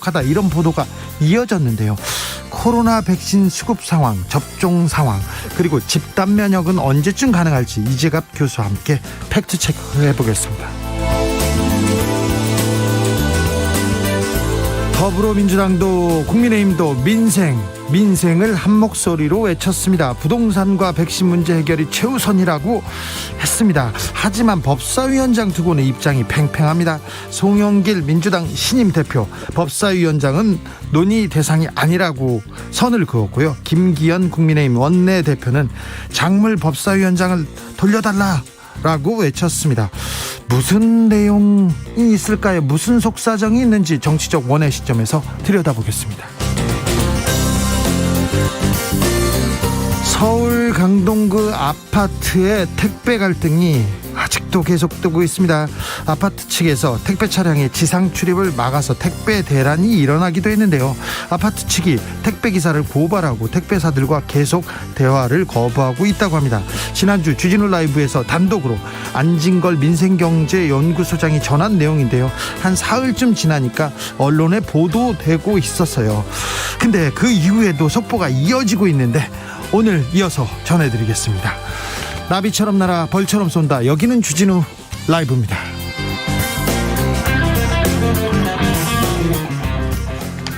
심각하다 이런 보도가 이어졌는데요. 코로나 백신 수급 상황, 접종 상황, 그리고 집단 면역은 언제쯤 가능할지 이재갑 교수와 함께 팩트 체크해 보겠습니다. 더불어민주당도 국민의힘도 민생을 한 목소리로 외쳤습니다. 부동산과 백신 문제 해결이 최우선이라고 했습니다. 하지만 법사위원장 두고는 입장이 팽팽합니다. 송영길 민주당 신임 대표, 법사위원장은 논의 대상이 아니라고 선을 그었고요. 김기현 국민의힘 원내대표는 작물 법사위원장을 돌려달라라고 외쳤습니다. 무슨 내용이 있을까요? 무슨 속사정이 있는지 정치적 원의 시점에서 들여다보겠습니다. 서울 강동구 아파트의 택배 갈등이 아직도 계속되고 있습니다. 아파트 측에서 택배 차량의 지상 출입을 막아서 택배 대란이 일어나기도 했는데요. 아파트 측이 택배 기사를 고발하고 택배사들과 계속 대화를 거부하고 있다고 합니다. 지난주 주진우 라이브에서 단독으로 안진걸 민생경제연구소장이 전한 내용인데요. 한 사흘쯤 지나니까 언론에 보도되고 있었어요. 근데 그 이후에도 속보가 이어지고 있는데 오늘 이어서 전해드리겠습니다. 나비처럼 날아 벌처럼 쏜다. 여기는 주진우 라이브입니다.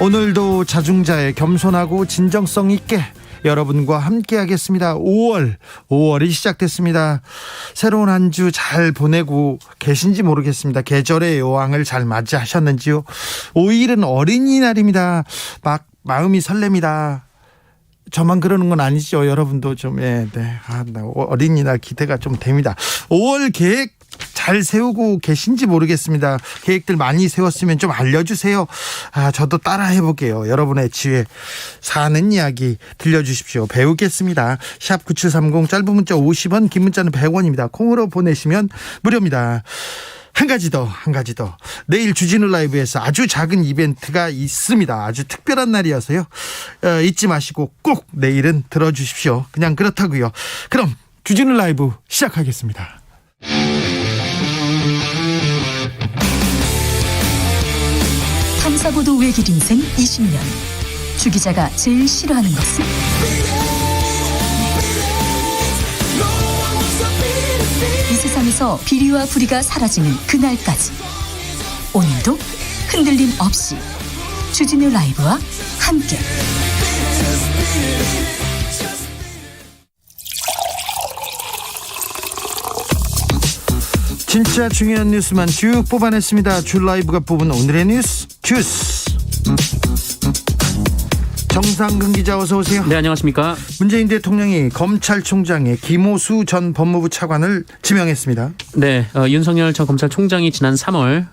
오늘도 자중자애, 겸손하고 진정성 있게 여러분과 함께 하겠습니다. 5월이 시작됐습니다. 새로운 한 주 잘 보내고 계신지 모르겠습니다. 계절의 여왕을 잘 맞이하셨는지요? 5일은 어린이날입니다. 마음이 설렙니다. 저만 그러는 건 아니죠. 여러분도 좀 어린이날 기대가 좀 됩니다. 5월 계획 잘 세우고 계신지 모르겠습니다. 계획들 많이 세웠으면 좀 알려주세요. 저도 따라 해볼게요. 여러분의 지혜 사는 이야기 들려주십시오. 배우겠습니다. 샵 9730 짧은 문자 50원, 긴 문자는 100원입니다. 콩으로 보내시면 무료입니다. 한 가지 더. 내일 주진우 라이브에서 아주 작은 이벤트가 있습니다. 아주 특별한 날이어서요. 잊지 마시고 꼭 내일은 들어주십시오. 그냥 그렇다고요. 그럼 주진우 라이브 시작하겠습니다. 탐사보도 외길 인생 20년. 주 기자가 제일 싫어하는 것은? 이 세상에서 비리와 부리가 사라지는 그날까지 오늘도 흔들림 없이 주진우 라이브와 함께 진짜 중요한 뉴스만 쭉 뽑아냈습니다. 주 라이브가 뽑은 오늘의 뉴스 주스. 정상근 기자 어서 오세요. 네, 안녕하십니까. 문재인 대통령이 검찰총장에 김오수 전 법무부 차관을 지명했습니다. 네, 윤석열 전 검찰총장이 지난 3월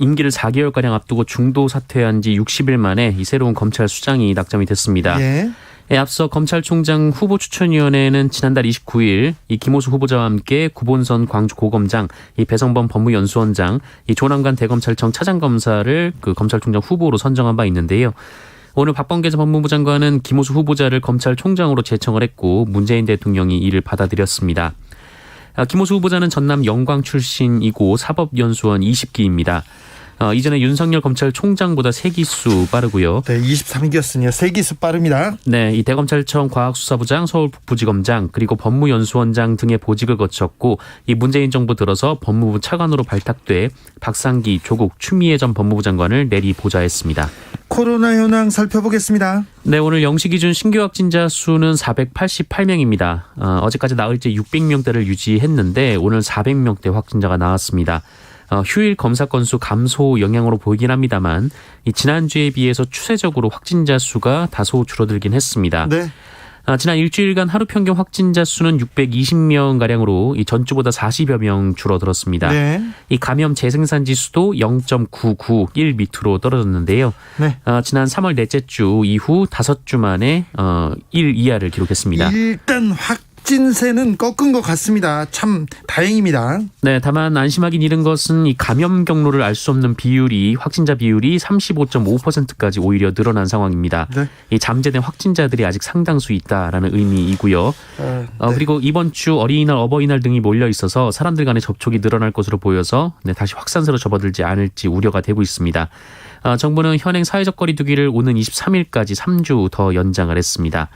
임기를 4개월가량 앞두고 중도 사퇴한 지 60일 만에 이 새로운 검찰 수장이 낙점이 됐습니다. 예. 앞서 검찰총장 후보 추천위원회는 지난달 29일 이 김오수 후보자와 함께 구본선 광주고검장, 이 배성범 법무연수원장, 이 조남관 대검찰청 차장검사를 그 검찰총장 후보로 선정한 바 있는데요. 오늘 박범계 전 법무부 장관은 김오수 후보자를 검찰총장으로 제청을 했고 문재인 대통령이 이를 받아들였습니다. 김오수 후보자는 전남 영광 출신이고 사법연수원 20기입니다. 이전에 윤석열 검찰총장보다 3기수 빠르고요. 네, 23기였으니요. 3기수 빠릅니다. 네, 이 대검찰청 과학수사부장, 서울북부지검장, 그리고 법무연수원장 등의 보직을 거쳤고 이 문재인 정부 들어서 법무부 차관으로 발탁돼 박상기, 조국, 추미애 전 법무부 장관을 내리 보좌했습니다. 코로나 현황 살펴보겠습니다. 네, 오늘 0시 기준 신규 확진자 수는 488명입니다. 어제까지 나흘째 600명대를 유지했는데 오늘 400명대 확진자가 나왔습니다. 휴일 검사 건수 감소 영향으로 보이긴 합니다만 이 지난주에 비해서 추세적으로 확진자 수가 다소 줄어들긴 했습니다. 네. 지난 일주일간 하루 평균 확진자 수는 620명가량으로 이 전주보다 40여 명 줄어들었습니다. 네. 이 감염 재생산 지수도 0.991 밑으로 떨어졌는데요. 네. 지난 3월 넷째 주 이후 5주 만에 1 이하를 기록했습니다. 일단 확진세는 꺾은 것 같습니다. 참 다행입니다. 네, 다만 안심하긴 이른 것은 이 감염 경로를 알 수 없는 확진자 비율이 35.5%까지 오히려 늘어난 상황입니다. 네. 이 잠재된 확진자들이 아직 상당수 있다라는 의미이고요. 네. 그리고 이번 주 어린이날, 어버이날 등이 몰려 있어서 사람들 간의 접촉이 늘어날 것으로 보여서 다시 확산세로 접어들지 않을지 우려가 되고 있습니다. 정부는 현행 사회적 거리 두기를 오는 23일까지 3주 더 연장을 했습니다.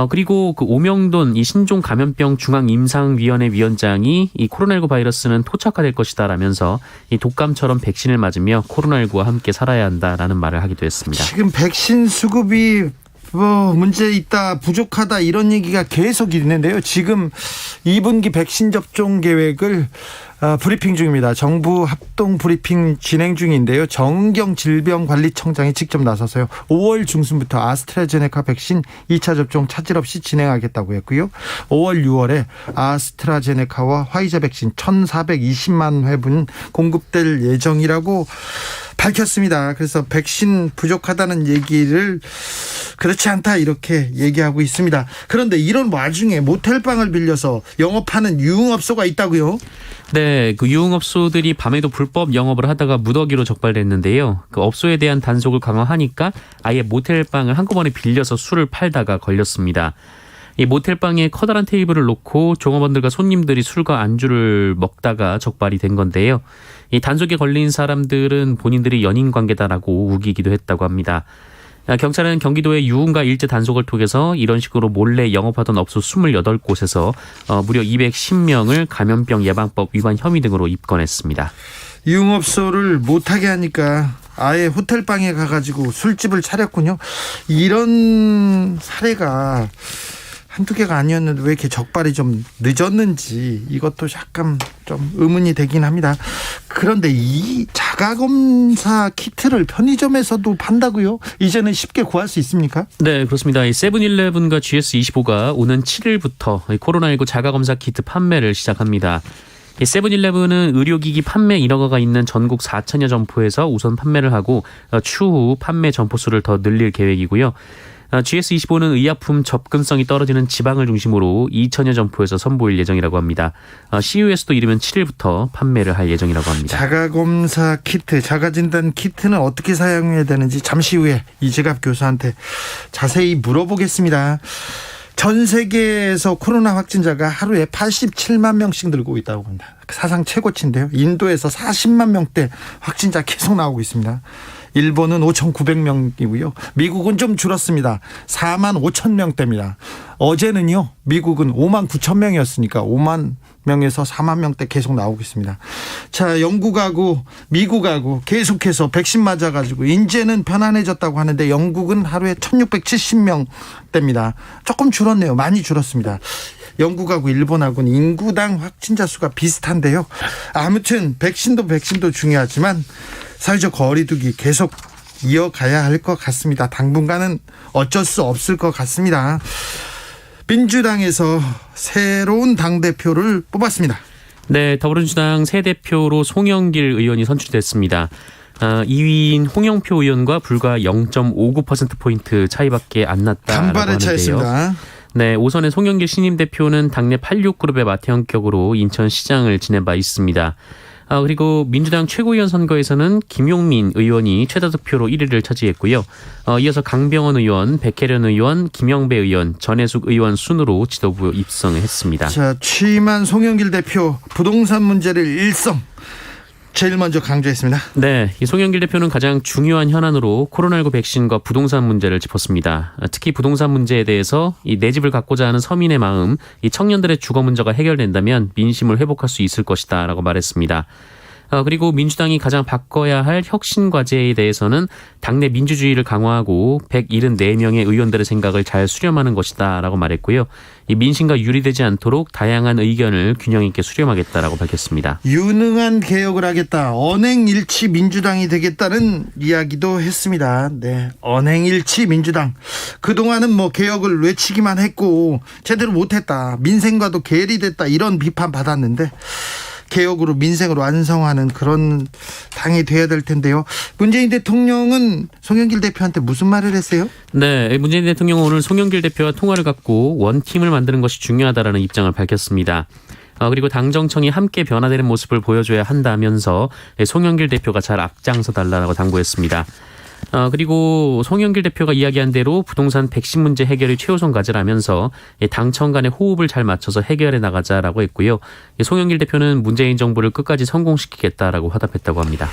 그리고 그 오명돈 이 신종 감염병 중앙임상위원회 위원장이 이 코로나19 바이러스는 토착화될 것이다라면서 이 독감처럼 백신을 맞으며 코로나19와 함께 살아야 한다라는 말을 하기도 했습니다. 지금 백신 수급이 문제 있다, 부족하다 이런 얘기가 계속 있는데요. 지금 2분기 백신 접종 계획을 브리핑 중입니다. 정부 합동 브리핑 진행 중인데요. 정은경 질병관리청장이 직접 나서서요. 5월 중순부터 아스트라제네카 백신 2차 접종 차질 없이 진행하겠다고 했고요. 5월 6월에 아스트라제네카와 화이자 백신 1,420만 회분 공급될 예정이라고 밝혔습니다. 그래서 백신 부족하다는 얘기를 그렇지 않다 이렇게 얘기하고 있습니다. 그런데 이런 와중에 모텔방을 빌려서 영업하는 유흥업소가 있다고요? 네, 그 유흥업소들이 밤에도 불법 영업을 하다가 무더기로 적발됐는데요. 그 업소에 대한 단속을 강화하니까 아예 모텔방을 한꺼번에 빌려서 술을 팔다가 걸렸습니다. 이 모텔방에 커다란 테이블을 놓고 종업원들과 손님들이 술과 안주를 먹다가 적발이 된 건데요. 이 단속에 걸린 사람들은 본인들이 연인 관계다라고 우기기도 했다고 합니다. 경찰은 경기도의 유흥가 일제 단속을 통해서 이런 식으로 몰래 영업하던 업소 28곳에서 무려 210명을 감염병 예방법 위반 혐의 등으로 입건했습니다. 유흥업소를 못하게 하니까 아예 호텔방에 가가지고 술집을 차렸군요. 이런 사례가 한두 개가 아니었는데 왜 이렇게 적발이 좀 늦었는지 이것도 약간 좀 의문이 되긴 합니다. 그런데 이 자가검사 키트를 편의점에서도 판다고요? 이제는 쉽게 구할 수 있습니까? 네, 그렇습니다. 이 세븐일레븐과 GS25가 오는 7일부터 코로나19 자가검사 키트 판매를 시작합니다. 이 세븐일레븐은 의료기기 판매 인허가가 있는 전국 4천여 점포에서 우선 판매를 하고 추후 판매 점포 수를 더 늘릴 계획이고요. GS25는 의약품 접근성이 떨어지는 지방을 중심으로 2천여 점포에서 선보일 예정이라고 합니다. CU에서도 이르면 7일부터 판매를 할 예정이라고 합니다. 자가검사 키트, 자가진단 키트는 어떻게 사용해야 되는지 잠시 후에 이재갑 교수한테 자세히 물어보겠습니다. 전 세계에서 코로나 확진자가 하루에 87만 명씩 늘고 있다고 합니다. 사상 최고치인데요. 인도에서 40만 명대 확진자 계속 나오고 있습니다. 일본은 5,900명이고요. 미국은 좀 줄었습니다. 4만 5천 명대입니다. 어제는요, 미국은 5만 9천 명이었으니까 5만 명에서 4만 명대 계속 나오고 있습니다. 자, 영국하고 미국하고 계속해서 백신 맞아가지고 이제는 편안해졌다고 하는데 영국은 하루에 1,670명대입니다. 조금 줄었네요. 많이 줄었습니다. 영국하고 일본하고는 인구당 확진자 수가 비슷한데요. 아무튼 백신도 중요하지만 사회적 거리두기 계속 이어가야 할 것 같습니다. 당분간은 어쩔 수 없을 것 같습니다. 민주당에서 새로운 당대표를 뽑았습니다. 네, 더불어민주당 새 대표로 송영길 의원이 선출됐습니다. 2위인 홍영표 의원과 불과 0.59%포인트 차이밖에 안 났다라고 하는데요. 간발의 차이였습니다. 네, 오선의 송영길 신임 대표는 당내 86그룹의 마태형격으로 인천시장을 지낸 바 있습니다. 그리고 민주당 최고위원 선거에서는 김용민 의원이 최다 득표로 1위를 차지했고요. 이어서 강병원 의원, 백혜련 의원, 김영배 의원, 전해숙 의원 순으로 지도부 입성을 했습니다. 자, 취임한 송영길 대표 부동산 문제를 일성 제일 먼저 강조했습니다. 네, 이 송영길 대표는 가장 중요한 현안으로 코로나19 백신과 부동산 문제를 짚었습니다. 특히 부동산 문제에 대해서 이 내 집을 갖고자 하는 서민의 마음, 이 청년들의 주거 문제가 해결된다면 민심을 회복할 수 있을 것이다라고 말했습니다. 그리고 민주당이 가장 바꿔야 할 혁신 과제에 대해서는 당내 민주주의를 강화하고 174명의 의원들의 생각을 잘 수렴하는 것이다라고 말했고요. 이 민심과 유리되지 않도록 다양한 의견을 균형 있게 수렴하겠다라고 밝혔습니다. 유능한 개혁을 하겠다. 언행일치 민주당이 되겠다는 이야기도 했습니다. 네, 언행일치 민주당. 그동안은 뭐 개혁을 외치기만 했고 제대로 못했다. 민생과도 괴리됐다. 이런 비판 받았는데 개혁으로 민생을 완성하는 그런 당이 돼야 될 텐데요. 문재인 대통령은 송영길 대표한테 무슨 말을 했어요? 네, 문재인 대통령은 오늘 송영길 대표와 통화를 갖고 원팀을 만드는 것이 중요하다라는 입장을 밝혔습니다. 그리고 당 정청이 함께 변화되는 모습을 보여줘야 한다면서 송영길 대표가 잘 앞장서 달라고 당부했습니다. 그리고 송영길 대표가 이야기한 대로 부동산 백신 문제 해결이 최우선 과제라면서 당청 간의 호흡을 잘 맞춰서 해결해 나가자라고 했고요. 송영길 대표는 문재인 정부를 끝까지 성공시키겠다라고 화답했다고 합니다.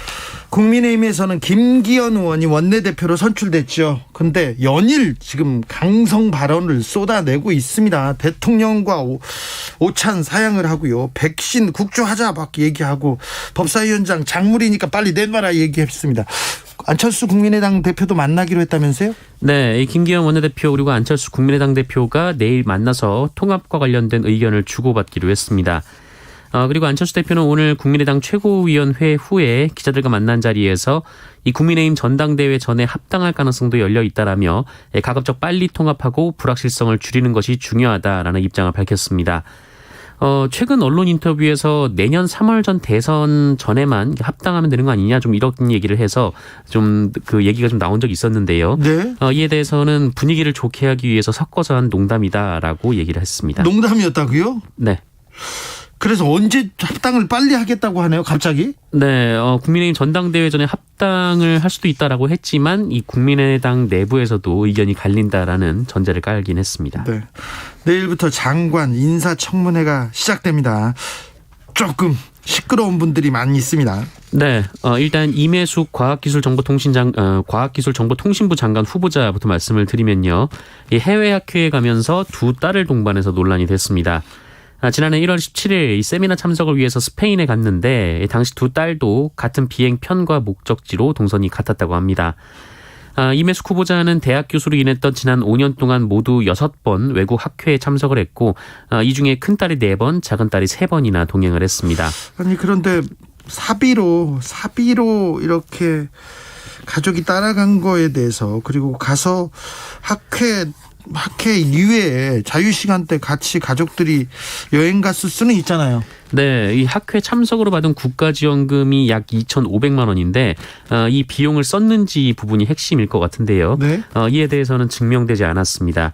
국민의힘에서는 김기현 의원이 원내대표로 선출됐죠. 근데 연일 지금 강성 발언을 쏟아내고 있습니다. 대통령과 오찬 사양을 하고요. 백신 국조하자 막 얘기하고 법사위원장 작물이니까 빨리 내놔라 얘기했습니다. 안철수 국민의당 대표도 만나기로 했다면서요? 네, 이 김기현 원내대표 그리고 안철수 국민의당 대표가 내일 만나서 통합과 관련된 의견을 주고받기로 했습니다. 그리고 안철수 대표는 오늘 국민의당 최고위원회 후에 기자들과 만난 자리에서 이 국민의힘 전당대회 전에 합당할 가능성도 열려 있다라며 가급적 빨리 통합하고 불확실성을 줄이는 것이 중요하다라는 입장을 밝혔습니다. 최근 언론 인터뷰에서 내년 3월 전 대선 전에만 합당하면 되는 거 아니냐 좀 이런 얘기를 해서 좀 그 얘기가 좀 나온 적이 있었는데요. 네. 이에 대해서는 분위기를 좋게 하기 위해서 섞어서 한 농담이다라고 얘기를 했습니다. 농담이었다고요? 네. 그래서 언제 합당을 빨리 하겠다고 하네요, 갑자기? 네, 국민의힘 전당대회 전에 합당을 할 수도 있다라고 했지만 이 국민의당 내부에서도 의견이 갈린다라는 전제를 깔긴 했습니다. 네. 내일부터 장관 인사청문회가 시작됩니다. 조금 시끄러운 분들이 많이 있습니다. 네, 일단 임혜숙 과학기술정보통신부 장관 후보자부터 말씀을 드리면요. 이 해외 학회에 가면서 두 딸을 동반해서 논란이 됐습니다. 지난해 1월 17일 이 세미나 참석을 위해서 스페인에 갔는데 당시 두 딸도 같은 비행 편과 목적지로 동선이 같았다고 합니다. 임혜숙 후보자는 대학 교수로 일했던 지난 5년 동안 모두 6번 외국 학회에 참석을 했고 이 중에 큰딸이 4번, 작은딸이 3번이나 동행을 했습니다. 아니 그런데 사비로 이렇게 가족이 따라간 거에 대해서 그리고 가서 학회 이외에 자유시간 때 같이 가족들이 여행 갔을 수는 있잖아요. 네, 이 학회 참석으로 받은 국가지원금이 약 2,500만 원인데 이 비용을 썼는지 부분이 핵심일 것 같은데요. 네. 이에 대해서는 증명되지 않았습니다.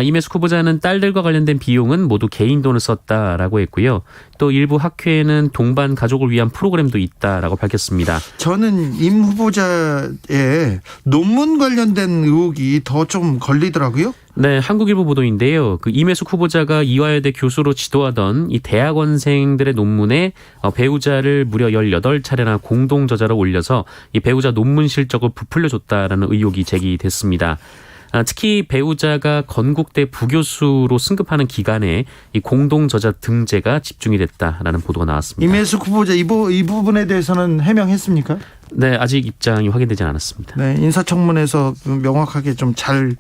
임혜숙 후보자는 딸들과 관련된 비용은 모두 개인 돈을 썼다라고 했고요. 또 일부 학회에는 동반 가족을 위한 프로그램도 있다라고 밝혔습니다. 저는 임 후보자의 논문 관련된 의혹이 더 좀 걸리더라고요. 네, 한국일보 보도인데요. 그 임혜숙 후보자가 이화여대 교수로 지도하던 이 대학원생들의 논문에 배우자를 무려 18차례나 공동 저자로 올려서 이 배우자 논문 실적을 부풀려줬다라는 의혹이 제기됐습니다. 특히 배우자가 건국대 부교수로 승급하는 기간에 이 공동 저자 등재가 집중이 됐다라는 보도가 나왔습니다. 임혜숙 후보자 이 부분에 대해서는 해명했습니까? 네, 아직 입장이 확인되지 않았습니다. 네, 인사청문회에서 명확하게 좀 잘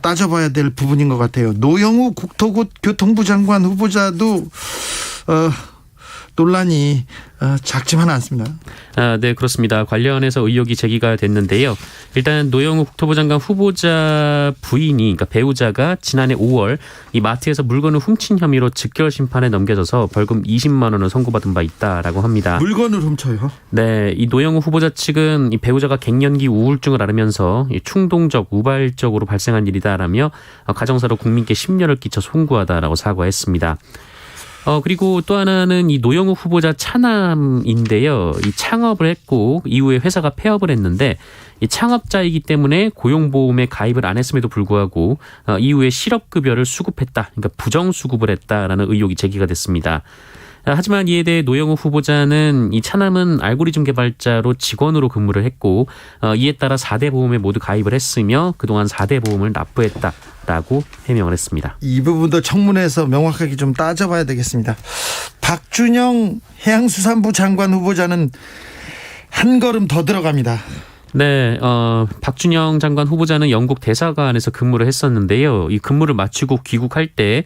따져봐야 될 부분인 것 같아요. 노영우 국토교통부 장관 후보자도 논란이 작지만은 않습니다. 네, 그렇습니다. 관련해서 의혹이 제기가 됐는데요. 일단 노영우 국토부 장관 후보자 부인이, 그러니까 배우자가 지난해 5월 이 마트에서 물건을 훔친 혐의로 즉결 심판에 넘겨져서 벌금 20만 원을 선고받은 바 있다라고 합니다. 물건을 훔쳐요? 네, 이 노영우 후보자 측은 이 배우자가 갱년기 우울증을 앓으면서 이 충동적 우발적으로 발생한 일이다라며 가정사로 국민께 심려를 끼쳐 송구하다라고 사과했습니다. 그리고 또 하나는 이 노영우 후보자 차남인데요. 이 창업을 했고 이후에 회사가 폐업을 했는데 이 창업자이기 때문에 고용보험에 가입을 안 했음에도 불구하고 이후에 실업급여를 수급했다. 그러니까 부정수급을 했다라는 의혹이 제기가 됐습니다. 하지만 이에 대해 노영우 후보자는 이 차남은 알고리즘 개발자로 직원으로 근무를 했고 이에 따라 4대 보험에 모두 가입을 했으며 그동안 4대 보험을 납부했다라고 해명을 했습니다. 이 부분도 청문회에서 명확하게 좀 따져봐야 되겠습니다. 박준영 해양수산부 장관 후보자는 한 걸음 더 들어갑니다. 네, 박준영 장관 후보자는 영국 대사관에서 근무를 했었는데요. 이 근무를 마치고 귀국할 때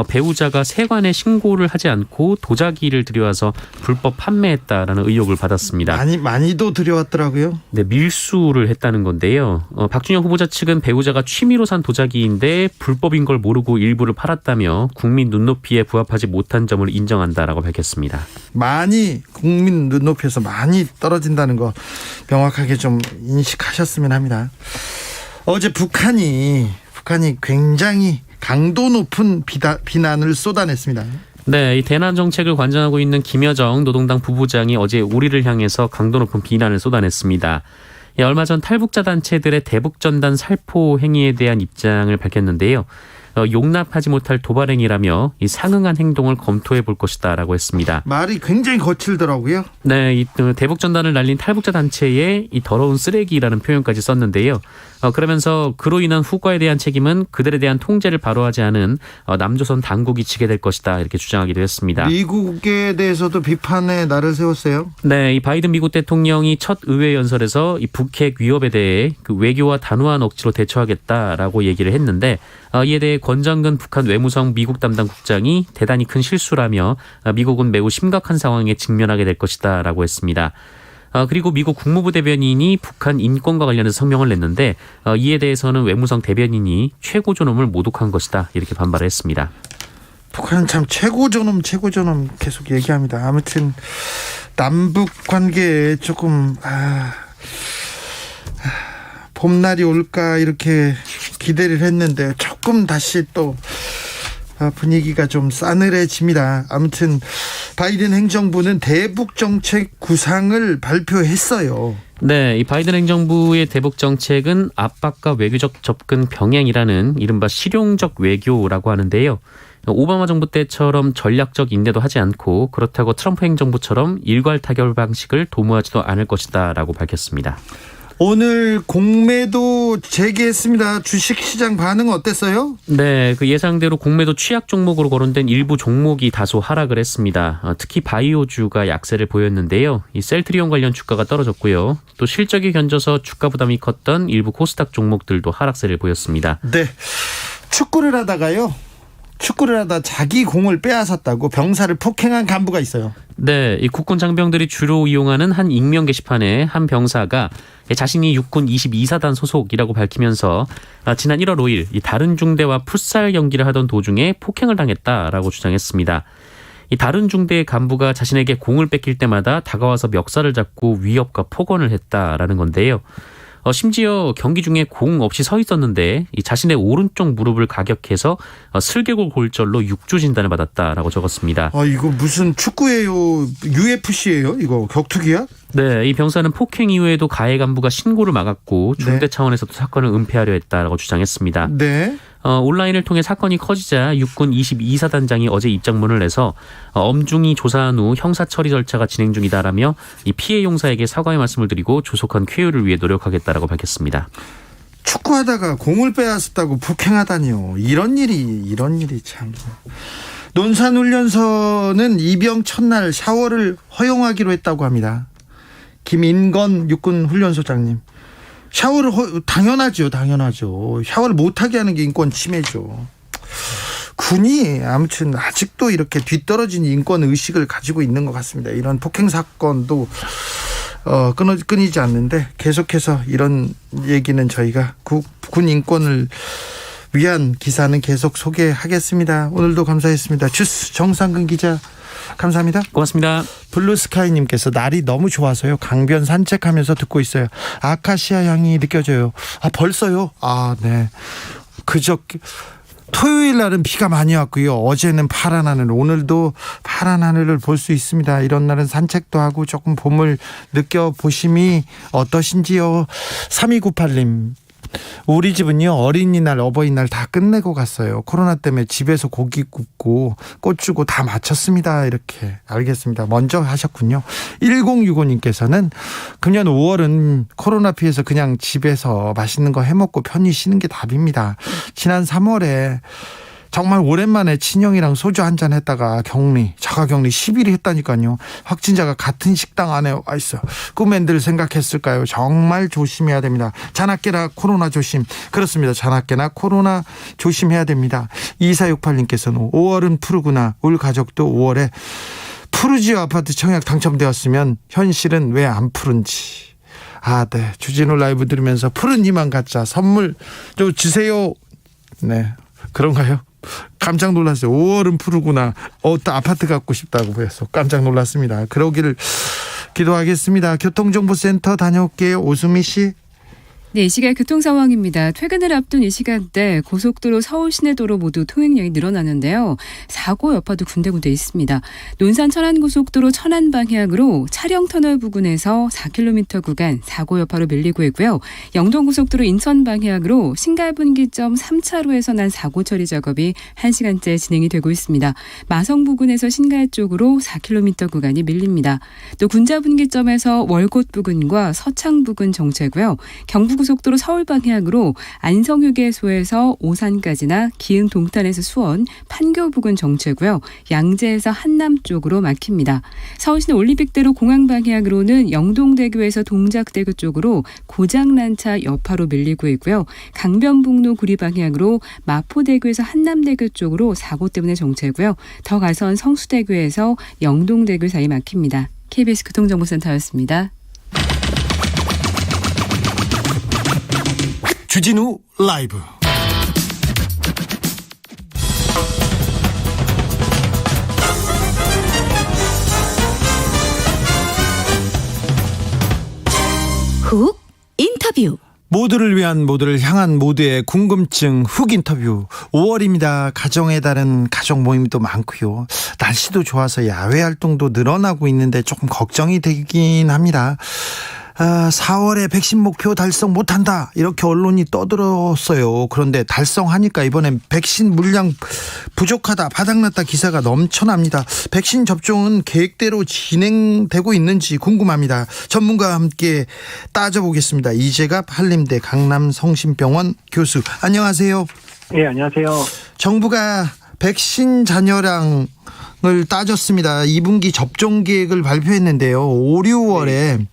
배우자가 세관에 신고를 하지 않고 도자기를 들여와서 불법 판매했다라는 의혹을 받았습니다. 많이도 들여왔더라고요. 네, 밀수를 했다는 건데요. 박준영 후보자 측은 배우자가 취미로 산 도자기인데 불법인 걸 모르고 일부를 팔았다며 국민 눈높이에 부합하지 못한 점을 인정한다라고 밝혔습니다. 국민 눈높이에서 많이 떨어진다는 거 명확하게 좀 인식하셨으면 합니다. 어제 북한이 굉장히 강도 높은 비난을 쏟아냈습니다. 네, 이 대남 정책을 관장하고 있는 김여정 노동당 부부장이 어제 우리를 향해서 강도 높은 비난을 쏟아냈습니다. 얼마 전 탈북자 단체들의 대북전단 살포 행위에 대한 입장을 밝혔는데요. 용납하지 못할 도발 행위라며 이 상응한 행동을 검토해 볼 것이다라고 했습니다. 말이 굉장히 거칠더라고요. 네, 이 대북전단을 날린 탈북자 단체에 이 더러운 쓰레기라는 표현까지 썼는데요. 그러면서 그로 인한 후과에 대한 책임은 그들에 대한 통제를 바로 하지 않은 남조선 당국이 지게 될 것이다 이렇게 주장하기도 했습니다. 미국에 대해서도 비판의 날을 세웠어요. 네, 이 바이든 미국 대통령이 첫 의회 연설에서 이 북핵 위협에 대해 그 외교와 단호한 억지로 대처하겠다라고 얘기를 했는데 이에 대해 권정근 북한 외무성 미국 담당 국장이 대단히 큰 실수라며 미국은 매우 심각한 상황에 직면하게 될 것이다라고 했습니다. 그리고 미국 국무부 대변인이 북한 인권과 관련해서 성명을 냈는데 이에 대해서는 외무성 대변인이 최고 존엄을 모독한 것이다 이렇게 반발을 했습니다. 북한은 참 최고 존엄 계속 얘기합니다. 아무튼 남북 관계에 조금 봄날이 올까 이렇게 기대를 했는데 조금 다시 또 분위기가 좀 싸늘해집니다. 아무튼 바이든 행정부는 대북 정책 구상을 발표했어요. 네, 이 바이든 행정부의 대북 정책은 압박과 외교적 접근 병행이라는 이른바 실용적 외교라고 하는데요. 오바마 정부 때처럼 전략적 인내도 하지 않고 그렇다고 트럼프 행정부처럼 일괄 타결 방식을 도모하지도 않을 것이다라고 밝혔습니다. 오늘 공매도 재개했습니다. 주식시장 반응 어땠어요? 네, 그 예상대로 공매도 취약 종목으로 거론된 일부 종목이 다소 하락을 했습니다. 특히 바이오주가 약세를 보였는데요. 이 셀트리온 관련 주가가 떨어졌고요. 또 실적이 견져서 주가 부담이 컸던 일부 코스닥 종목들도 하락세를 보였습니다. 네, 축구를 하다 자기 공을 빼앗았다고 병사를 폭행한 간부가 있어요. 네, 이 국군 장병들이 주로 이용하는 한 익명 게시판에 한 병사가 자신이 육군 22사단 소속이라고 밝히면서 지난 1월 5일 이 다른 중대와 풋살 경기를 하던 도중에 폭행을 당했다라고 주장했습니다. 이 다른 중대의 간부가 자신에게 공을 뺏길 때마다 다가와서 멱살을 잡고 위협과 폭언을 했다라는 건데요. 심지어 경기 중에 공 없이 서 있었는데 이 자신의 오른쪽 무릎을 가격해서 슬개골 골절로 6주 진단을 받았다라고 적었습니다. 이거 무슨 축구예요? UFC예요? 이거 격투기야? 네, 이 병사는 폭행 이후에도 가해 간부가 신고를 막았고 중대 차원에서도 사건을 은폐하려 했다라고 주장했습니다. 네. 온라인을 통해 사건이 커지자 육군 22사단장이 어제 입장문을 내서 엄중히 조사한 후 형사 처리 절차가 진행 중이다라며 이 피해 용사에게 사과의 말씀을 드리고 조속한 쾌유를 위해 노력하겠다라고 밝혔습니다. 축구하다가 공을 빼앗았다고 폭행하다니요. 이런 일이 참. 논산훈련소는 입영 첫날 샤워를 허용하기로 했다고 합니다. 김인건 육군 훈련소장님. 샤워를 당연하죠. 샤워를 못하게 하는 게 인권 침해죠. 군이 아무튼 아직도 이렇게 뒤떨어진 인권 의식을 가지고 있는 것 같습니다. 이런 폭행 사건도 끊이지 않는데 계속해서 이런 얘기는 저희가 군 인권을 위한 기사는 계속 소개하겠습니다. 오늘도 감사했습니다. 주스 정상근 기자 감사합니다. 고맙습니다. 블루스카이님께서 날이 너무 좋아서요. 강변 산책하면서 듣고 있어요. 아카시아 향이 느껴져요. 벌써요? 네. 토요일 날은 비가 많이 왔고요. 어제는 파란 하늘, 오늘도 파란 하늘을 볼 수 있습니다. 이런 날은 산책도 하고 조금 봄을 느껴보심이 어떠신지요? 3298님. 우리 집은요 어린이날 어버이날 다 끝내고 갔어요. 코로나 때문에 집에서 고기 굽고 꽃 주고 다 마쳤습니다. 이렇게 알겠습니다. 먼저 하셨군요. 1065님께서는 금년 5월은 코로나 피해서 그냥 집에서 맛있는 거 해먹고 편히 쉬는 게 답입니다. 지난 3월에 정말 오랜만에 친형이랑 소주 한잔 했다가 자가격리 10일이 했다니까요. 확진자가 같은 식당 안에 와 있어요. 꿈엔 늘 생각했을까요? 정말 조심해야 됩니다. 자나깨나 코로나 조심. 그렇습니다. 자나깨나 코로나 조심해야 됩니다. 2468님께서는 5월은 푸르구나. 우리 가족도 5월에 푸르지오 아파트 청약 당첨되었으면 현실은 왜 안 푸른지. 네. 주진우 라이브 들으면서 푸른 희망 갖자. 선물 좀 주세요. 네. 그런가요? 깜짝 놀랐어요. 5월은 푸르구나. 또 아파트 갖고 싶다고 해서 깜짝 놀랐습니다. 그러기를 기도하겠습니다. 교통정보센터 다녀올게요. 오수미 씨. 네, 이 시각 교통 상황입니다. 퇴근을 앞둔 이 시간대 고속도로 서울 시내도로 모두 통행량이 늘어나는데요. 사고 여파도 군데군데 있습니다. 논산 천안고속도로 천안 방향으로 차량터널 부근에서 4km 구간 사고 여파로 밀리고 있고요. 영동고속도로 인천 방향으로 신갈분기점 3차로에서 난 사고 처리 작업이 1시간째 진행이 되고 있습니다. 마성 부근에서 신갈 쪽으로 4km 구간이 밀립니다. 또 군자분기점에서 월곶 부근과 서창 부근 정체고요. 경부고속도로 서울 방향으로 안성휴게소에서 오산까지나 기흥 동탄에서 수원, 판교 부근 정체고요. 양재에서 한남 쪽으로 막힙니다. 서울시내 올림픽대로 공항 방향으로는 영동대교에서 동작대교 쪽으로 고장난 차 여파로 밀리고 있고요. 강변북로 구리 방향으로 마포대교에서 한남대교 쪽으로 사고 때문에 정체고요. 더 가선 성수대교에서 영동대교 사이 막힙니다. KBS 교통정보센터였습니다. 주진우 라이브. 훅 인터뷰. 모두를 위한, 모두를 향한 모두의 궁금증 훅 인터뷰. 5월입니다. 가정의 달은 가족 모임도 많고요. 날씨도 좋아서 야외 활동도 늘어나고 있는데 조금 걱정이 되긴 합니다. 4월에 백신 목표 달성 못한다, 이렇게 언론이 떠들었어요. 그런데 달성하니까 이번엔 백신 물량 부족하다, 바닥났다 기사가 넘쳐납니다. 백신 접종은 계획대로 진행되고 있는지 궁금합니다. 전문가와 함께 따져보겠습니다. 이재갑 한림대 강남성심병원 교수, 안녕하세요. 네, 안녕하세요. 정부가 백신 잔여량을 따졌습니다. 2분기 접종 계획을 발표했는데요. 5, 6월에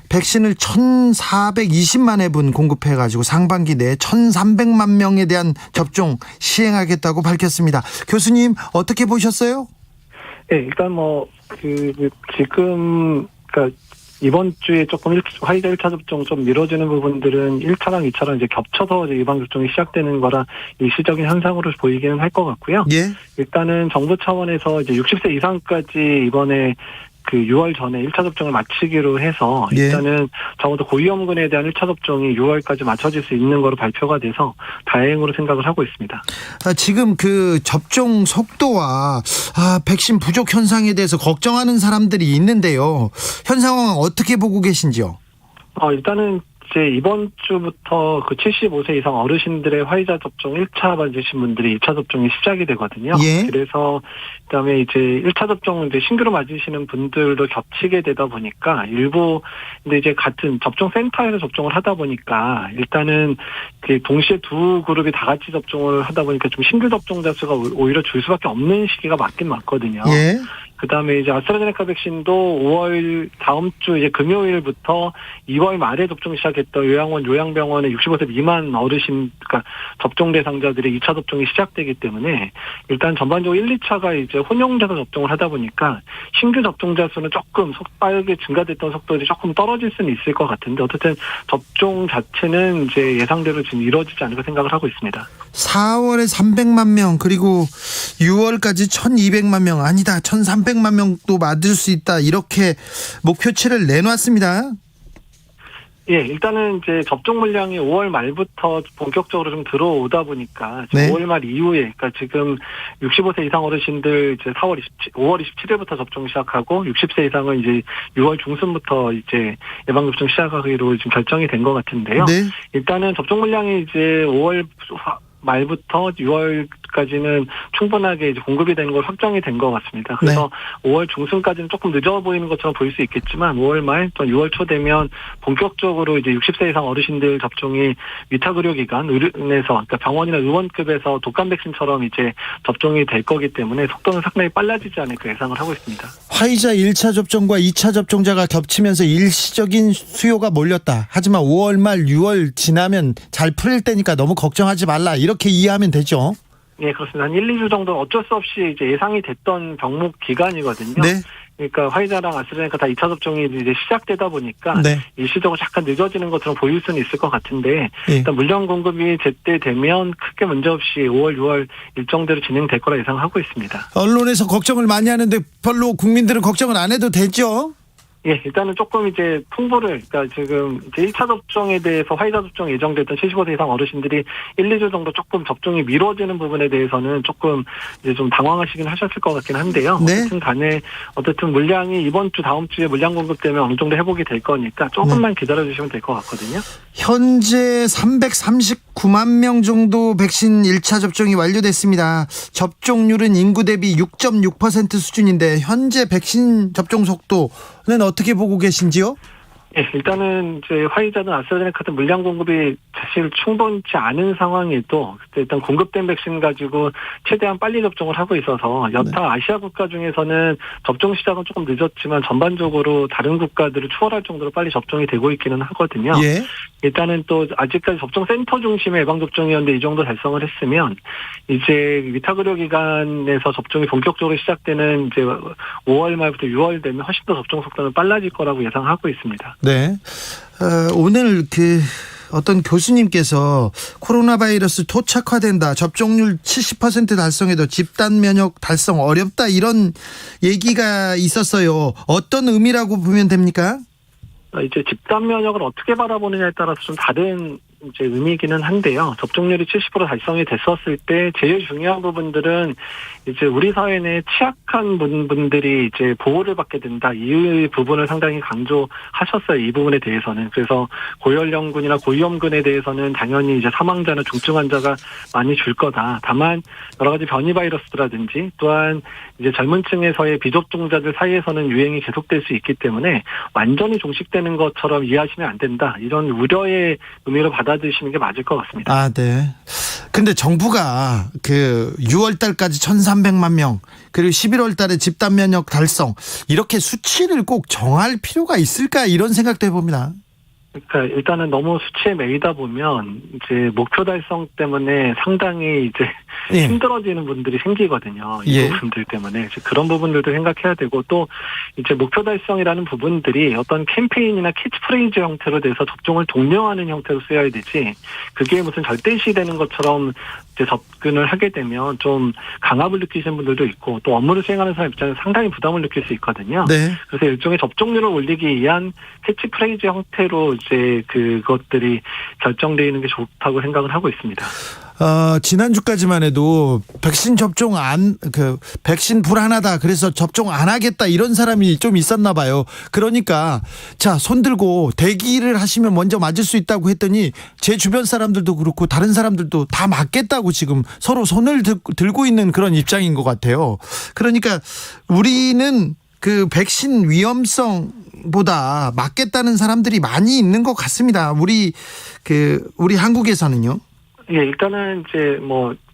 백신을 1,420만 회분 공급해가지고 상반기 내에 1,300만 명에 대한 접종 시행하겠다고 밝혔습니다. 교수님, 어떻게 보셨어요? 네, 일단 지금 이번 주에 조금 화이자 1차 접종 좀 미뤄지는 부분들은 1차랑 2차랑 이제 겹쳐서 이제 예방 접종이 시작되는 거라 일시적인 현상으로 보이기는 할 것 같고요. 예. 일단은 정부 차원에서 이제 60세 이상까지 이번에 6월 전에 1차 접종을 마치기로 해서 일단은 적어도 고위험군에 대한 1차 접종이 6월까지 맞춰질 수 있는 거로 발표가 돼서 다행으로 생각을 하고 있습니다. 지금 그 접종 속도와 백신 부족 현상에 대해서 걱정하는 사람들이 있는데요. 현 상황은 어떻게 보고 계신지요? 일단은 이제 이번 주부터 75세 이상 어르신들의 화이자 접종 1차 맞으신 분들이 2차 접종이 시작이 되거든요. 예. 그래서 그다음에 이제 1차 접종 이제 신규로 맞으시는 분들도 겹치게 되다 보니까 일부 근데 이제 같은 접종 센터에서 접종을 하다 보니까 일단은 동시에 두 그룹이 다 같이 접종을 하다 보니까 좀 신규 접종자 수가 오히려 줄 수밖에 없는 시기가 맞긴 맞거든요. 예. 그다음에 이제 아스트라제네카 백신도 5월 다음 주 이제 금요일부터 2월 말에 접종이 시작했던 요양병원의 65세 미만 어르신, 그러니까 접종 대상자들의 2차 접종이 시작되기 때문에 일단 전반적으로 1, 2차가 이제 혼용돼서 접종을 하다 보니까 신규 접종자 수는 조금 빠르게 증가됐던 속도들이 조금 떨어질 수는 있을 것 같은데 어쨌든 접종 자체는 이제 예상대로 지금 이루어지지 않을까 생각을 하고 있습니다. 4월에 300만 명, 그리고 6월까지 1,200만 명, 아니다 1,300만 명도 맞을 수 있다, 이렇게 목표치를 내놨습니다. 예, 일단은 이제 접종 물량이 5월 말부터 본격적으로 좀 들어오다 보니까 네. 5월 말 이후에, 그러니까 지금 65세 이상 어르신들 이제 5월 27일부터 접종 시작하고 60세 이상은 이제 6월 중순부터 이제 예방 접종 시작하기로 지금 결정이 된 것 같은데요. 네. 일단은 접종 물량이 이제 5월 말부터 6월까지는 충분하게 이제 공급이 되는 걸 확정이 된 것 같습니다. 그래서 5월 중순까지는 조금 늦어 보이는 것처럼 보일 수 있겠지만 5월 말 또 6월 초 되면 본격적으로 이제 60세 이상 어르신들 접종이 위탁의료기관, 의료원에서, 그러니까 병원이나 의원급에서 독감 백신처럼 이제 접종이 될 거기 때문에 속도는 상당히 빨라지지 않을까 예상을 하고 있습니다. 화이자 1차 접종과 2차 접종자가 겹치면서 일시적인 수요가 몰렸다. 하지만 5월 말 6월 지나면 잘 풀릴 때니까 너무 걱정하지 말라, 이렇게 이해하면 되죠? 네, 그렇습니다. 한 1, 2주 정도 어쩔 수 없이 이제 예상이 됐던 병목 기간이거든요. 네. 그러니까 화이자랑 아스트라제네카 다 2차 접종이 이제 시작되다 보니까 일시적으로 잠깐 늦어지는 것처럼 보일 수는 있을 것 같은데 일단 물량 공급이 제때 되면 크게 문제 없이 5월, 6월 일정대로 진행될 거라 예상하고 있습니다. 언론에서 걱정을 많이 하는데 별로 국민들은 걱정을 안 해도 되죠? 예, 일단은 조금 이제 통보를, 그러니까 지금 이제 1차 접종에 대해서 화이자 접종 예정됐던 75세 이상 어르신들이 1, 2주 정도 조금 접종이 미뤄지는 부분에 대해서는 조금 이제 좀 당황하시긴 하셨을 것 같긴 한데요. 네. 어쨌든 간에 어쨌든 물량이 이번 주 다음 주에 물량 공급 때문에 어느 정도 회복이 될 거니까 조금만 기다려 주시면 될 것 같거든요. 현재 339만 명 정도 백신 1차 접종이 완료됐습니다. 접종률은 인구 대비 6.6% 수준인데 현재 백신 접종 속도는 어떻게 보고 계신지요? 예, 일단은 이제 화이자든 아스트라제네카 같은 물량 공급이 사실 충분치 않은 상황에도 일단 공급된 백신 가지고 최대한 빨리 접종을 하고 있어서 여타 아시아 국가 중에서는 접종 시작은 조금 늦었지만 전반적으로 다른 국가들을 추월할 정도로 빨리 접종이 되고 있기는 하거든요. 예. 일단은 또 아직까지 접종센터 중심의 예방접종이었는데 이 정도 달성을 했으면 이제 위탁의료기관에서 접종이 본격적으로 시작되는 이제 5월 말부터 6월 되면 훨씬 더 접종 속도는 빨라질 거라고 예상하고 있습니다. 네. 오늘 어떤 교수님께서 코로나 바이러스 토착화된다. 접종률 70% 달성해도 집단 면역 달성 어렵다. 이런 얘기가 있었어요. 어떤 의미라고 보면 됩니까? 이제 집단 면역을 어떻게 바라보느냐에 따라서 좀 다른 이제 의미이기는 한데요. 접종률이 70% 달성이 됐었을 때 제일 중요한 부분들은 이제 우리 사회 내 취약한 분들이 이제 보호를 받게 된다. 이 부분을 상당히 강조하셨어요. 이 부분에 대해서는. 그래서 고연령군이나 고위험군에 대해서는 당연히 이제 사망자나 중증 환자가 많이 줄 거다. 다만 여러 가지 변이 바이러스라든지 또한 이제 젊은 층에서의 비접종자들 사이에서는 유행이 계속될 수 있기 때문에 완전히 종식되는 것처럼 이해하시면 안 된다. 이런 우려의 의미로 받아들이시는 게 맞을 것 같습니다. 아, 네. 근데 정부가 6월 달까지 1,300만 명, 그리고 11월 달에 집단 면역 달성, 이렇게 수치를 꼭 정할 필요가 있을까? 이런 생각도 해봅니다. 그러니까 일단은 너무 수치에 매이다 보면 이제 목표 달성 때문에 상당히 이제 예. 힘들어지는 분들이 생기거든요. 이 예. 부분들 때문에 그런 부분들도 생각해야 되고 또 이제 목표 달성이라는 부분들이 어떤 캠페인이나 캐치프레이즈 형태로 돼서 접종을 독려하는 형태로 쓰여야 되지 그게 무슨 절대시되는 것처럼 이제 접근을 하게 되면 좀 강압을 느끼시는 분들도 있고 또 업무를 수행하는 사람 입장에서 상당히 부담을 느낄 수 있거든요. 네. 그래서 일종의 접종률을 올리기 위한 캐치프레이즈 형태로 이제 그것들이 결정되어 있는 게 좋다고 생각을 하고 있습니다. 지난주까지만 해도 백신 접종 백신 불안하다. 그래서 접종 안 하겠다. 이런 사람이 좀 있었나 봐요. 그러니까 자, 손 들고 대기를 하시면 먼저 맞을 수 있다고 했더니 제 주변 사람들도 그렇고 다른 사람들도 다 맞겠다고 지금 서로 손을 들고 있는 그런 입장인 것 같아요. 그러니까 우리는 백신 위험성보다 맞겠다는 사람들이 많이 있는 것 같습니다. 우리 한국에서는요. 예, 일단은 이제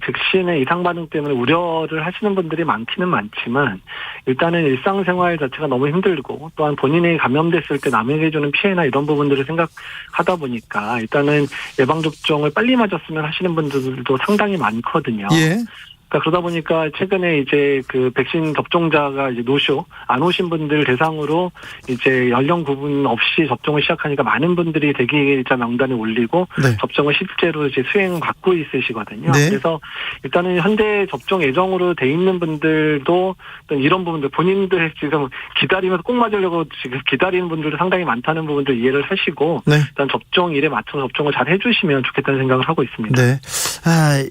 백신의 이상 반응 때문에 우려를 하시는 분들이 많기는 많지만 일단은 일상생활 자체가 너무 힘들고 또한 본인이 감염됐을 때 남에게 주는 피해나 이런 부분들을 생각하다 보니까 일단은 예방접종을 빨리 맞았으면 하시는 분들도 상당히 많거든요. 예. 그러다 보니까 최근에 이제 백신 접종자가 이제 노쇼 안 오신 분들 대상으로 이제 연령 구분 없이 접종을 시작하니까 많은 분들이 대기자 명단에 올리고 네. 접종을 실제로 이제 수행 받고 있으시거든요. 네. 그래서 일단은 현재 접종 예정으로 돼 있는 분들도 이런 부분들 본인들 지금 기다리면서 꼭 맞으려고 지금 기다리는 분들도 상당히 많다는 부분들 이해를 하시고 네. 일단 접종일에 맞춰서 접종을 잘 해주시면 좋겠다는 생각을 하고 있습니다. 네.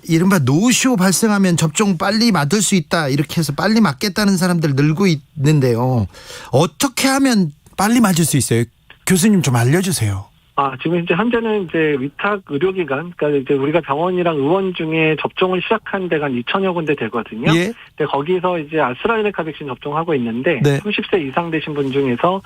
이른바 노쇼 발생하면 접종 빨리 맞을 수 있다. 이렇게 해서 빨리 맞겠다는 사람들 늘고 있는데요. 어떻게 하면 빨리 맞을 수 있어요? 교수님 좀 알려주세요. 지금 현재는 이제 위탁 의료기관, 그러니까 이제 우리가 병원이랑 의원 중에 접종을 시작한 데가 한 2,000여 군데 되거든요. 예. 근데 거기서 이제 아스트라제네카 백신 접종하고 있는데, 네. 30세 이상 되신 분 중에서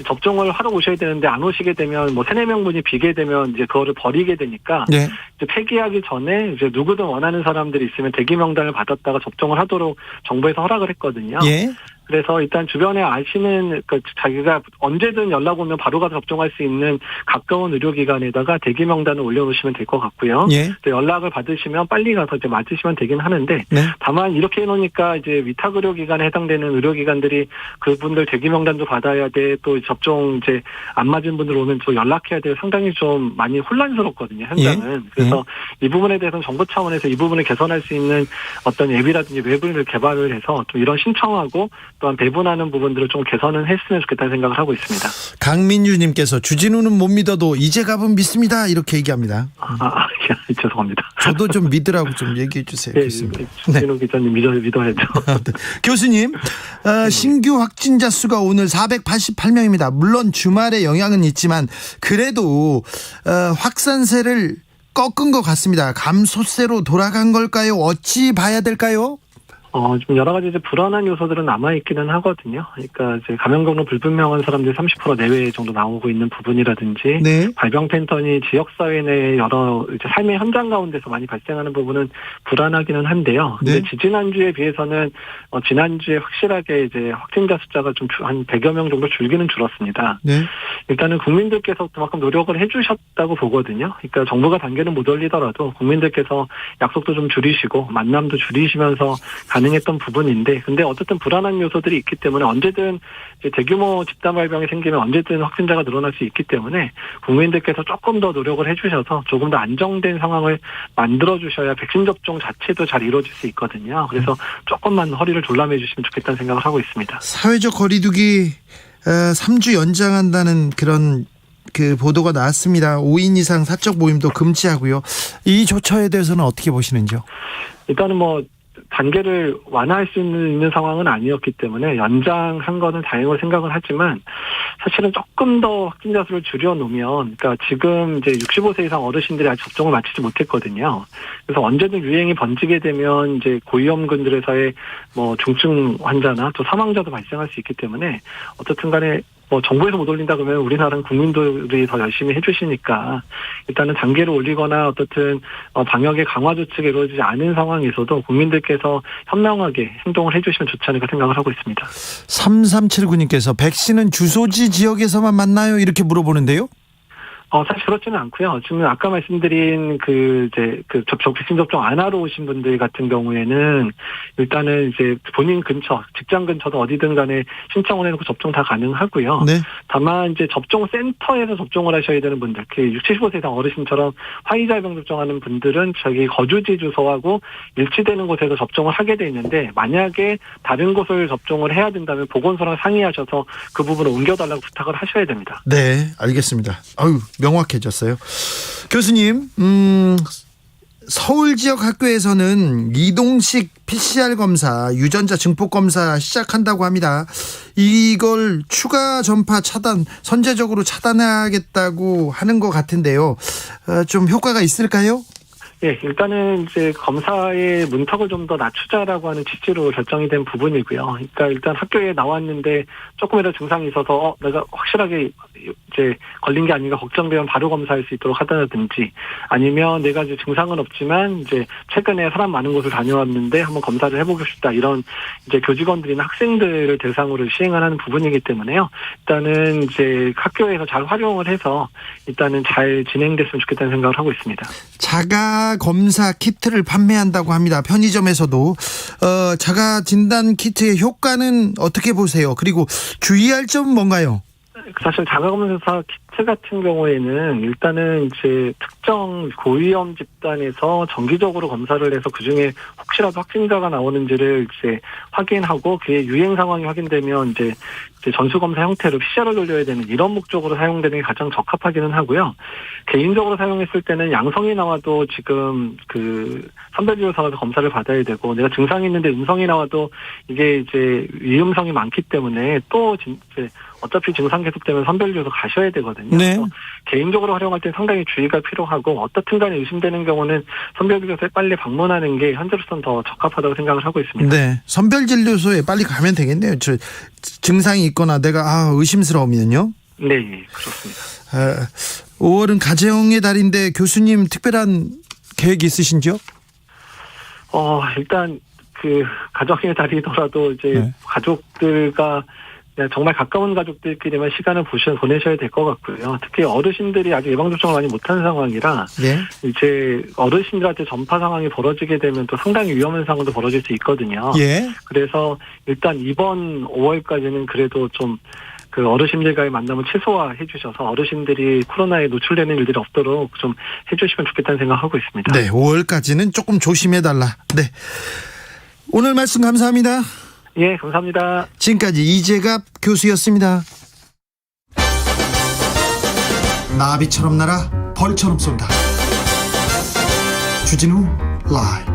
접종을 하러 오셔야 되는데 안 오시게 되면 3-4명분이 비게 되면 이제 그거를 버리게 되니까, 네. 이제 폐기하기 전에 이제 누구든 원하는 사람들이 있으면 대기 명단을 받았다가 접종을 하도록 정부에서 허락을 했거든요. 예. 그래서 일단 주변에 아시는 자기가 언제든 연락 오면 바로 가서 접종할 수 있는 가까운 의료기관에다가 대기 명단을 올려놓으시면 될 것 같고요. 예. 연락을 받으시면 빨리 가서 이제 맞으시면 되긴 하는데 네. 다만 이렇게 해놓으니까 이제 위탁 의료기관에 해당되는 의료기관들이 그분들 대기 명단도 받아야 돼. 또 접종 이제 안 맞은 분들 오면 또 연락해야 돼요. 상당히 좀 많이 혼란스럽거든요. 현장은. 예. 그래서 이 부분에 대해서는 정부 차원에서 이 부분을 개선할 수 있는 어떤 앱이라든지 웹을 개발을 해서 좀 이런 신청하고 또 또한 배분하는 부분들을 좀 개선은 했으면 좋겠다는 생각을 하고 있습니다. 강민주님께서 주진우는 못 믿어도 이재갑은 믿습니다. 이렇게 얘기합니다. 죄송합니다. 저도 좀 믿으라고 좀 얘기해 주세요. 네, 교수님. 주진우 기자님 믿어야죠. 네. 교수님, 신규 확진자 수가 오늘 488명입니다. 물론 주말에 영향은 있지만 그래도 확산세를 꺾은 것 같습니다. 감소세로 돌아간 걸까요? 어찌 봐야 될까요? 좀 여러 가지 이제 불안한 요소들은 남아있기는 하거든요. 그러니까 이제 감염 경로 불분명한 사람들이 30% 내외 정도 나오고 있는 부분이라든지, 네. 발병 패턴이 지역사회 내 여러 이제 삶의 현장 가운데서 많이 발생하는 부분은 불안하기는 한데요. 근데 네. 지난주에 비해서는, 지난주에 확실하게 이제 확진자 숫자가 좀 한 100여 명 정도 줄기는 줄었습니다. 네. 일단은 국민들께서 그만큼 노력을 해주셨다고 보거든요. 그러니까 정부가 단계는 못 올리더라도 국민들께서 약속도 좀 줄이시고 만남도 줄이시면서 가능했던 부분인데, 근데 어쨌든 불안한 요소들이 있기 때문에 언제든 이제 대규모 집단 발병이 생기면 언제든 확진자가 늘어날 수 있기 때문에 국민들께서 조금 더 노력을 해주셔서 조금 더 안정된 상황을 만들어 주셔야 백신 접종 자체도 잘 이루어질 수 있거든요. 그래서 조금만 허리를 졸라매 주시면 좋겠다는 생각을 하고 있습니다. 사회적 거리두기 3주 연장한다는 그런 보도가 나왔습니다. 5인 이상 사적 모임도 금지하고요. 이 조처에 대해서는 어떻게 보시는지요? 일단은 단계를 완화할 수 있는 상황은 아니었기 때문에 연장한 거는 다행으로 생각을 하지만, 사실은 조금 더 확진자 수를 줄여놓으면, 그러니까 지금 이제 65세 이상 어르신들이 아직 접종을 마치지 못했거든요. 그래서 언제든 유행이 번지게 되면 이제 고위험군들에서의 중증 환자나 또 사망자도 발생할 수 있기 때문에, 어쨌든 간에 정부에서 못 올린다 그러면 우리나라는 국민들이 더 열심히 해주시니까 일단은 단계를 올리거나 어떻든 방역의 강화 조치가 이루어지지 않은 상황에서도 국민들께서 현명하게 행동을 해주시면 좋지 않을까 생각을 하고 있습니다. 3379님께서 백신은 주소지 지역에서만 맞나요? 이렇게 물어보는데요. 사실 그렇지는 않고요. 지금 아까 말씀드린 백신 접종 안 하러 오신 분들 같은 경우에는 일단은 이제 본인 근처, 직장 근처도 어디든 간에 신청을 해놓고 접종 다 가능하고요. 네. 다만 이제 접종 센터에서 접종을 하셔야 되는 분들, 60, 75세 이상 어르신처럼 화이자 병 접종하는 분들은 자기 거주지 주소하고 일치되는 곳에서 접종을 하게 돼 있는데, 만약에 다른 곳을 접종을 해야 된다면 보건소랑 상의하셔서 그 부분을 옮겨달라고 부탁을 하셔야 됩니다. 네, 알겠습니다. 명확해졌어요. 교수님, 서울 지역 학교에서는 이동식 PCR 검사, 유전자 증폭 검사 시작한다고 합니다. 이걸 추가 전파 차단, 선제적으로 차단하겠다고 하는 것 같은데요. 좀 효과가 있을까요? 네, 일단은 이제 검사의 문턱을 좀 더 낮추자라고 하는 취지로 결정이 된 부분이고요. 그러니까 일단 학교에 나왔는데 조금이라도 증상이 있어서 내가 확실하게 이제 걸린 게 아닌가 걱정되면 바로 검사할 수 있도록 하다든지, 아니면 내가 이제 증상은 없지만 이제 최근에 사람 많은 곳을 다녀왔는데 한번 검사를 해보고 싶다, 이런 이제 교직원들이나 학생들을 대상으로 시행하는 부분이기 때문에요. 일단은 이제 학교에서 잘 활용을 해서 일단은 잘 진행됐으면 좋겠다는 생각을 하고 있습니다. 자가 검사 키트를 판매한다고 합니다. 편의점에서도 자가 진단 키트의 효과는 어떻게 보세요? 그리고 주의할 점은 뭔가요? 사실 자가검사 키트 같은 경우에는 일단은 이제 특정 고위험 집단에서 정기적으로 검사를 해서 그중에 혹시라도 확진자가 나오는지를 이제 확인하고 그의 유행 상황이 확인되면 이제 전수검사 형태로 PCR을 돌려야 되는 이런 목적으로 사용되는 게 가장 적합하기는 하고요. 개인적으로 사용했을 때는 양성이 나와도 지금 선별진료소에서 검사를 받아야 되고, 내가 증상이 있는데 음성이 나와도 이게 이제 위음성이 많기 때문에 또 이제 어차피 증상 계속되면 선별진료소 가셔야 되거든요. 네. 개인적으로 활용할 때 상당히 주의가 필요하고, 어떻든 간에 의심되는 경우는 선별진료소에 빨리 방문하는 게 현재로서는 더 적합하다고 생각을 하고 있습니다. 네, 선별진료소에 빨리 가면 되겠네요. 증상이 있거나 내가 의심스러우면요. 네, 그렇습니다. 5월은 가정의 달인데 교수님 특별한 계획이 있으신지요? 일단 가정의 달이더라도 이제 네. 가족들과 정말 가까운 가족들끼리만 시간을 보내셔야 될 것 같고요. 특히 어르신들이 아직 예방접종을 많이 못하는 상황이라, 네. 이제 어르신들한테 전파 상황이 벌어지게 되면 또 상당히 위험한 상황도 벌어질 수 있거든요. 예. 그래서 일단 이번 5월까지는 그래도 좀 어르신들과의 만남을 최소화해 주셔서 어르신들이 코로나에 노출되는 일들이 없도록 좀 해주시면 좋겠다는 생각하고 있습니다. 네, 5월까지는 조금 조심해달라. 네. 오늘 말씀 감사합니다. 예, 감사합니다. 지금까지 이재갑 교수였습니다. 나비처럼 날아 벌처럼 쏜다. 주진우 라이브.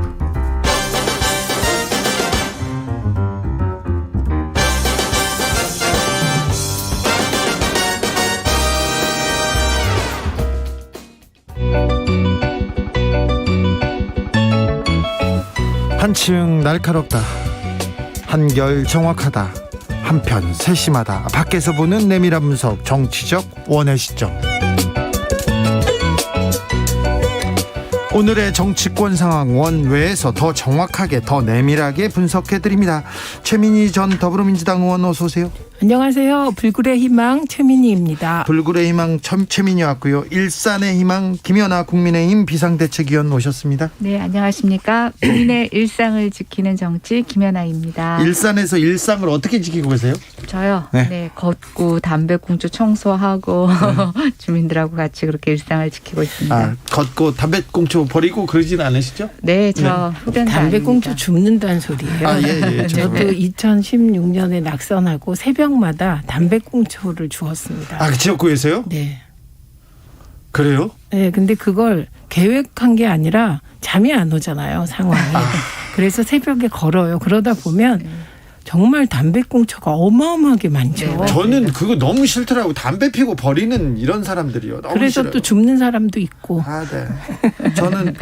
한층 날카롭다. 한결 정확하다. 한편 세심하다. 밖에서 보는 내밀한 분석, 정치적 원의 시점. 오늘의 정치권 상황 원외에서 더 정확하게, 더 내밀하게 분석해드립니다. 최민희 전 더불어민주당 의원 어서 오세요. 안녕하세요. 불굴의 희망 최민희입니다. 불굴의 희망 최민희 왔고요. 일산의 희망 김연아 국민의힘 비상대책위원 모셨습니다. 네, 안녕하십니까. 국민의 일상을 지키는 정치 김연아입니다. 일산에서 일상을 어떻게 지키고 계세요? 저요? 네. 네, 걷고 담배꽁초 청소하고 주민들하고 같이 그렇게 일상을 지키고 있습니다. 아, 걷고 담배꽁초 버리고 그러진 않으시죠? 네, 저 흡연자 담배꽁초 아닙니다. 줍는다는 소리예요. 아, 예. 저도 2016년에 낙선하고 새벽마다 담배꽁초를 주었습니다. 아, 지역구에서요? 네. 그래요? 네, 근데 그걸 계획한 게 아니라 잠이 안 오잖아요, 상황이. 그래서 새벽에 걸어요. 그러다 보면 정말 담배꽁초가 어마어마하게 많죠. 네, 저는 그거 너무 싫더라고. 담배 피고 버리는 이런 사람들이요. 너무 그래서 싫어요. 또 줍는 사람도 있고. 아, 네. 저는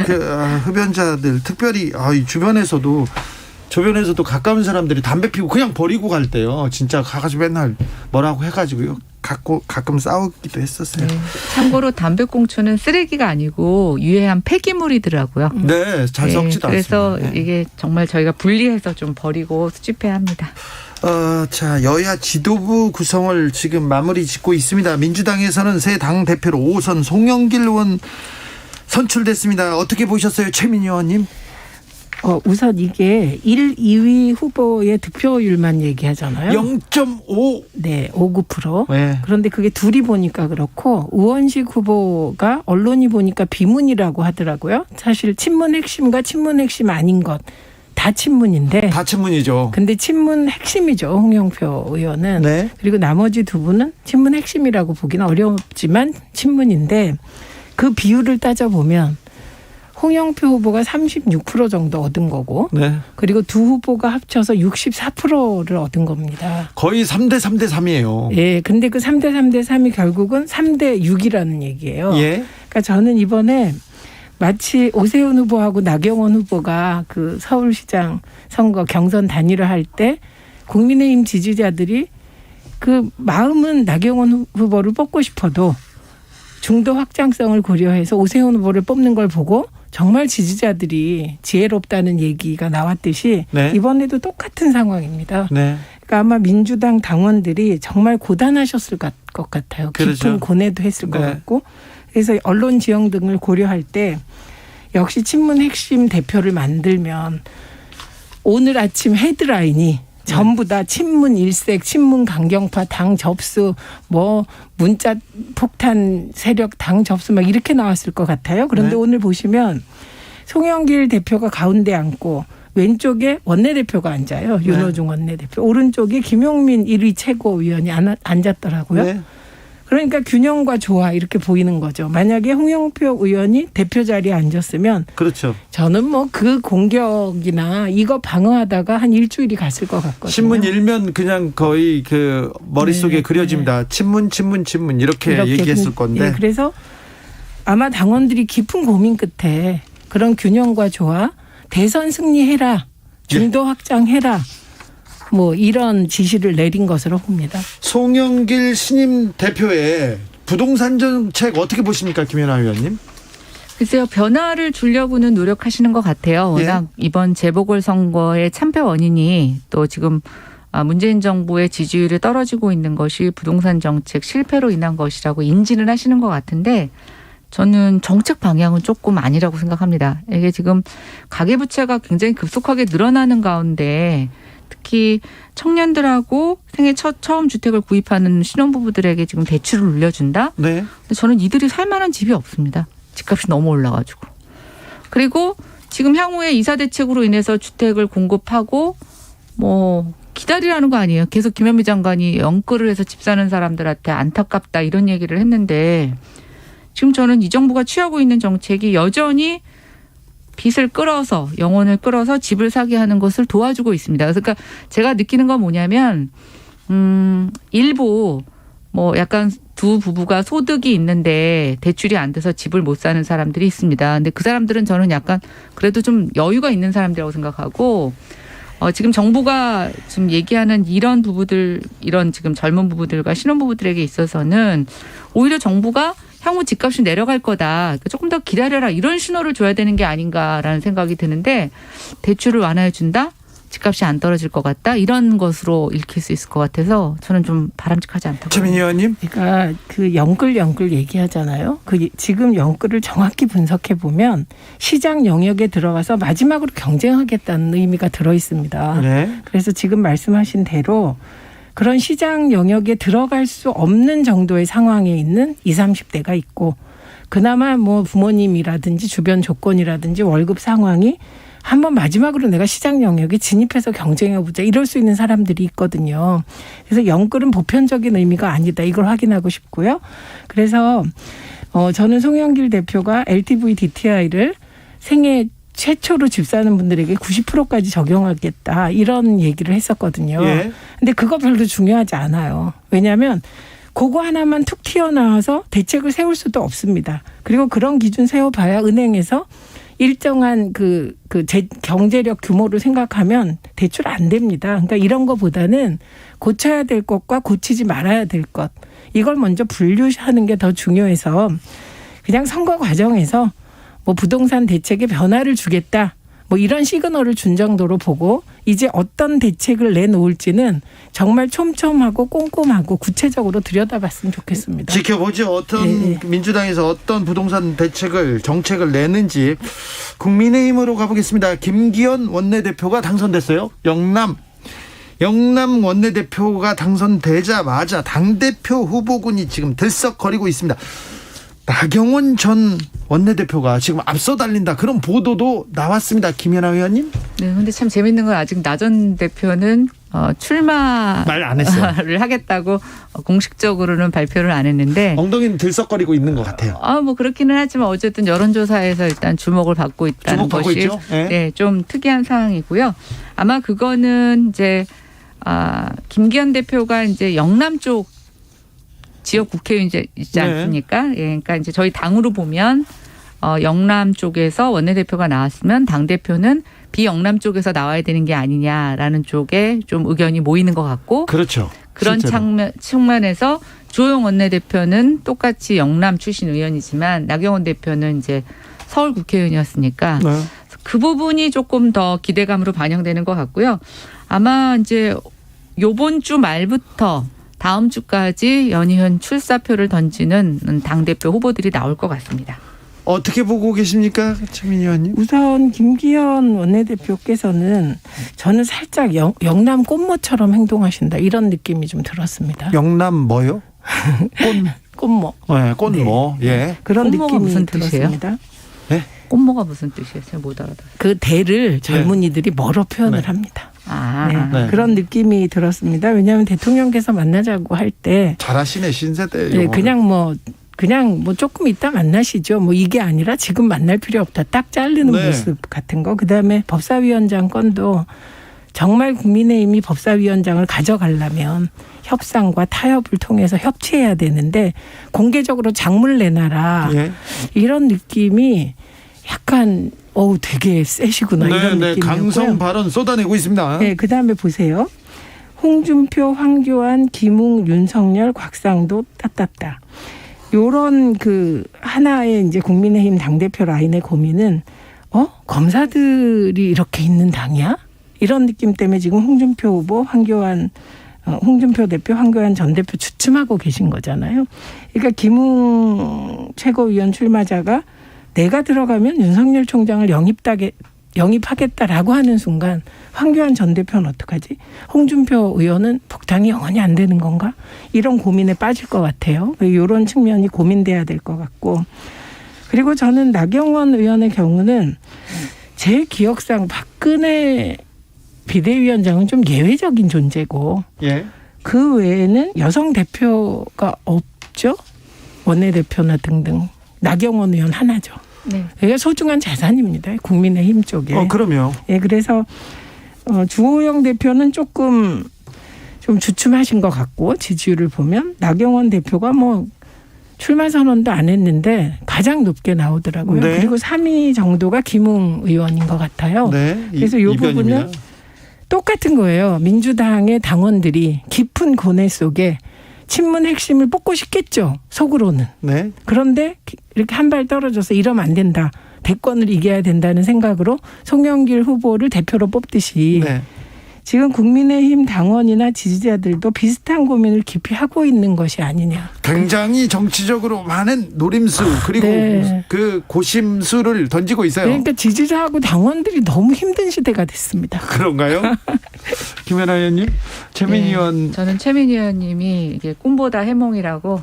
흡연자들 특별히 이 주변에서도 가까운 사람들이 담배 피고 그냥 버리고 갈 때요. 진짜 가가지고 맨날 뭐라고 해가지고요. 가끔 싸우기도 했었어요. 네. 참고로 담배꽁초는 쓰레기가 아니고 유해한 폐기물이더라고요. 네, 잘 썩지도 그래서 않습니다. 네. 이게 정말 저희가 분리해서 좀 버리고 수집해야 합니다. 자, 여야 지도부 구성을 지금 마무리 짓고 있습니다. 민주당에서는 새 당 대표로 5선 송영길 의원 선출됐습니다. 어떻게 보셨어요, 최민희 의원님? 우선 이게 1, 2위 후보의 득표율만 얘기하잖아요. 0.5. 네, 59%. 네. 그런데 그게 둘이 보니까 그렇고 우원식 후보가 언론이 보니까 비문이라고 하더라고요. 사실 친문 핵심과 친문 핵심 아닌 것 다 친문인데. 다 친문이죠. 근데 친문 핵심이죠, 홍영표 의원은. 네. 그리고 나머지 두 분은 친문 핵심이라고 보기는 어렵지만 친문인데 그 비율을 따져보면 홍영표 후보가 36% 정도 얻은 거고 네. 그리고 두 후보가 합쳐서 64%를 얻은 겁니다. 거의 3대 3대 3이에요. 예, 근데 그 3대 3대 3이 결국은 3대 6이라는 얘기예요. 예. 그러니까 저는 이번에 마치 오세훈 후보하고 나경원 후보가 그 서울시장 선거 경선 단일화 할 때 국민의힘 지지자들이 그 마음은 나경원 후보를 뽑고 싶어도 중도 확장성을 고려해서 오세훈 후보를 뽑는 걸 보고 정말 지지자들이 지혜롭다는 얘기가 나왔듯이 네. 이번에도 똑같은 상황입니다. 네. 그러니까 아마 민주당 당원들이 정말 고단하셨을 것 같아요. 그렇죠. 깊은 고뇌도 했을 것 네. 같고. 그래서 언론 지형 등을 고려할 때 역시 친문 핵심 대표를 만들면 오늘 아침 헤드라인이 전부 다 친문 일색, 친문 강경파 당 접수, 뭐 문자 폭탄 세력 당 접수 막 이렇게 나왔을 것 같아요. 그런데 네. 오늘 보시면 송영길 대표가 가운데 앉고 왼쪽에 원내대표가 앉아요. 윤호중 원내대표. 오른쪽에 김용민 1위 최고위원이 앉았더라고요. 네. 그러니까 균형과 조화 이렇게 보이는 거죠. 만약에 홍영표 의원이 대표 자리에 앉았으면 그렇죠. 저는 뭐 그 공격이나 이거 방어하다가 한 일주일이 갔을 것 같거든요. 신문 일면 그냥 거의 그 머릿속에 네, 그려집니다. 친문 이렇게 얘기했을 건데. 예, 그래서 아마 당원들이 깊은 고민 끝에 그런 균형과 조화, 대선 승리해라, 중도 확장해라, 뭐 이런 지시를 내린 것으로 봅니다. 송영길 신임 대표의 부동산 정책 어떻게 보십니까, 김연아 의원님? 글쎄요, 변화를 주려고는 노력하시는 것 같아요. 워낙 이번 재보궐선거의 참패 원인이 또 지금 문재인 정부의 지지율이 떨어지고 있는 것이 부동산 정책 실패로 인한 것이라고 인지는 하시는 것 같은데 저는 정책 방향은 조금 아니라고 생각합니다. 이게 지금 가계부채가 굉장히 급속하게 늘어나는 가운데 특히 청년들하고 생애 처음 주택을 구입하는 신혼부부들에게 지금 대출을 올려준다? 네. 근데 저는 이들이 살 만한 집이 없습니다. 집값이 너무 올라가지고. 그리고 지금 향후에 이사 대책으로 인해서 주택을 공급하고 뭐 기다리라는 거 아니에요. 계속 김현미 장관이 연끌을 해서 집 사는 사람들한테 안타깝다 이런 얘기를 했는데 지금 저는 이 정부가 취하고 있는 정책이 여전히 빚을 끌어서 영혼을 끌어서 집을 사게 하는 것을 도와주고 있습니다. 그러니까 제가 느끼는 건 뭐냐면 일부 뭐 약간 두 부부가 소득이 있는데 대출이 안 돼서 집을 못 사는 사람들이 있습니다. 근데 그 사람들은 저는 약간 그래도 좀 여유가 있는 사람들이라고 생각하고 지금 정부가 지금 얘기하는 이런 부부들, 이런 지금 젊은 부부들과 신혼부부들에게 있어서는 오히려 정부가 향후 집값이 내려갈 거다. 그러니까 조금 더 기다려라. 이런 신호를 줘야 되는 게 아닌가라는 생각이 드는데 대출을 완화해 준다? 집값이 안 떨어질 것 같다? 이런 것으로 읽힐 수 있을 것 같아서 저는 좀 바람직하지 않다고. 최민희 의원님. 그러니까 그 영끌 얘기하잖아요. 그 지금 영끌을 정확히 분석해 보면 시장 영역에 들어가서 마지막으로 경쟁하겠다는 의미가 들어 있습니다. 네. 그래서 지금 말씀하신 대로 그런 시장 영역에 들어갈 수 없는 정도의 상황에 있는 20, 30대가 있고 그나마 뭐 부모님이라든지 주변 조건이라든지 월급 상황이 한번 마지막으로 내가 시장 영역에 진입해서 경쟁해보자 이럴 수 있는 사람들이 있거든요. 그래서 영끌은 보편적인 의미가 아니다. 이걸 확인하고 싶고요. 그래서 저는 송영길 대표가 LTV DTI를 생애 최초로 집 사는 분들에게 90%까지 적용하겠다 이런 얘기를 했었거든요. 예. 근데 그거 별로 중요하지 않아요. 왜냐하면 그거 하나만 툭 튀어나와서 대책을 세울 수도 없습니다. 그리고 그런 기준 세워봐야 은행에서 일정한 경제력 규모를 생각하면 대출 안 됩니다. 그러니까 이런 거보다는 고쳐야 될 것과 고치지 말아야 될 것 이걸 먼저 분류하는 게 더 중요해서 그냥 선거 과정에서 뭐 부동산 대책에 변화를 주겠다. 뭐 이런 시그널을 준 정도로 보고 이제 어떤 대책을 내놓을지는 정말 촘촘하고 꼼꼼하고 구체적으로 들여다봤으면 좋겠습니다. 지켜보죠. 어떤 민주당에서 어떤 부동산 정책을 내는지. 국민의힘으로 가보겠습니다. 김기현 원내대표가 당선됐어요. 영남 원내대표가 당선되자마자 당대표 후보군이 지금 들썩거리고 있습니다. 나경원 전 원내대표가 지금 앞서 달린다. 그런 보도도 나왔습니다. 김연아 의원님. 네, 근데 참 재밌는 건 아직 나 전 대표는 출마 말 안 했어요. 를 하겠다고 공식적으로는 발표를 안 했는데 엉덩이는 들썩거리고 있는 것 같아요. 뭐 그렇기는 하지만 어쨌든 여론조사에서 일단 주목을 받고 있다는 것이 있죠? 네, 좀 특이한 상황이고요. 아마 그거는 이제 김기현 대표가 이제 영남 쪽 지역 국회의원이지 않습니까? 예, 그러니까 이제 저희 당으로 보면 영남 쪽에서 원내대표가 나왔으면 당 대표는 비영남 쪽에서 나와야 되는 게 아니냐라는 쪽에 좀 의견이 모이는 것 같고, 그렇죠. 그런 측면에서 주호영 원내대표는 똑같이 영남 출신 의원이지만 나경원 대표는 이제 서울 국회의원이었으니까 네. 그 부분이 조금 더 기대감으로 반영되는 것 같고요. 아마 이제 요번 주 말부터 다음 주까지 연이은 출사표를 던지는 당대표 후보들이 나올 것 같습니다. 어떻게 보고 계십니까? 최민희 의원님. 우선 김기현 원내대표께서는 저는 살짝 영남 꽃모처럼 행동하신다 이런 느낌이 좀 들었습니다. 영남 뭐요? 꽃모. 네, 꽃모. 네. 예. 그런 꽃모가 느낌이 무슨 뜻이에요? 들었습니다. 네? 꽃모가 무슨 뜻이에요? 제가 못 알아들었어요. 그 대를 젊은이들이 뭐로 표현을 합니다. 네. 그런 느낌이 들었습니다. 왜냐하면 대통령께서 만나자고 할 때 잘하시네 신세대. 네, 그냥 뭐 조금 이따 만나시죠. 뭐 이게 아니라 지금 만날 필요 없다. 딱 자르는 네. 모습 같은 거. 그다음에 법사위원장 건도 정말 국민의힘이 법사위원장을 가져가려면 협상과 타협을 통해서 협치해야 되는데 공개적으로 장물 내놔라. 예. 이런 느낌이 약간 되게 세시구나 이런 느낌이었고요. 강성 발언 쏟아내고 있습니다. 네, 그다음에 보세요. 홍준표, 황교안, 김웅, 윤석열, 곽상도 따따따. 요런 하나의 이제 국민의힘 당대표 라인의 고민은 검사들이 이렇게 있는 당이야? 이런 느낌 때문에 지금 홍준표 후보, 홍준표 대표, 황교안 전 대표 주춤하고 계신 거잖아요. 그러니까 김웅 최고위원 출마자가 내가 들어가면 윤석열 총장을 영입하겠다라고 하는 순간 황교안 전 대표는 어떡하지? 홍준표 의원은 복당이 영원히 안 되는 건가? 이런 고민에 빠질 것 같아요. 이런 측면이 고민돼야 될 것 같고. 그리고 저는 나경원 의원의 경우는 제 기억상 박근혜 비대위원장은 좀 예외적인 존재고 예. 그 외에는 여성 대표가 없죠. 원내대표나 등등. 나경원 의원 하나죠. 네. 이게 소중한 자산입니다. 국민의힘 쪽에. 그럼요. 예, 그래서 주호영 대표는 조금 좀 주춤하신 것 같고 지지율을 보면 나경원 대표가 뭐 출마 선언도 안 했는데 가장 높게 나오더라고요. 네. 그리고 3위 정도가 김웅 의원인 것 같아요. 네. 그래서 이 부분은 똑같은 거예요. 민주당의 당원들이 깊은 고뇌 속에 친문 핵심을 뽑고 싶겠죠. 속으로는. 네. 그런데 이렇게 한 발 떨어져서 이러면 안 된다. 대권을 이겨야 된다는 생각으로 송영길 후보를 대표로 뽑듯이 네. 지금 국민의힘 당원이나 지지자들도 비슷한 고민을 깊이 하고 있는 것이 아니냐. 굉장히 정치적으로 많은 노림수 그리고 네. 그 고심수를 던지고 있어요. 그러니까 지지자하고 당원들이 너무 힘든 시대가 됐습니다. 그런가요? 김연아 의원님, 최민희 네, 의원. 저는 최민희 의원님이 이게 꿈보다 해몽이라고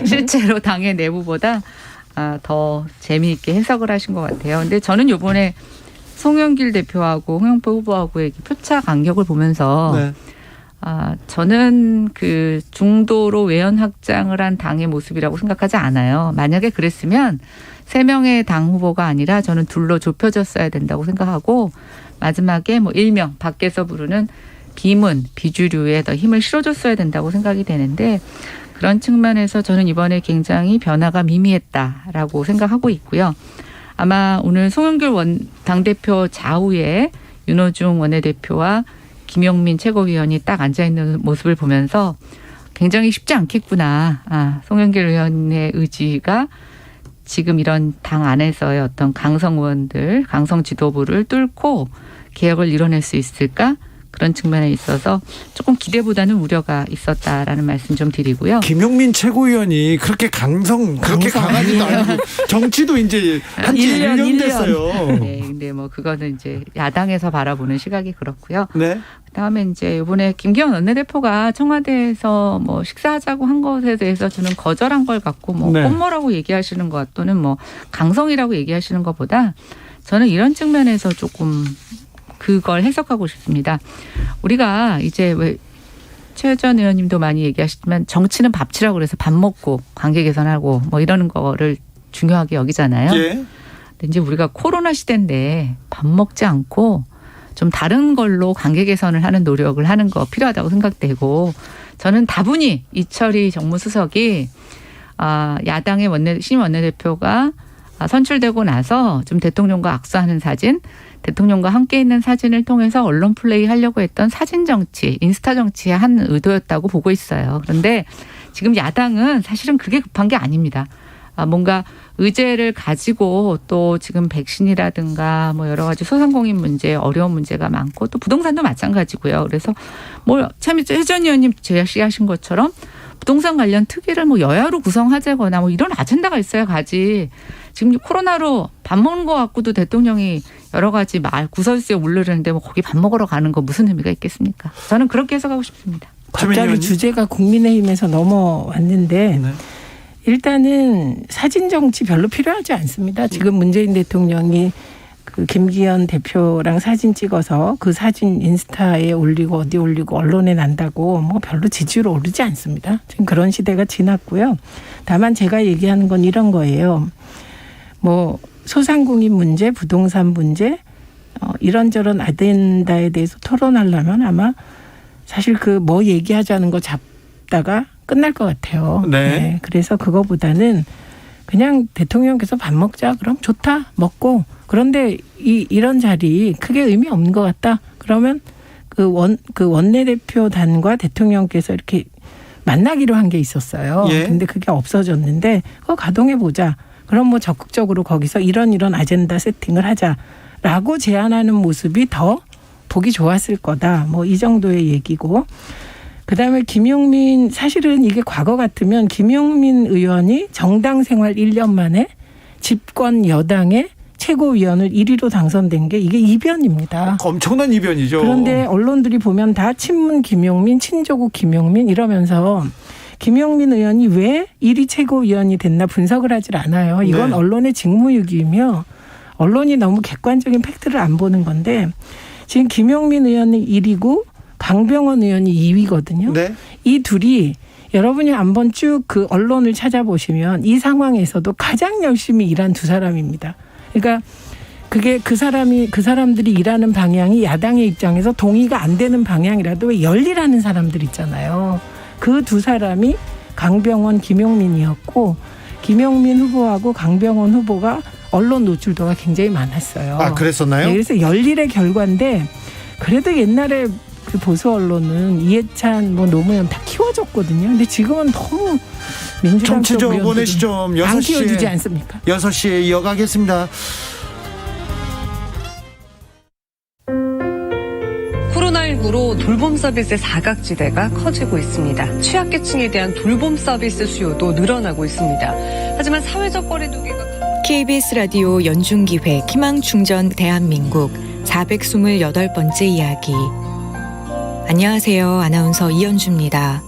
실제로 당의 내부보다 더 재미있게 해석을 하신 것 같아요. 근데 저는 이번에 송영길 대표하고 홍영표 후보하고의 표차 간격을 보면서 네. 저는 그 중도로 외연 확장을 한 당의 모습이라고 생각하지 않아요. 만약에 그랬으면 3명의 당 후보가 아니라 저는 둘로 좁혀졌어야 된다고 생각하고 마지막에 뭐 일명 밖에서 부르는 비문, 비주류에 더 힘을 실어줬어야 된다고 생각이 되는데 그런 측면에서 저는 이번에 굉장히 변화가 미미했다라고 생각하고 있고요. 아마 오늘 송영길 당대표 좌우에 윤호중 원내대표와 김용민 최고위원이 딱 앉아있는 모습을 보면서 굉장히 쉽지 않겠구나. 송영길 의원의 의지가 지금 이런 당 안에서의 어떤 강성 의원들, 강성 지도부를 뚫고 개혁을 이뤄낼 수 있을까? 그런 측면에 있어서 조금 기대보다는 우려가 있었다라는 말씀 좀 드리고요. 김용민 최고위원이 그렇게 그렇게 강하지도 않고 정치도 이제 한지 1년 됐어요. 네, 근데 뭐 그거는 이제 야당에서 바라보는 시각이 그렇고요. 네. 그다음에 이제 이번에 김기현 원내대표가 청와대에서 뭐 식사하자고 한 것에 대해서 저는 거절한 걸 갖고 뭐 네. 꼼모라고 얘기하시는 것 또는 뭐 강성이라고 얘기하시는 것보다 저는 이런 측면에서 조금 그걸 해석하고 싶습니다. 우리가 이제 왜 최 전 의원님도 많이 얘기하시지만 정치는 밥치라고 그래서 밥 먹고 관계 개선하고 뭐 이러는 거를 중요하게 여기잖아요. 예. 근데 이제 우리가 코로나 시대인데 밥 먹지 않고 좀 다른 걸로 관계 개선을 하는 노력을 하는 거 필요하다고 생각되고 저는 다분히 이철희 정무수석이 야당의 신임 원내대표가 선출되고 나서 좀 대통령과 악수하는 사진, 대통령과 함께 있는 사진을 통해서 언론 플레이 하려고 했던 사진 정치, 인스타 정치의 한 의도였다고 보고 있어요. 그런데 지금 야당은 사실은 그게 급한 게 아닙니다. 뭔가 의제를 가지고 또 지금 백신이라든가 뭐 여러 가지 소상공인 문제, 어려운 문제가 많고 또 부동산도 마찬가지고요. 그래서 뭐 참 최 전 의원님 제시하신 것처럼 부동산 관련 특위를 뭐 여야로 구성하자거나 뭐 이런 아젠다가 있어야 가지. 지금 코로나로 밥 먹는 거 갖고도 대통령이 여러 가지 구설수에 오르는데 뭐 거기 밥 먹으러 가는 거 무슨 의미가 있겠습니까? 저는 그렇게 해석하고 싶습니다. 갑자기 주제가 국민의힘에서 넘어왔는데 네. 일단은 사진 정치 별로 필요하지 않습니다. 지금 문재인 대통령이 그 김기현 대표랑 사진 찍어서 그 사진 인스타에 올리고 어디 올리고 언론에 난다고 뭐 별로 지지율 오르지 않습니다. 지금 그런 시대가 지났고요. 다만 제가 얘기하는 건 이런 거예요. 뭐 소상공인 문제, 부동산 문제 이런저런 아젠다에 대해서 토론하려면 아마 사실 그 뭐 얘기하자는 거 잡다가 끝날 것 같아요. 네. 그래서 그거보다는 그냥 대통령께서 밥 먹자. 그럼 좋다. 먹고. 그런데 이런 자리 크게 의미 없는 것 같다. 그러면 그 원내대표단과 대통령께서 이렇게 만나기로 한 게 있었어요. 예. 근데 그게 없어졌는데 그거 가동해 보자. 그럼 뭐 적극적으로 거기서 이런 아젠다 세팅을 하자라고 제안하는 모습이 더 보기 좋았을 거다. 뭐 이 정도의 얘기고. 그다음에 김용민 사실은 이게 과거 같으면 김용민 의원이 정당 생활 1년 만에 집권 여당의 최고위원을 1위로 당선된 게 이게 이변입니다. 엄청난 이변이죠. 그런데 언론들이 보면 다 친문 김용민, 친조국 김용민 이러면서 김용민 의원이 왜 1위 최고위원이 됐나 분석을 하질 않아요. 이건 네. 언론의 직무유기이며 언론이 너무 객관적인 팩트를 안 보는 건데 지금 김용민 의원이 1위고 강병원 의원이 2위거든요. 네. 이 둘이 여러분이 한번 쭉 그 언론을 찾아보시면 이 상황에서도 가장 열심히 일한 두 사람입니다. 그러니까 그게 그 사람들이 일하는 방향이 야당의 입장에서 동의가 안 되는 방향이라도 왜 열일하는 사람들 있잖아요. 그 두 사람이 강병원, 김용민이었고 김용민 후보하고 강병원 후보가 언론 노출도가 굉장히 많았어요. 아, 그랬었나요? 네, 그래서 열일의 결과인데 그래도 옛날에 그 보수 언론은 이해찬, 노무현 다 키워줬거든요. 근데 지금은 너무 민주당 쪽 정치적 의원들은 오늘 시점 안 6시에 키워주지 않습니까? 6시에 이어가겠습니다. 코로나19로 돌봄 서비스의 사각지대가 커지고 있습니다. 취약계층에 대한 돌봄 서비스 수요도 늘어나고 있습니다. 하지만 사회적 거리두기가 KBS 라디오 연중기획 희망충전 대한민국 428번째 이야기. 안녕하세요. 아나운서 이연주입니다.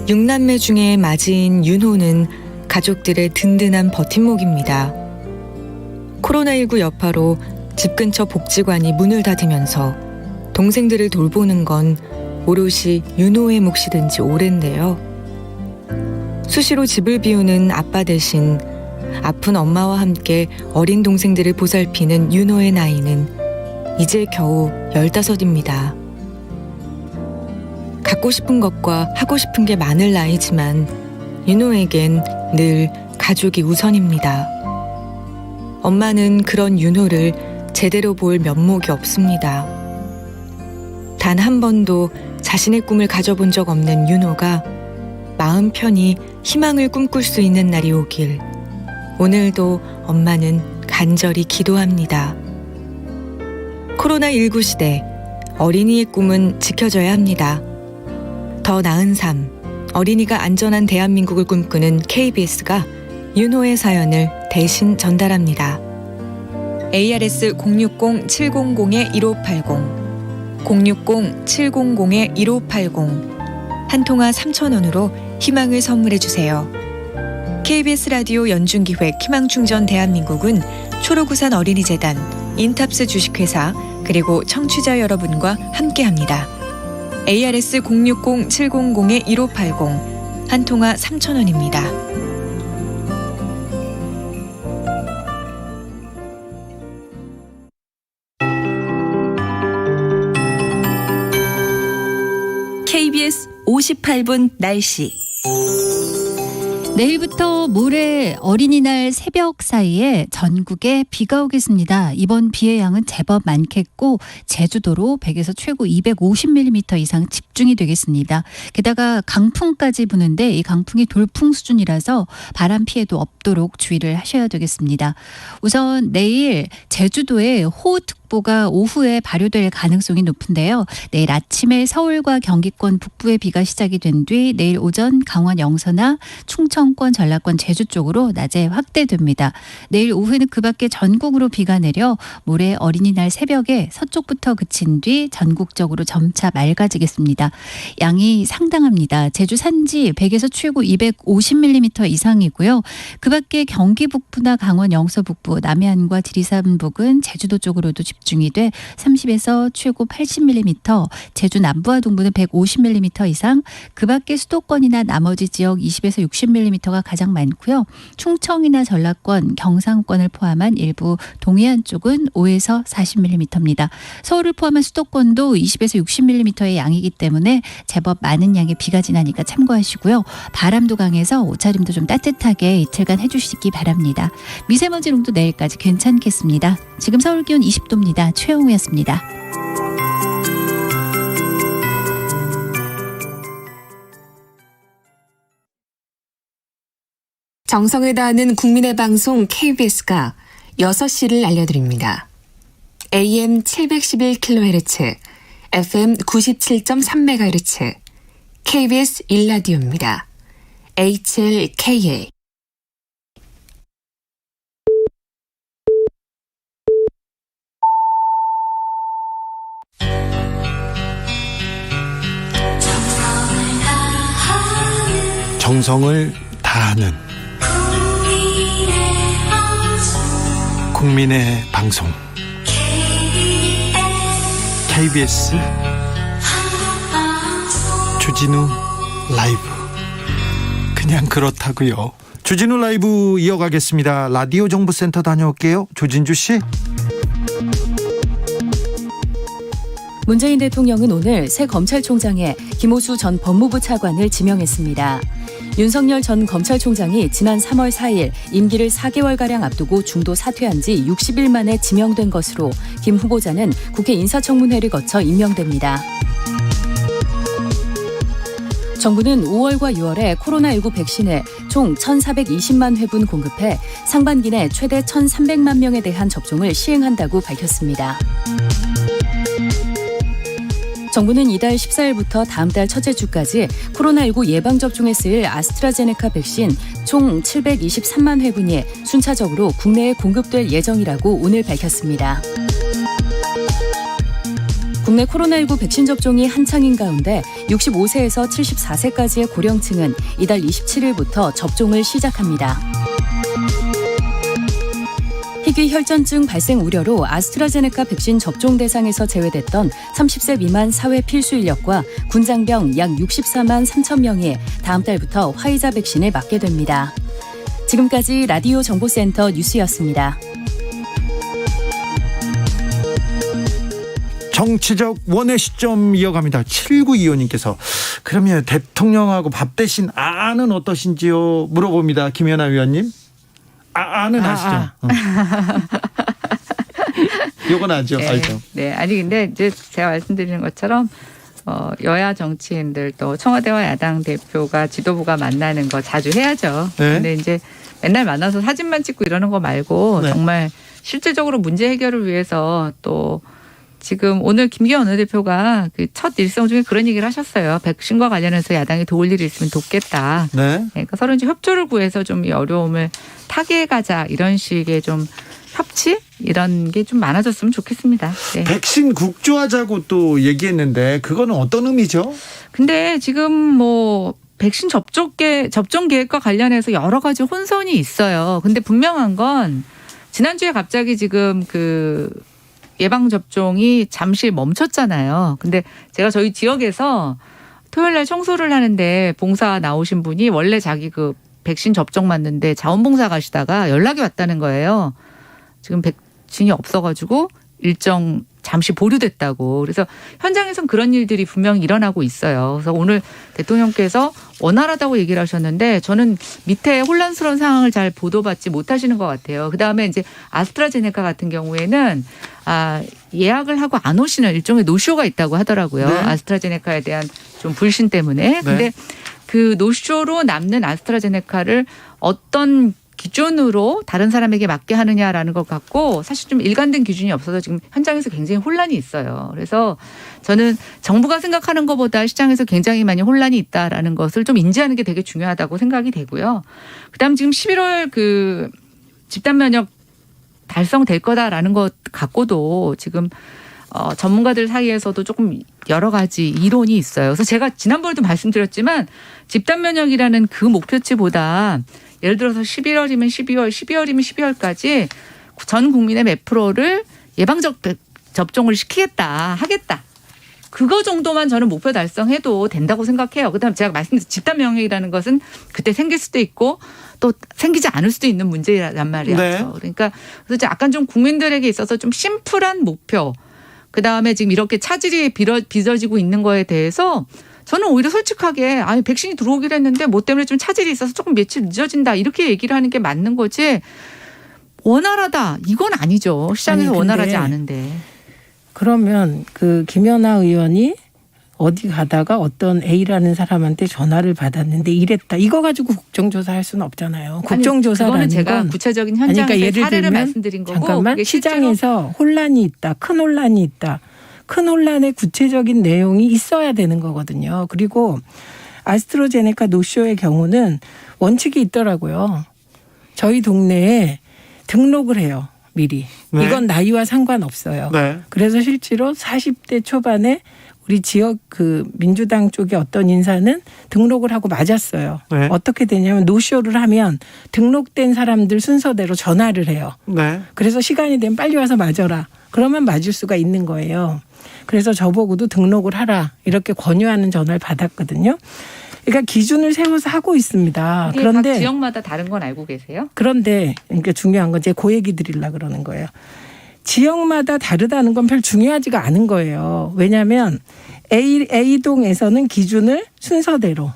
6남매 중에 맞이인 윤호는 가족들의 든든한 버팀목입니다. 코로나19 여파로 집 근처 복지관이 문을 닫으면서 동생들을 돌보는 건 오롯이 윤호의 몫이든 지 오랜데요. 수시로 집을 비우는 아빠 대신 아픈 엄마와 함께 어린 동생들을 보살피는 윤호의 나이는 이제 겨우 15입니다. 갖고 싶은 것과 하고 싶은 게 많을 나이지만 윤호에겐 늘 가족이 우선입니다. 엄마는 그런 윤호를 제대로 볼 면목이 없습니다. 단 한 번도 자신의 꿈을 가져본 적 없는 윤호가 마음 편히 희망을 꿈꿀 수 있는 날이 오길 오늘도 엄마는 간절히 기도합니다. 코로나19 시대 어린이의 꿈은 지켜져야 합니다. 더 나은 삶, 어린이가 안전한 대한민국을 꿈꾸는 KBS가 윤호의 사연을 대신 전달합니다. ARS 060-700-1580 060-700-1580 한 통화 3,000원으로 희망을 선물해주세요. KBS 라디오 연중기획 희망충전 대한민국은 초록우산 어린이재단, 인탑스 주식회사 그리고 청취자 여러분과 함께합니다. ARS 060-700-1580 한 통화 3,000원입니다. KBS 58분 날씨. 내일부터 모레 어린이날 새벽 사이에 전국에 비가 오겠습니다. 이번 비의 양은 제법 많겠고 제주도로 100에서 최고 250mm 이상 집중이 되겠습니다. 게다가 강풍까지 부는데 이 강풍이 돌풍 수준이라서 바람 피해도 없도록 주의를 하셔야 되겠습니다. 우선 내일 제주도에 호우특보가 오후에 발효될 가능성이 높은데요. 내일 아침에 서울과 경기권 북부에 비가 시작이 된 뒤 내일 오전 강원 영서나 충청권, 전라권, 제주 쪽으로 낮에 확대됩니다. 내일 오후에는 그 밖에 전국으로 비가 내려 모레 어린이날 새벽에 서쪽부터 그친 뒤 전국적으로 점차 맑아지겠습니다. 양이 상당합니다. 제주 산지 100에서 최고 250mm 이상이고요. 그 밖에 경기 북부나 강원 영서 북부, 남해안과 지리산 북은 제주도 쪽으로도 집중이 돼 30에서 최고 80mm, 제주 남부와 동부는 150mm 이상, 그 밖에 수도권이나 나머지 지역 20에서 60mm가 가장 많고요. 충청이나 전라권, 경상권을 포함한 일부 동해안 쪽은 5에서 40mm입니다. 서울을 포함한 수도권도 20에서 60mm의 양이기 때문에 제법 많은 양의 비가 지나니까 참고하시고요. 바람도 강해서 옷차림도 좀 따뜻하게 이틀간 해주시기 바랍니다. 미세먼지농도 내일까지 괜찮겠습니다. 지금 서울 기온 20도입니다. 최영우였습니다. 정성을 다하는 국민의 방송 KBS가 6시를 알려드립니다. AM 711kHz, FM 97.3MHz, KBS 1라디오입니다. HLKA. 정성을 다하는 국민의 방송 KBS 주진우 라이브 그냥 그렇다고요. 주진우 라이브 이어가겠습니다. 라디오 정보센터 다녀올게요. 조진주 씨. 문재인 대통령은 오늘 새 검찰총장에 김오수 전 법무부 차관을 지명했습니다. 윤석열 전 검찰총장이 지난 3월 4일 임기를 4개월가량 앞두고 중도 사퇴한 지 60일 만에 지명된 것으로 김 후보자는 국회 인사청문회를 거쳐 임명됩니다. 정부는 5월과 6월에 코로나19 백신을 총 1,420만 회분 공급해 상반기 내 최대 1,300만 명에 대한 접종을 시행한다고 밝혔습니다. 정부는 이달 14일부터 다음 달 첫째 주까지 코로나19 예방접종에 쓰일 아스트라제네카 백신 총 723만 회분이 순차적으로 국내에 공급될 예정이라고 오늘 밝혔습니다. 국내 코로나19 백신 접종이 한창인 가운데 65세에서 74세까지의 고령층은 이달 27일부터 접종을 시작합니다. 희귀 혈전증 발생 우려로 아스트라제네카 백신 접종 대상에서 제외됐던 30세 미만 사회 필수 인력과 군장병 약 64만 3천 명이 다음 달부터 화이자 백신을 맞게 됩니다. 지금까지 라디오 정보센터 뉴스였습니다. 정치적 원의 시점 이어갑니다. 7925님께서 그러면 대통령하고 밥 대신 아는 어떠신지요? 물어봅니다. 김연아 위원님. 아는 아시죠? 요건 아죠. 네, 알죠. 네, 아니 근데 이제 제가 말씀드리는 것처럼 여야 정치인들 또 청와대와 야당 대표가 지도부가 만나는 거 자주 해야죠. 네. 근데 이제 맨날 만나서 사진만 찍고 이러는 거 말고 네. 정말 실질적으로 문제 해결을 위해서 또 지금 오늘 김기현 원내대표가 그 첫 일성 중에 그런 얘기를 하셨어요. 백신과 관련해서 야당이 도울 일이 있으면 돕겠다. 네. 그러니까 서로 이제 협조를 구해서 좀 이 어려움을 타개해가자 이런 식의 좀 협치 이런 게 좀 많아졌으면 좋겠습니다. 네. 백신 국조하자고 또 얘기했는데 그거는 어떤 의미죠? 근데 지금 뭐 백신 접종 계획과 관련해서 여러 가지 혼선이 있어요. 근데 분명한 건 지난주에 갑자기 지금 그 예방접종이 잠시 멈췄잖아요. 근데 제가 저희 지역에서 토요일 날 청소를 하는데 봉사 나오신 분이 원래 자기 그 백신 접종 맞는데 자원봉사 가시다가 연락이 왔다는 거예요. 지금 백신이 없어가지고 일정 잠시 보류됐다고. 그래서 현장에선 그런 일들이 분명히 일어나고 있어요. 그래서 오늘 대통령께서 원활하다고 얘기를 하셨는데 저는 밑에 혼란스러운 상황을 잘 보도받지 못하시는 것 같아요. 그다음에 이제 아스트라제네카 같은 경우에는 예약을 하고 안 오시는 일종의 노쇼가 있다고 하더라고요. 네. 아스트라제네카에 대한 좀 불신 때문에. 근데 네. 그 노쇼로 남는 아스트라제네카를 어떤 기준으로 다른 사람에게 맞게 하느냐라는 것 같고 사실 좀 일관된 기준이 없어서 지금 현장에서 굉장히 혼란이 있어요. 그래서 저는 정부가 생각하는 것보다 시장에서 굉장히 많이 혼란이 있다라는 것을 좀 인지하는 게 되게 중요하다고 생각이 되고요. 그다음 지금 11월 그 집단 면역 달성될 거다라는 것 갖고도 지금 전문가들 사이에서도 조금 여러 가지 이론이 있어요. 그래서 제가 지난번에도 말씀드렸지만 집단 면역이라는 그 목표치보다 예를 들어서 11월이면 12월, 12월이면 12월까지 전 국민의 몇 프로를 예방접종을 하겠다. 그거 정도만 저는 목표 달성해도 된다고 생각해요. 그다음 제가 말씀드린 집단 면역이라는 것은 그때 생길 수도 있고 또 생기지 않을 수도 있는 문제란 말이죠. 네. 그러니까 그래서 약간 좀 국민들에게 있어서 좀 심플한 목표. 그다음에 지금 이렇게 차질이 빚어지고 있는 거에 대해서 저는 오히려 솔직하게 백신이 들어오기로 했는데 뭐 때문에 좀 차질이 있어서 조금 며칠 늦어진다 이렇게 얘기를 하는 게 맞는 거지 원활하다 이건 아니죠. 시장에서 원활하지 않은데. 그러면 그 김연아 의원이 어디 가다가 어떤 A라는 사람한테 전화를 받았는데 이랬다. 이거 가지고 국정조사할 수는 없잖아요. 국정조사라는 그거는 제가 건 구체적인 현장에서 그러니까 예를 사례를 들면 말씀드린 거고 잠깐만 시장에서 혼란이 있다. 큰 혼란이 있다. 큰 혼란의 구체적인 내용이 있어야 되는 거거든요. 그리고 아스트라제네카 노쇼의 경우는 원칙이 있더라고요. 저희 동네에 등록을 해요. 미리. 네. 이건 나이와 상관없어요. 네. 그래서 실제로 40대 초반에 우리 지역 그 민주당 쪽에 어떤 인사는 등록을 하고 맞았어요. 네. 어떻게 되냐면 노쇼를 하면 등록된 사람들 순서대로 전화를 해요. 네. 그래서 시간이 되면 빨리 와서 맞아라. 그러면 맞을 수가 있는 거예요. 그래서 저보고도 등록을 하라 이렇게 권유하는 전화를 받았거든요. 그러니까 기준을 세워서 하고 있습니다. 그런데 각 지역마다 다른 건 알고 계세요? 그런데 그러니까 중요한 건 제가 그 얘기 드리려고 그러는 거예요. 지역마다 다르다는 건 별 중요하지가 않은 거예요. 왜냐하면 A동에서는 기준을 순서대로,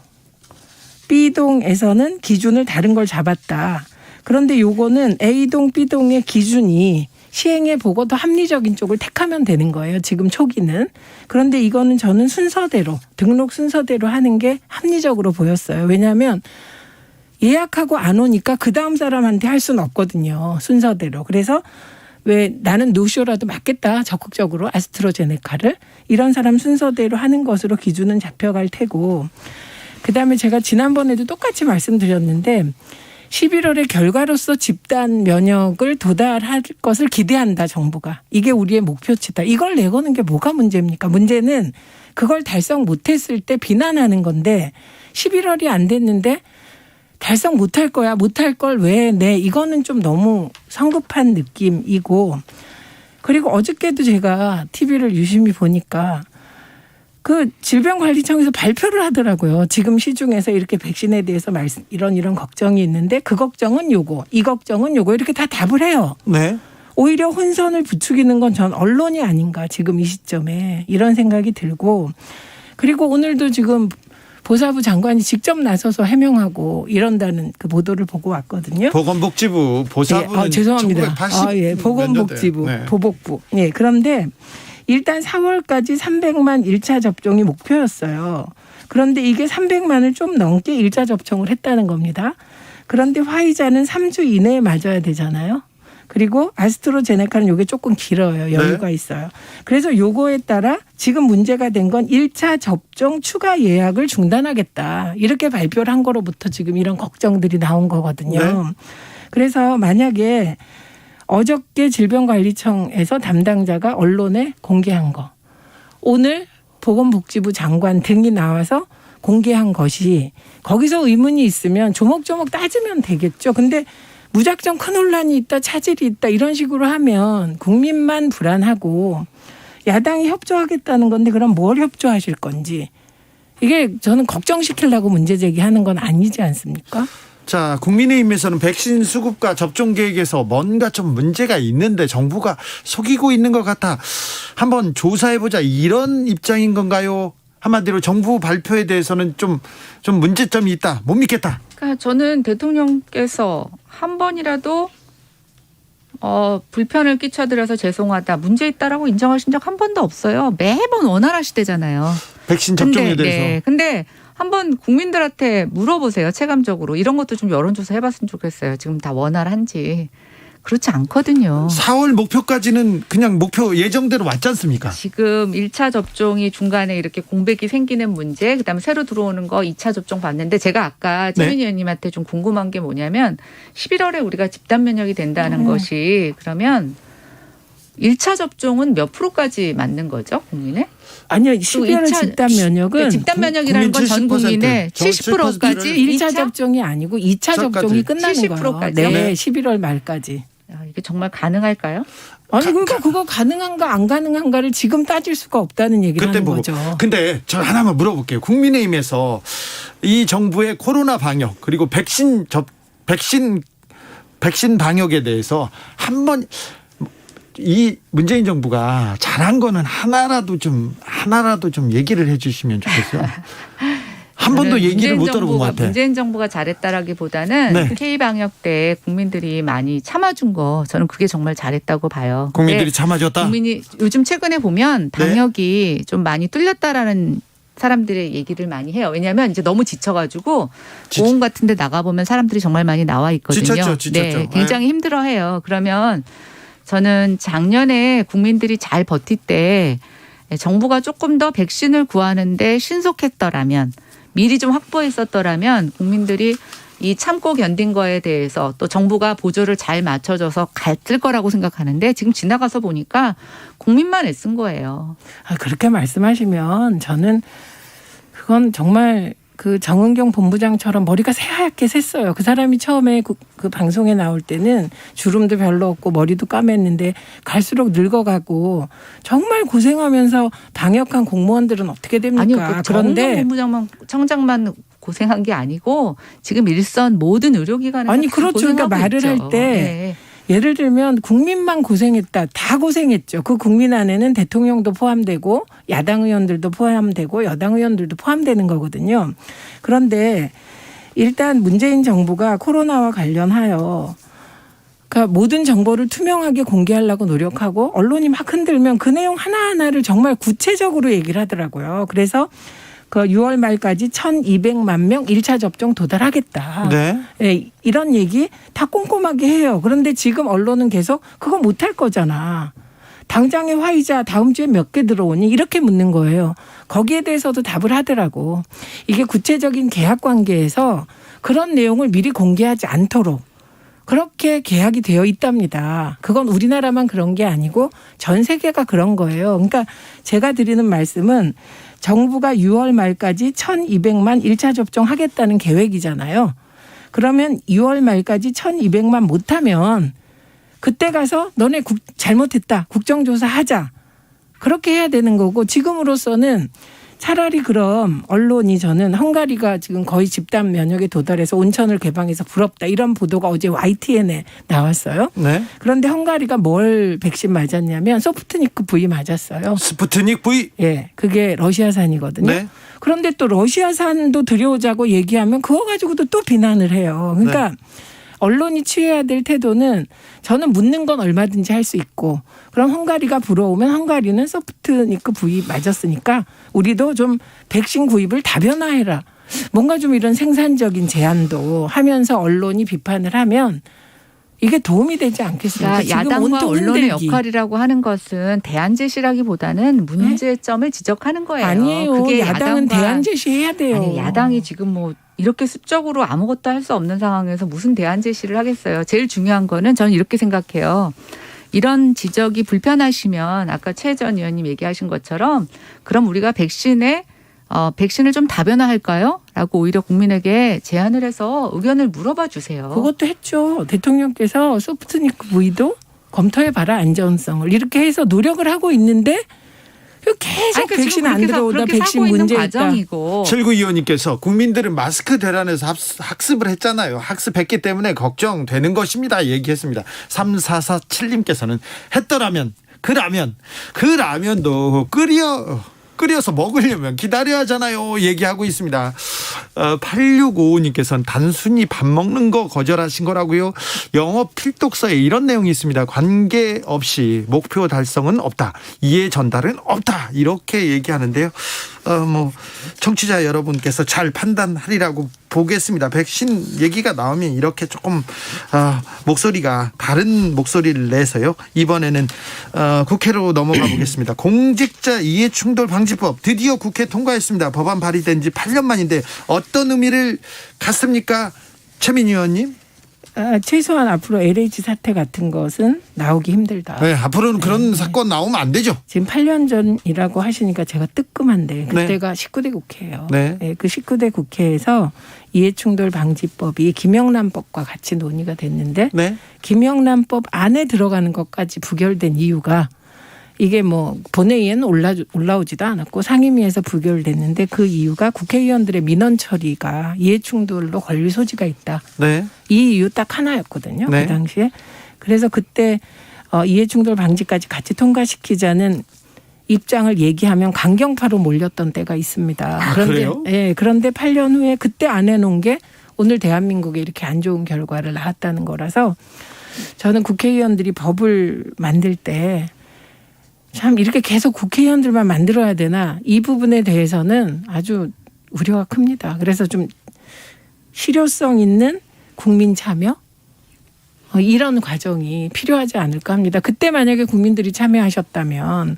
B동에서는 기준을 다른 걸 잡았다. 그런데 요거는 A동, B동의 기준이 시행해 보고 더 합리적인 쪽을 택하면 되는 거예요. 지금 초기는. 그런데 이거는 저는 순서대로, 등록 순서대로 하는 게 합리적으로 보였어요. 왜냐하면 예약하고 안 오니까 그 다음 사람한테 할 수는 없거든요. 순서대로. 그래서 왜 나는 노쇼라도 맞겠다. 적극적으로 아스트로제네카를. 이런 사람 순서대로 하는 것으로 기준은 잡혀갈 테고. 그다음에 제가 지난번에도 똑같이 말씀드렸는데 11월의 결과로서 집단 면역을 도달할 것을 기대한다, 정부가. 이게 우리의 목표치다. 이걸 내거는 게 뭐가 문제입니까? 문제는 그걸 달성 못했을 때 비난하는 건데 11월이 안 됐는데 달성 못할 거야. 못할 걸 왜 내. 이거는 좀 너무 성급한 느낌이고. 그리고 어저께도 제가 TV를 유심히 보니까 그 질병관리청에서 발표를 하더라고요. 지금 시중에서 이렇게 백신에 대해서 이런 걱정이 있는데 그 걱정은 요거, 이 걱정은 요거 이렇게 다 답을 해요. 네. 오히려 혼선을 부추기는 건 전 언론이 아닌가 지금 이 시점에 이런 생각이 들고 그리고 오늘도 지금 보사부 장관이 직접 나서서 해명하고 이런다는 그 보도를 보고 왔거든요. 보건복지부 보사부는 죄송합니다. 1980 보건복지부 네. 보복부. 네, 그런데 일단 4월까지 300만 1차 접종이 목표였어요. 그런데 이게 300만을 좀 넘게 1차 접종을 했다는 겁니다. 그런데 화이자는 3주 이내에 맞아야 되잖아요. 그리고 아스트로제네카는 이게 조금 길어요. 여유가 있어요. 그래서 요거에 따라 지금 문제가 된 건 1차 접종 추가 예약을 중단하겠다. 이렇게 발표를 한 거로부터 지금 이런 걱정들이 나온 거거든요. 네. 그래서 만약에 어저께 질병관리청에서 담당자가 언론에 공개한 거. 오늘 보건복지부 장관 등이 나와서 공개한 것이 거기서 의문이 있으면 조목조목 따지면 되겠죠. 근데 무작정 큰 혼란이 있다, 차질이 있다 이런 식으로 하면 국민만 불안하고 야당이 협조하겠다는 건데 그럼 뭘 협조하실 건지. 이게 저는 걱정시키려고 문제 제기하는 건 아니지 않습니까? 자, 국민의힘에서는 백신 수급과 접종 계획에서 뭔가 좀 문제가 있는데 정부가 속이고 있는 것 같아. 한번 조사해보자 이런 입장인 건가요? 한마디로 정부 발표에 대해서는 좀 문제점이 있다. 못 믿겠다. 그러니까 저는 대통령께서 한 번이라도 불편을 끼쳐드려서 죄송하다. 문제 있다라고 인정하신 적 한 번도 없어요. 매번 원활하시대잖아요. 백신 접종에 대해서. 네. 근데 한번 국민들한테 물어보세요. 체감적으로. 이런 것도 좀 여론조사 해봤으면 좋겠어요. 지금 다 원활한지. 그렇지 않거든요. 4월 목표까지는 그냥 목표 예정대로 왔지 않습니까? 지금 1차 접종이 중간에 이렇게 공백이 생기는 문제, 그다음에 새로 들어오는 거 2차 접종 봤는데 제가 아까 최민희 의원님한테 좀 궁금한 게 뭐냐면 11월에 우리가 집단 면역이 된다는 것이 그러면 1차 접종은 몇 프로까지 맞는 거죠, 국민의? 아니요. 11월 집단 면역은 집단 면역이라는 건 전 국민의 70%까지 1차 접종이 아니고 2차 접종이 끝나는 70%까지. 거예요. 네, 11월 말까지. 이게 정말 가능할까요? 아니 그러니까 그거 가능한가 안 가능한가를 지금 따질 수가 없다는 얘기를 하는 거죠. 근데 저 하나만 물어볼게요. 국민의힘에서 이 정부의 코로나 방역 그리고 백신 방역에 대해서 한번 이 문재인 정부가 잘한 거는 하나라도 좀 얘기를 해 주시면 좋겠어요. 한 번도 얘기를 못 들어본 것 같아요. 문재인 정부가 잘했다라기보다는 네. K방역 때 국민들이 많이 참아준 거 저는 그게 정말 잘했다고 봐요. 국민들이 참아줬다? 국민이 요즘 최근에 보면 방역이 좀 많이 뚫렸다라는 사람들의 얘기를 많이 해요. 왜냐하면 이제 너무 지쳐가지고 공원 같은 데 나가보면 사람들이 정말 많이 나와 있거든요. 지쳤죠. 네, 굉장히 힘들어해요. 그러면 저는 작년에 국민들이 잘 버틸 때 정부가 조금 더 백신을 구하는데 신속했더라면 미리 좀 확보했었더라면 국민들이 이 참고 견딘 거에 대해서 또 정부가 보조를 잘 맞춰줘서 갔을 거라고 생각하는데 지금 지나가서 보니까 국민만 애쓴 거예요. 그렇게 말씀하시면 저는 그건 정말 그 정은경 본부장처럼 머리가 새하얗게 샜어요. 그 사람이 처음에 그 방송에 나올 때는 주름도 별로 없고 머리도 까맸는데 갈수록 늙어가고 정말 고생하면서 방역한 공무원들은 어떻게 됩니까? 아니요. 그런데 본부장만 청장만 고생한 게 아니고 지금 일선 모든 의료기관에서 아니 다 그렇죠. 그러니까 말을 있죠. 할 때 네. 예를 들면 국민만 고생했다. 다 고생했죠. 그 국민 안에는 대통령도 포함되고 야당 의원들도 포함되고 여당 의원들도 포함되는 거거든요. 그런데 일단 문재인 정부가 코로나와 관련하여 그러니까 모든 정보를 투명하게 공개하려고 노력하고 언론이 막 흔들면 그 내용 하나하나를 정말 구체적으로 얘기를 하더라고요. 그래서 그 6월 말까지 1,200만 명 1차 접종 도달하겠다. 네. 네, 이런 얘기 다 꼼꼼하게 해요. 그런데 지금 언론은 계속 그거 못할 거잖아. 당장의 화이자 다음 주에 몇 개 들어오니 이렇게 묻는 거예요. 거기에 대해서도 답을 하더라고. 이게 구체적인 계약 관계에서 그런 내용을 미리 공개하지 않도록 그렇게 계약이 되어 있답니다. 그건 우리나라만 그런 게 아니고 전 세계가 그런 거예요. 그러니까 제가 드리는 말씀은 정부가 6월 말까지 1,200만 1차 접종하겠다는 계획이잖아요. 그러면 6월 말까지 1,200만 못하면 그때 가서 너네 잘못했다. 국정조사 하자. 그렇게 해야 되는 거고 지금으로서는 차라리 그럼 언론이 저는 헝가리가 지금 거의 집단 면역에 도달해서 온천을 개방해서 부럽다. 이런 보도가 어제 YTN에 나왔어요. 네. 그런데 헝가리가 뭘 백신 맞았냐면 소프트니크 V 맞았어요. 스푸트닉 V. 예, 그게 러시아산이거든요. 네. 그런데 또 러시아산도 들여오자고 얘기하면 그거 가지고도 또 비난을 해요. 그러니까 네. 언론이 취해야 될 태도는 저는 묻는 건 얼마든지 할 수 있고 그럼 헝가리가 불어오면 헝가리는 소프트니크 V 맞았으니까 우리도 좀 백신 구입을 다변화해라. 뭔가 좀 이런 생산적인 제안도 하면서 언론이 비판을 하면 이게 도움이 되지 않겠습니까? 그러니까 야당과 언론의 역할이라고 하는 것은 대안 제시라기보다는 문제점을 지적하는 거예요. 아니에요. 그게 야당은 대안 제시해야 돼요. 아니, 야당이 지금 뭐 이렇게 수적으로 아무것도 할 수 없는 상황에서 무슨 대안 제시를 하겠어요. 제일 중요한 거는 저는 이렇게 생각해요. 이런 지적이 불편하시면 아까 최 전 의원님 얘기하신 것처럼 그럼 우리가 백신을 좀 다변화할까요? 라고 오히려 국민에게 제안을 해서 의견을 물어봐 주세요. 그것도 했죠. 대통령께서 소프트니크 V도 검토해봐라 안전성을 이렇게 해서 노력을 하고 있는데 계속 백신 안 들어오다 백신 문제 있다. 최일구 의원님께서 국민들은 마스크 대란에서 학습을 했잖아요. 학습했기 때문에 걱정되는 것입니다. 얘기했습니다. 3447님께서는 했더라면 그 라면도 끓여서 먹으려면 기다려야 하잖아요. 얘기하고 있습니다. 8655님께서는 단순히 밥 먹는 거 거절하신 거라고요. 영업 필독서에 이런 내용이 있습니다. 관계없이 목표 달성은 없다. 이해 전달은 없다. 이렇게 얘기하는데요. 청취자 여러분께서 잘 판단하리라고 보겠습니다. 백신 얘기가 나오면 이렇게 조금 목소리가 다른 목소리를 내서요. 이번에는 국회로 넘어가 보겠습니다. 공직자 이해충돌 방지법 드디어 국회 통과했습니다. 법안 발의된 지 8년 만인데 어떤 의미를 갖습니까? 최민희 의원님. 최소한 앞으로 LH 사태 같은 것은 나오기 힘들다. 네, 앞으로는 그런 사건 나오면 안 되죠. 지금 8년 전이라고 하시니까 제가 뜨끔한데 그때가 19대 국회예요. 네. 네, 그 19대 국회에서 이해충돌 방지법이 김영란법과 같이 논의가 됐는데 네. 김영란법 안에 들어가는 것까지 부결된 이유가 이게 뭐 본회의에는 올라오지도 않았고 상임위에서 부결됐는데 그 이유가 국회의원들의 민원 처리가 이해충돌로 걸릴 소지가 있다. 네. 이 이유 딱 하나였거든요. 네. 그 당시에. 그래서 그때 이해충돌 방지까지 같이 통과시키자는 입장을 얘기하면 강경파로 몰렸던 때가 있습니다. 그래요? 예, 그런데 8년 후에 그때 안 해놓은 게 오늘 대한민국에 이렇게 안 좋은 결과를 낳았다는 거라서 저는 국회의원들이 법을 만들 때 참 이렇게 계속 국회의원들만 만들어야 되나 이 부분에 대해서는 아주 우려가 큽니다. 그래서 좀 실효성 있는 국민 참여 이런 과정이 필요하지 않을까 합니다. 그때 만약에 국민들이 참여하셨다면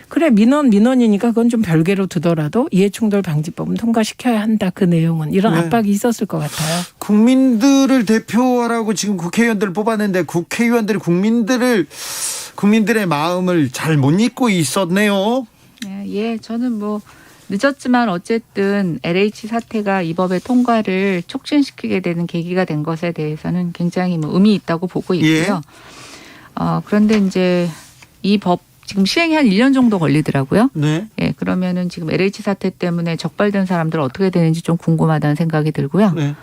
그래 민원이니까 그건 좀 별개로 두더라도 이해충돌 방지법은 통과시켜야 한다. 그 내용은 이런 네. 압박이 있었을 것 같아요. 국민들을 대표하라고 지금 국회의원들을 뽑았는데 국회의원들이 국민들의 마음을 잘 못 읽고 있었네요. 예, 저는 뭐 늦었지만 어쨌든 LH 사태가 이 법의 통과를 촉진시키게 되는 계기가 된 것에 대해서는 굉장히 뭐 의미 있다고 보고 있고요. 그런데 이제 이 법 지금 시행이 한 1년 정도 걸리더라고요. 네. 예, 그러면은 지금 LH 사태 때문에 적발된 사람들 어떻게 되는지 좀 궁금하다는 생각이 들고요. 네.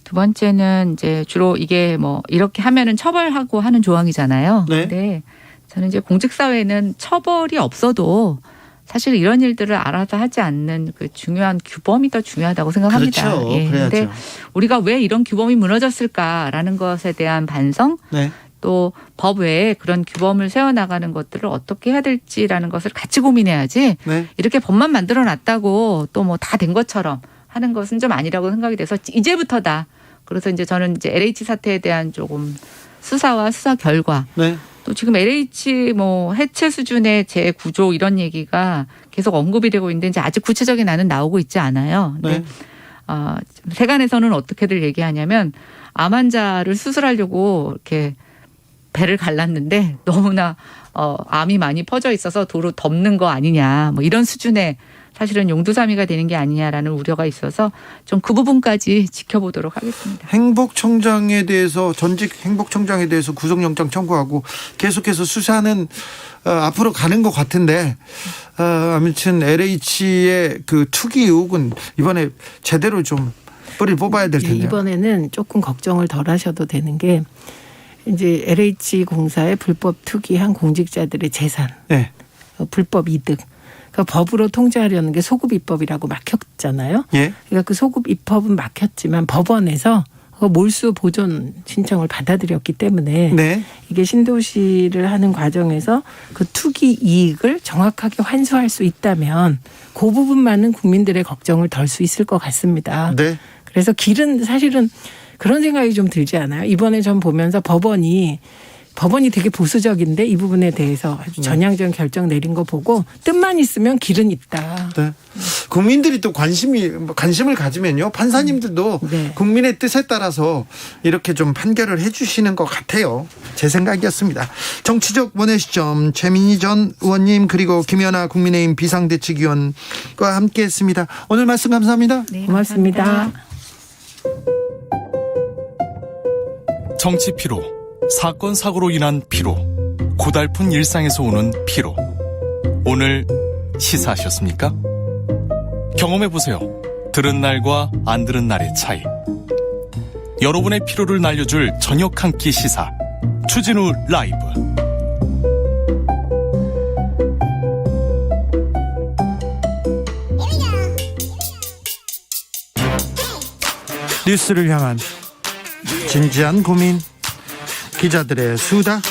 두 번째는 이제 주로 이게 뭐 이렇게 하면은 처벌하고 하는 조항이잖아요. 네. 근데 저는 이제 공직사회는 처벌이 없어도 사실 이런 일들을 알아서 하지 않는 그 중요한 규범이 더 중요하다고 생각합니다. 그렇죠. 예, 그래야죠. 근데 우리가 왜 이런 규범이 무너졌을까라는 것에 대한 반성, 네. 또 법 외에 그런 규범을 세워나가는 것들을 어떻게 해야 될지라는 것을 같이 고민해야지 네. 이렇게 법만 만들어놨다고 또 뭐 다 된 것처럼 하는 것은 좀 아니라고 생각이 돼서 이제부터다. 그래서 이제 저는 이제 LH 사태에 대한 조금 수사와 수사 결과 네. 또 지금 LH 뭐 해체 수준의 재구조 이런 얘기가 계속 언급이 되고 있는데 이제 아직 구체적인 안은 나오고 있지 않아요. 근데 네. 세간에서는 어떻게들 얘기하냐면 암 환자를 수술하려고 이렇게 배를 갈랐는데 너무나 암이 많이 퍼져 있어서 도로 덮는 거 아니냐 뭐 이런 수준의 사실은 용두사미가 되는 게 아니냐라는 우려가 있어서 좀 그 부분까지 지켜보도록 하겠습니다. 행복청장에 대해서 전직 행복청장에 대해서 구속영장 청구하고 계속해서 수사는 앞으로 가는 것 같은데 아무튼 LH의 그 투기 의혹은 이번에 제대로 좀 뿌리 뽑아야 될 텐데요. 이번에는 조금 걱정을 덜 하셔도 되는 게 이제 LH 공사에 불법 투기한 공직자들의 재산, 네. 불법 이득. 그러니까 법으로 통제하려는 게 소급 입법이라고 막혔잖아요. 예. 그러니까 그 소급 입법은 막혔지만 법원에서 그 몰수 보존 신청을 받아들였기 때문에 네. 이게 신도시를 하는 과정에서 그 투기 이익을 정확하게 환수할 수 있다면 그 부분만은 국민들의 걱정을 덜 수 있을 것 같습니다. 네. 그래서 길은 사실은 그런 생각이 좀 들지 않아요? 이번에 전 보면서 법원이 되게 보수적인데 이 부분에 대해서 아주 전향적인 결정 내린 거 보고 뜻만 있으면 길은 있다. 네. 국민들이 또 관심을 가지면요. 판사님들도 네. 국민의 뜻에 따라서 이렇게 좀 판결을 해 주시는 것 같아요. 제 생각이었습니다. 정치적 원의 시점 최민희 전 의원님 그리고 김연아 국민의힘 비상대책위원과 함께했습니다. 오늘 말씀 감사합니다. 네, 고맙습니다. 감사합니다. 정치 피로, 사건 사고로 인한 피로, 고달픈 일상에서 오는 피로. 오늘 시사하셨습니까? 경험해보세요. 들은 날과 안 들은 날의 차이. 여러분의 피로를 날려줄 저녁 한 끼 시사 추진우 라이브. 뉴스를 향한 진지한 고민 기자들의 수다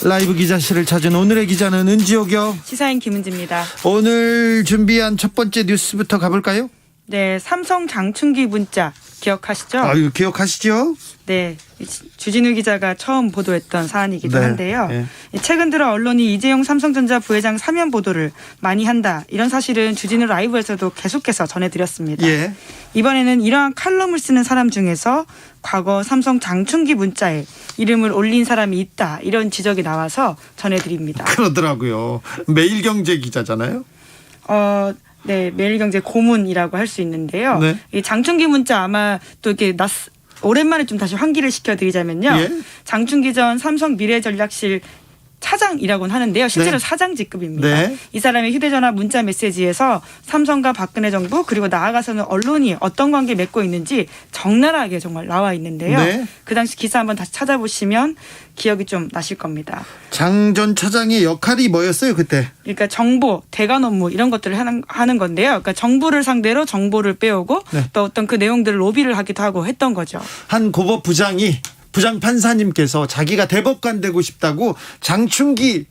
라이브 기자실을 찾은 오늘의 기자는 은지옥이요. 시사인 김은지입니다. 오늘 준비한 첫 번째 뉴스부터 가볼까요? 네, 삼성 장충기 문자 기억하시죠? 아유, 기억하시죠? 네, 주진우 기자가 처음 보도했던 사안이기도 네, 한데요. 네. 최근 들어 언론이 이재용 삼성전자 부회장 사면 보도를 많이 한다. 이런 사실은 주진우 라이브에서도 계속해서 전해드렸습니다. 예. 이번에는 이러한 칼럼을 쓰는 사람 중에서 과거 삼성 장충기 문자에 이름을 올린 사람이 있다. 이런 지적이 나와서 전해드립니다. 그러더라고요. 매일경제 기자잖아요. 네, 매일경제 고문이라고 할 수 있는데요. 네. 이 장충기 문자 아마 또 이렇게 오랜만에 좀 다시 환기를 시켜드리자면요. 예? 장충기 전 삼성 미래전략실 차장이라고는 하는데요. 실제로 네. 사장직급입니다. 네. 이 사람의 휴대전화 문자 메시지에서 삼성과 박근혜 정부 그리고 나아가서는 언론이 어떤 관계 맺고 있는지 적나라하게 정말 나와 있는데요. 네. 그 당시 기사 한번 다시 찾아보시면 기억이 좀 나실 겁니다. 장 전 차장의 역할이 뭐였어요 그때? 그러니까 정보, 대관 업무 이런 것들을 하는 건데요. 그러니까 정부를 상대로 정보를 빼오고 네. 또 어떤 그 내용들을 로비를 하기도 하고 했던 거죠. 한 고법 부장이 부장 판사님께서 자기가 대법관 되고 싶다고 장충기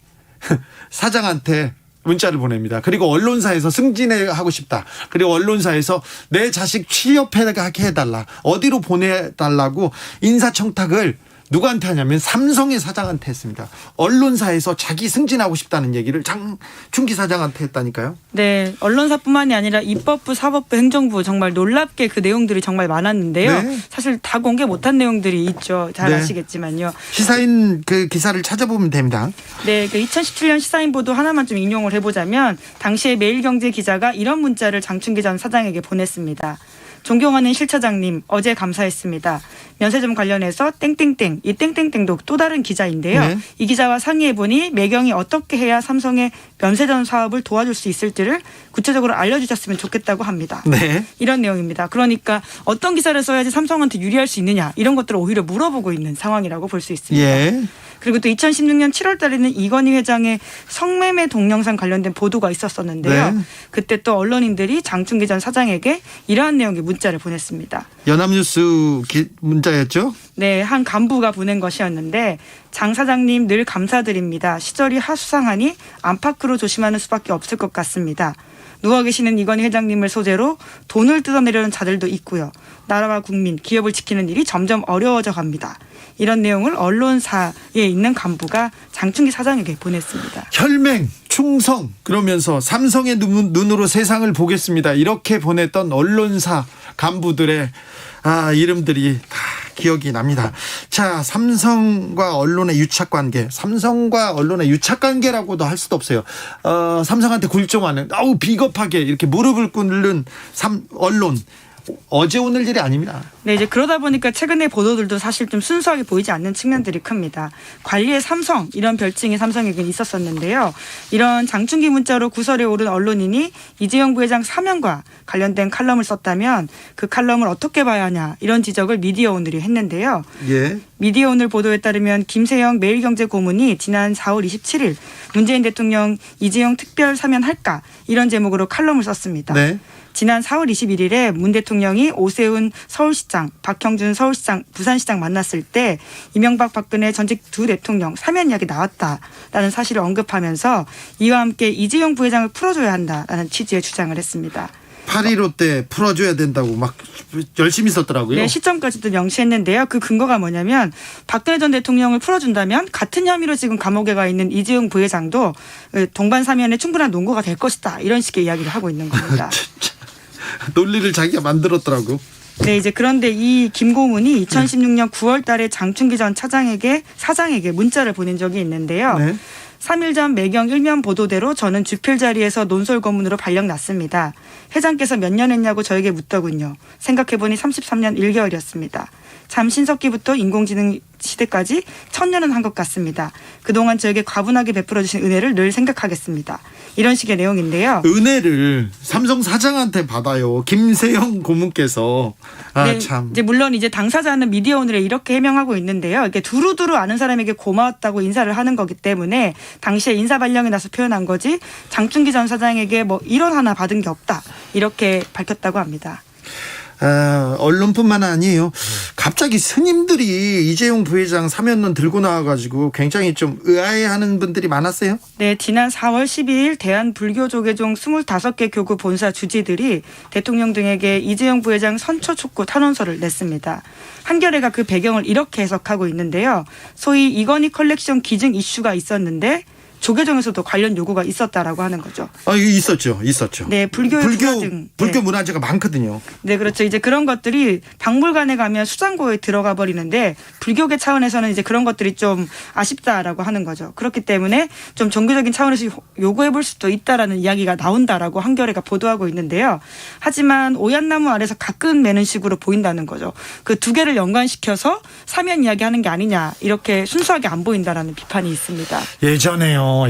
사장한테 문자를 보냅니다. 그리고 언론사에서 승진하고 싶다. 그리고 언론사에서 내 자식 취업하게 해달라. 어디로 보내달라고 인사청탁을 누구한테 하냐면 삼성의 사장한테 했습니다. 언론사에서 자기 승진하고 싶다는 얘기를 장충기 사장한테 했다니까요. 네, 언론사뿐만이 아니라 입법부, 사법부, 행정부 정말 놀랍게 그 내용들이 정말 많았는데요. 네. 사실 다 공개 못한 내용들이 있죠. 잘 네. 아시겠지만요. 시사인 그 기사를 찾아보면 됩니다. 네, 그 2017년 시사인 보도 하나만 좀 인용을 해보자면 당시에 매일경제 기자가 이런 문자를 장충기 전 사장에게 보냈습니다. 존경하는 실차장님, 어제 감사했습니다. 면세점 관련해서 땡땡땡, 이 땡땡땡도 또 다른 기자인데요. 네. 이 기자와 상의해보니 매경이 어떻게 해야 삼성의 면세점 사업을 도와줄 수 있을지를 구체적으로 알려주셨으면 좋겠다고 합니다. 네. 이런 내용입니다. 그러니까 어떤 기사를 써야지 삼성한테 유리할 수 있느냐 이런 것들을 오히려 물어보고 있는 상황이라고 볼 수 있습니다. 예. 그리고 또 2016년 7월 달에는 이건희 회장의 성매매 동영상 관련된 보도가 있었었는데요. 네. 그때 또 언론인들이 장충기 전 사장에게 이러한 내용의 문자를 보냈습니다. 연합뉴스 문자였죠? 네, 한 간부가 보낸 것이었는데 장 사장님 늘 감사드립니다. 시절이 하수상하니 안팎으로 조심하는 수밖에 없을 것 같습니다. 누워 계시는 이건희 회장님을 소재로 돈을 뜯어내려는 자들도 있고요. 나라와 국민, 기업을 지키는 일이 점점 어려워져 갑니다. 이런 내용을 언론사에 있는 간부가 장충기 사장에게 보냈습니다. 혈맹, 충성 그러면서 삼성의 눈으로 세상을 보겠습니다. 이렇게 보냈던 언론사 간부들의 이름들이 다 기억이 납니다. 자, 삼성과 언론의 유착관계, 삼성과 언론의 유착관계라고도 할 수도 없어요. 삼성한테 굴종하는 비겁하게 이렇게 무릎을 꿇는 언론. 어제 오늘 일이 아닙니다. 네, 이제 그러다 보니까 최근의 보도들도 사실 좀 순수하게 보이지 않는 측면들이 큽니다. 관리의 삼성 이런 별칭이 삼성에게 있었었는데요. 이런 장충기 문자로 구설에 오른 언론인이 이재용 부회장 사면과 관련된 칼럼을 썼다면 그 칼럼을 어떻게 봐야 하냐 이런 지적을 미디어오늘이 했는데요. 예. 미디어오늘 보도에 따르면 김세영 매일경제 고문이 지난 4월 27일 문재인 대통령 이재용 특별 사면할까 이런 제목으로 칼럼을 썼습니다. 네. 지난 4월 21일에 문 대통령이 오세훈 서울시장, 박형준 서울시장, 부산시장 만났을 때 이명박 박근혜 전직 두 대통령 사면 이야기 나왔다라는 사실을 언급하면서 이와 함께 이재용 부회장을 풀어줘야 한다라는 취지의 주장을 했습니다. 8.15 때 풀어줘야 된다고 막 열심히 썼더라고요. 네, 시점까지도 명시했는데요. 그 근거가 뭐냐면 박근혜 전 대통령을 풀어준다면 같은 혐의로 지금 감옥에 가 있는 이재용 부회장도 동반 사면에 충분한 논거가 될 것이다. 이런 식의 이야기를 하고 있는 겁니다. 논리를 자기가 만들었더라고. 네, 이제 그런데 이 김고문이 2016년 9월 달에 장충기 전 사장에게 문자를 보낸 적이 있는데요. 네. 3일 전 매경 일면 보도대로 저는 주필 자리에서 논설고문으로 발령 났습니다. 회장께서 몇 년 했냐고 저에게 묻더군요. 생각해보니 33년 1개월이었습니다. 잠신석기부터 인공지능 시대까지 1000년은 한 것 같습니다. 그동안 저에게 과분하게 베풀어 주신 은혜를 늘 생각하겠습니다. 이런 식의 내용인데요. 은혜를 삼성 사장한테 받아요. 김세영 고문께서. 네, 참. 이제 물론 이제 당사자는 미디어오늘에 이렇게 해명하고 있는데요. 이게 두루두루 아는 사람에게 고마웠다고 인사를 하는 거기 때문에 당시에 인사 발령에 나서 표현한 거지 장충기 전 사장에게 뭐 1원 하나 받은 게 없다. 이렇게 밝혔다고 합니다. 언론뿐만 아니에요. 갑자기 스님들이 이재용 부회장 사면론 들고 나와가지고 굉장히 좀 의아해하는 분들이 많았어요. 네, 지난 4월 12일 대한불교조계종 25개 교구 본사 주지들이 대통령 등에게 이재용 부회장 선처 촉구 탄원서를 냈습니다. 한겨레가 그 배경을 이렇게 해석하고 있는데요. 소위 이건희 컬렉션 기증 이슈가 있었는데 조계종에서도 관련 요구가 있었다라고 하는 거죠. 있었죠. 네, 불교 문화재가 많거든요. 네, 그렇죠. 이제 그런 것들이 박물관에 가면 수장고에 들어가 버리는데 불교계 차원에서는 이제 그런 것들이 좀 아쉽다라고 하는 거죠. 그렇기 때문에 좀 종교적인 차원에서 요구해 볼 수도 있다라는 이야기가 나온다라고 한겨레가 보도하고 있는데요. 하지만 오얏나무 아래서 가끔 매는 식으로 보인다는 거죠. 그 두 개를 연관시켜서 사면 이야기하는 게 아니냐 이렇게 순수하게 안 보인다라는 비판이 있습니다.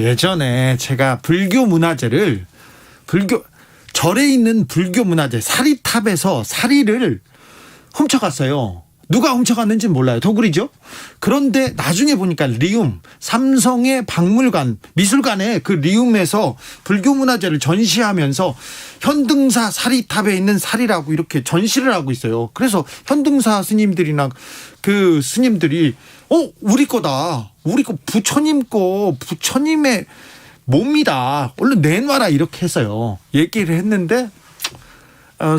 예전에 제가 불교 문화재를 절에 있는 불교 문화재 사리탑에서 사리를 훔쳐갔어요. 누가 훔쳐갔는지 몰라요. 도굴이죠. 그런데 나중에 보니까 리움, 삼성의 박물관, 미술관에 그 리움에서 불교 문화재를 전시하면서 현등사 사리탑에 있는 사리라고 이렇게 전시를 하고 있어요. 그래서 현등사 스님들이나 그 스님들이 우리 거다. 우리 거 부처님의 몸이다. 얼른 내놔라 이렇게 해서요. 얘기를 했는데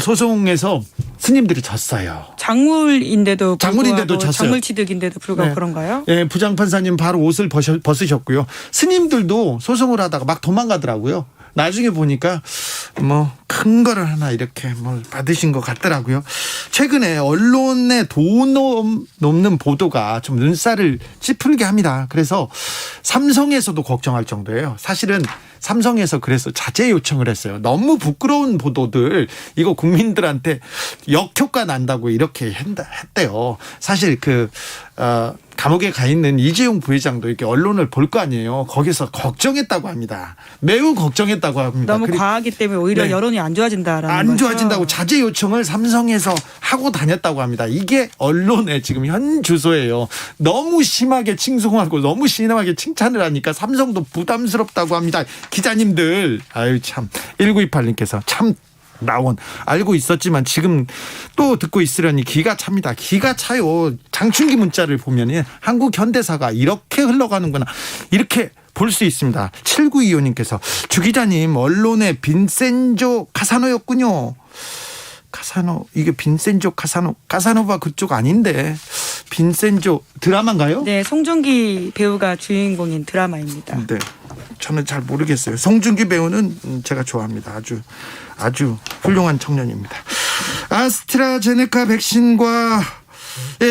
소송에서 스님들이 졌어요. 작물인데도 졌어요. 작물 취득인데도 불구하고 네. 그런가요? 예, 부장판사님 바로 옷을 벗으셨고요. 스님들도 소송을 하다가 막 도망가더라고요. 나중에 보니까 뭐 큰 거를 하나 이렇게 뭘 받으신 것 같더라고요. 최근에 언론에 돈 넘는 보도가 좀 눈살을 찌푸리게 합니다. 그래서 삼성에서도 걱정할 정도예요. 사실은 삼성에서 그래서 자제 요청을 했어요. 너무 부끄러운 보도들 이거 국민들한테 역효과 난다고 이렇게 했대요. 사실 감옥에 가 있는 이재용 부회장도 이렇게 언론을 볼 거 아니에요. 거기서 걱정했다고 합니다. 매우 걱정했다고 합니다. 너무 과하기 때문에 오히려 네. 여론이 안 좋아진다라는 거죠. 안 좋아진다고 자제 요청을 삼성에서 하고 다녔다고 합니다. 이게 언론의 지금 현 주소예요. 너무 심하게 칭송하고 너무 심하게 칭찬을 하니까 삼성도 부담스럽다고 합니다. 기자님들, 아유 참 1928님께서 참 나온 알고 있었지만 지금 또 듣고 있으려니 기가 찹니다. 기가 차요. 장충기 문자를 보면 한국 현대사가 이렇게 흘러가는구나 이렇게 볼 수 있습니다. 7925님께서 주 기자님 언론의 빈센조 카사노였군요. 이게 빈센조 카사노바 그쪽 아닌데 빈센조 드라마인가요? 네, 송중기 배우가 주인공인 드라마입니다. 네, 저는 잘 모르겠어요. 송중기 배우는 제가 좋아합니다. 아주 훌륭한 청년입니다. 아스트라제네카 백신과에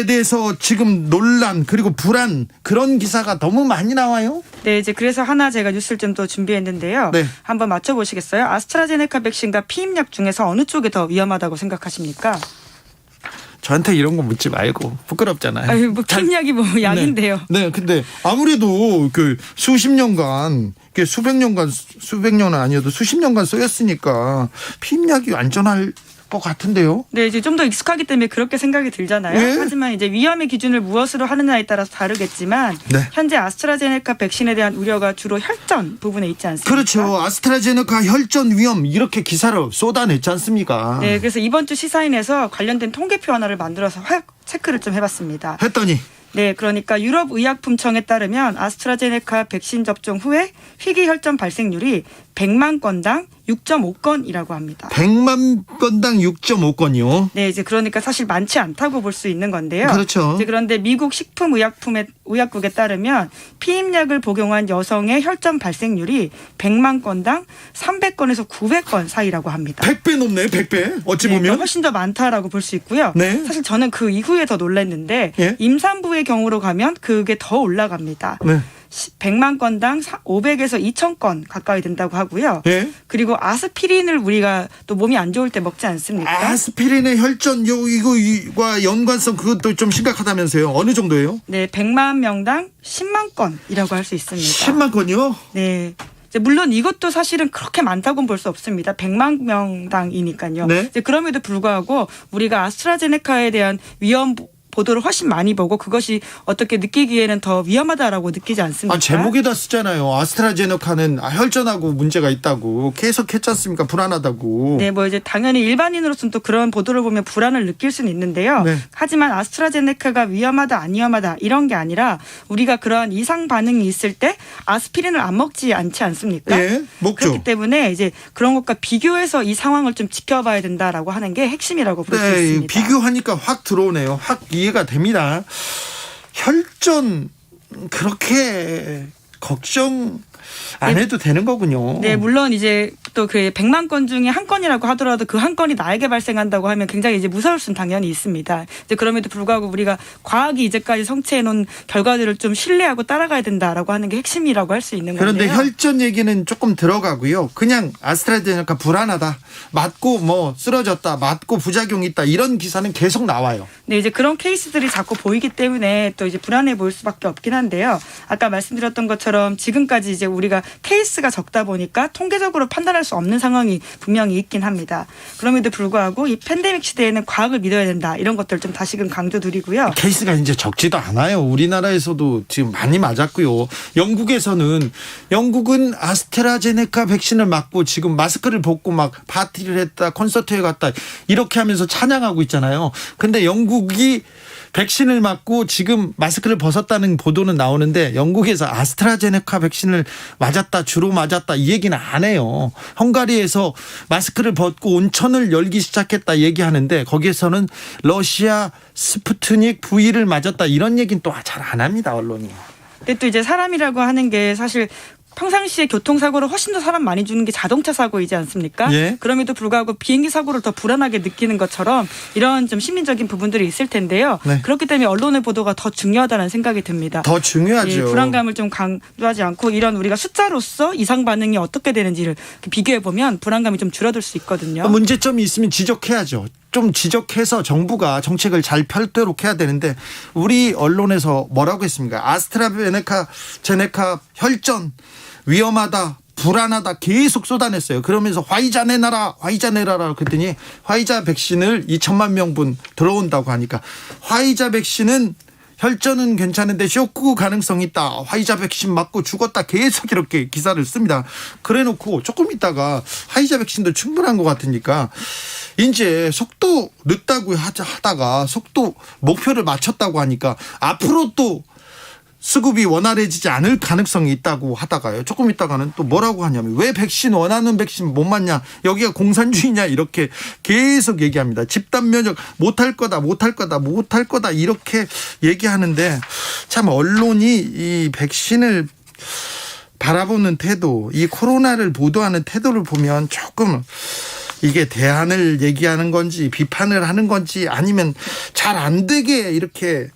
대해서 지금 논란 그리고 불안 그런 기사가 너무 많이 나와요. 네, 이제 그래서 하나 제가 뉴스를 좀 더 준비했는데요. 네. 한번 맞춰보시겠어요? 아스트라제네카 백신과 피임약 중에서 어느 쪽이 더 위험하다고 생각하십니까? 저한테 이런 거 묻지 말고 부끄럽잖아요. 아유, 뭐 피임약이 뭐 약인데요. 네, 근데 아무래도 수십 년간 수백 년은 아니어도 수십 년간 쓰였으니까 피임약이 안전할 것 같은데요. 네, 이제 좀 더 익숙하기 때문에 그렇게 생각이 들잖아요. 네. 하지만 이제 위험의 기준을 무엇으로 하느냐에 따라서 다르겠지만 네. 현재 아스트라제네카 백신에 대한 우려가 주로 혈전 부분에 있지 않습니까? 그렇죠. 아스트라제네카 혈전 위험 이렇게 기사를 쏟아냈지 않습니까? 네, 그래서 이번 주 시사인에서 관련된 통계표 하나를 만들어서 체크를 좀 해봤습니다. 했더니 네, 그러니까 유럽의약품청에 따르면 아스트라제네카 백신 접종 후에 희귀 혈전 발생률이 100만 건당 6.5건이라고 합니다. 100만 건당 6.5건이요. 네, 이제 그러니까 사실 많지 않다고 볼 수 있는 건데요. 그렇죠. 이제 그런데 미국 식품의약국에 따르면 피임약을 복용한 여성의 혈전 발생률이 100만 건당 300건에서 900건 사이라고 합니다. 100배 넘네, 100배. 어찌 네, 보면 그러니까 훨씬 더 많다라고 볼 수 있고요. 네. 사실 저는 그 이후에 더 놀랐는데 예? 임산부의 경우로 가면 그게 더 올라갑니다. 네. 100만 건당 500에서 2000건 가까이 된다고 하고요. 예? 그리고 아스피린을 우리가 또 몸이 안 좋을 때 먹지 않습니까? 아스피린의 혈전 이거와 연관성 그것도 좀 심각하다면서요. 어느 정도예요? 네, 100만 명당 10만 건이라고 할 수 있습니다. 10만 건이요? 네. 이제 물론 이것도 사실은 그렇게 많다고는 볼 수 없습니다. 100만 명당이니까요. 네. 이제 그럼에도 불구하고 우리가 아스트라제네카에 대한 위험 보도를 훨씬 많이 보고 그것이 어떻게 느끼기에는 더 위험하다라고 느끼지 않습니까? 제목에다 쓰잖아요. 아스트라제네카는 혈전하고 문제가 있다고 계속 했지 않습니까? 불안하다고. 네, 뭐 이제 당연히 일반인으로서는 또 그런 보도를 보면 불안을 느낄 수는 있는데요. 네. 하지만 아스트라제네카가 위험하다 안 위험하다 이런 게 아니라 우리가 그러한 이상 반응이 있을 때 아스피린을 안 먹지 않지 않습니까? 예, 먹죠. 그렇기 때문에 이제 그런 것과 비교해서 이 상황을 좀 지켜봐야 된다라고 하는 게 핵심이라고 볼 수 네, 있습니다. 비교하니까 확 들어오네요. 확 이해가 됩니다. 혈전 그렇게 걱정 안 해도 되는 거군요. 네, 물론 이제 또 그 100만 건 중에 한 건이라고 하더라도 그 한 건이 나에게 발생한다고 하면 굉장히 이제 무서울 수는 당연히 있습니다. 이제 그럼에도 불구하고 우리가 과학이 이제까지 성취해 놓은 결과들을 좀 신뢰하고 따라가야 된다라고 하는 게 핵심이라고 할 수 있는 건데요. 그런데 혈전 얘기는 조금 들어가고요. 그냥 아스트라제네카 불안하다. 맞고 뭐 쓰러졌다. 맞고 부작용이 있다. 이런 기사는 계속 나와요. 네, 이제 그런 케이스들이 자꾸 보이기 때문에 또 이제 불안해 보일 수밖에 없긴 한데요. 아까 말씀드렸던 것처럼 지금까지 이제 우리가 케이스가 적다 보니까 통계적으로 판단할 수 없는 상황이 분명히 있긴 합니다. 그럼에도 불구하고 이 팬데믹 시대에는 과학을 믿어야 된다. 이런 것들 좀 다시금 강조드리고요. 케이스가 이제 적지도 않아요. 우리나라에서도 지금 많이 맞았고요. 영국은 아스트라제네카 백신을 맞고 지금 마스크를 벗고 막 파티를 했다. 콘서트에 갔다. 이렇게 하면서 찬양하고 있잖아요. 근데 영국이 백신을 맞고 지금 마스크를 벗었다는 보도는 나오는데 영국에서 아스트라제네카 백신을 맞았다, 주로 맞았다 이 얘기는 안 해요. 헝가리에서 마스크를 벗고 온천을 열기 시작했다 얘기하는데 거기에서는 러시아 스푸트닉 V를 맞았다 이런 얘기는 또 잘 안 합니다, 언론이. 근데 또 이제 사람이라고 하는 게 사실 평상시에 교통사고를 훨씬 더 사람 많이 주는 게 자동차 사고이지 않습니까? 예. 그럼에도 불구하고 비행기 사고를 더 불안하게 느끼는 것처럼 이런 좀 시민적인 부분들이 있을 텐데요. 네. 그렇기 때문에 언론의 보도가 더 중요하다는 생각이 듭니다. 더 중요하죠. 예, 불안감을 좀 강조하지 않고 이런 우리가 숫자로서 이상 반응이 어떻게 되는지를 비교해 보면 불안감이 좀 줄어들 수 있거든요. 문제점이 있으면 지적해야죠. 좀 지적해서 정부가 정책을 잘 펼도록 해야 되는데 우리 언론에서 뭐라고 했습니까? 아스트라제네카 혈전 위험하다, 불안하다 계속 쏟아냈어요. 그러면서 화이자 내놔라 그랬더니 화이자 백신을 2천만 명분 들어온다고 하니까 화이자 백신은 혈전은 괜찮은데 쇼크 가능성이 있다. 화이자 백신 맞고 죽었다. 계속 이렇게 기사를 씁니다. 그래놓고 조금 있다가 화이자 백신도 충분한 것 같으니까 이제 속도 늦다고 하다가 속도 목표를 맞췄다고 하니까 앞으로 또 수급이 원활해지지 않을 가능성이 있다고 하다가요. 조금 있다가는 또 뭐라고 하냐면 왜 백신 원하는 백신 못 맞냐. 여기가 공산주의냐 이렇게 계속 얘기합니다. 집단 면역 못할 거다 이렇게 얘기하는데 참 언론이 이 백신을 바라보는 태도, 이 코로나를 보도하는 태도를 보면 조금 이게 대안을 얘기하는 건지 비판을 하는 건지 아니면 잘 안 되게 이렇게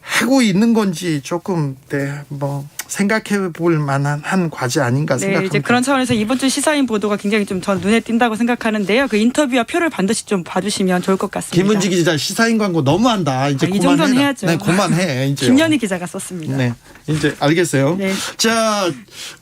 하고 있는 건지 조금 생각해 볼 만한 한 과제 아닌가 생각합니다. 이제 그런 차원에서 이번 주 시사인 보도가 굉장히 좀 전 눈에 띈다고 생각하는데요. 그 인터뷰와 표를 반드시 좀 봐주시면 좋을 것 같습니다. 김은지 기자 시사인 광고 너무한다. 이제 이 정도는 해야죠. 네, 그만해. 이제. 김연희 기자가 썼습니다. 네, 이제 알겠어요. 네. 자,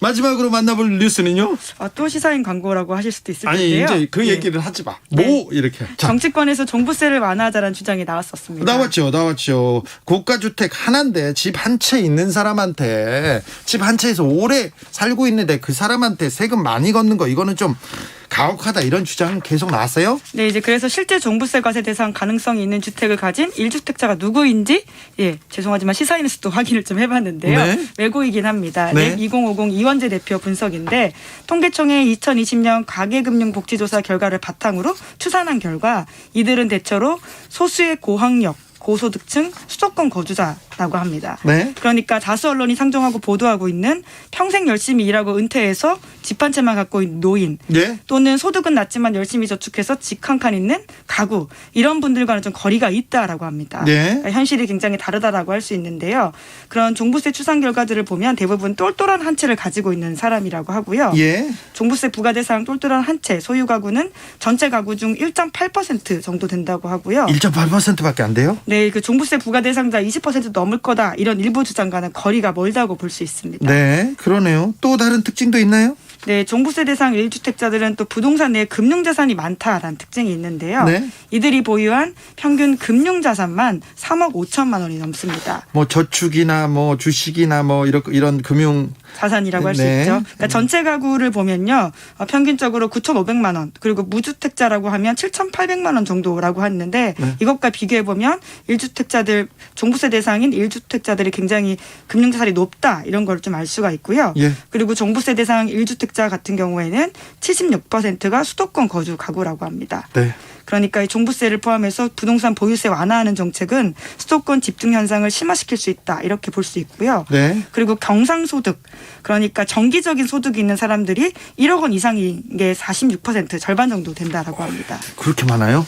마지막으로 만나볼 뉴스는요. 또 시사인 광고라고 하실 수도 있을 아니 텐데요. 이제 그 얘기를 하지 마. 뭐 이렇게. 자. 정치권에서 종부세를 완화하자는 주장이 나왔었습니다. 나왔죠. 고가주택 하나인데 집 한 채 있는 사람한테 집 한 채에서 오래 살고 있는데 그 사람한테 세금 많이 걷는 거 이거는 좀 가혹하다 이런 주장 계속 나왔어요? 네, 이제 그래서 실제 종부세 과세 대상 가능성이 있는 주택을 가진 1주택자가 누구인지 죄송하지만 시사인에서도 확인을 좀 해봤는데요. 네. 외고이긴 합니다. 네. 2050 이원재 대표 분석인데 통계청의 2020년 가계금융복지조사 결과를 바탕으로 추산한 결과 이들은 대체로 소수의 고학력 고소득층 수도권 거주자라고 합니다. 네. 그러니까 다수 언론이 상정하고 보도하고 있는 평생 열심히 일하고 은퇴해서 집 한 채만 갖고 있는 노인 네. 또는 소득은 낮지만 열심히 저축해서 집 한 칸 있는 가구 이런 분들과는 좀 거리가 있다라고 합니다. 네. 그러니까 현실이 굉장히 다르다라고 할 수 있는데요. 그런 종부세 추산 결과들을 보면 대부분 똘똘한 한 채를 가지고 있는 사람이라고 하고요. 예. 종부세 부과 대상 똘똘한 한 채 소유 가구는 전체 가구 중 1.8% 정도 된다고 하고요. 1.8%밖에 안 돼요? 네, 그 종부세 부과 대상자 20% 넘을 거다 이런 일부 주장과는 거리가 멀다고 볼 수 있습니다. 네, 그러네요. 또 다른 특징도 있나요? 네, 종부세 대상 1주택자들은 또 부동산 내에 금융자산이 많다라는 특징이 있는데요. 네. 이들이 보유한 평균 금융자산만 3억 5천만 원이 넘습니다. 뭐 저축이나 뭐 주식이나 뭐 이런 금융 자산이라고 할 수 네. 있죠. 그러니까 전체 가구를 보면요. 평균적으로 9,500만 원 그리고 무주택자라고 하면 7,800만 원 정도라고 했는데 네. 이것과 비교해 보면 1주택자들 종부세 대상인 1주택자들이 굉장히 금융자산이 높다 이런 걸 좀 알 수가 있고요. 예. 그리고 종부세 대상 1주택자 같은 경우에는 76%가 수도권 거주 가구라고 합니다. 네. 그러니까 이 종부세를 포함해서 부동산 보유세 완화하는 정책은 수도권 집중 현상을 심화시킬 수 있다 이렇게 볼 수 있고요. 네. 그리고 경상소득 그러니까 정기적인 소득이 있는 사람들이 1억 원 이상인 게 46% 절반 정도 된다라고 합니다. 그렇게 많아요?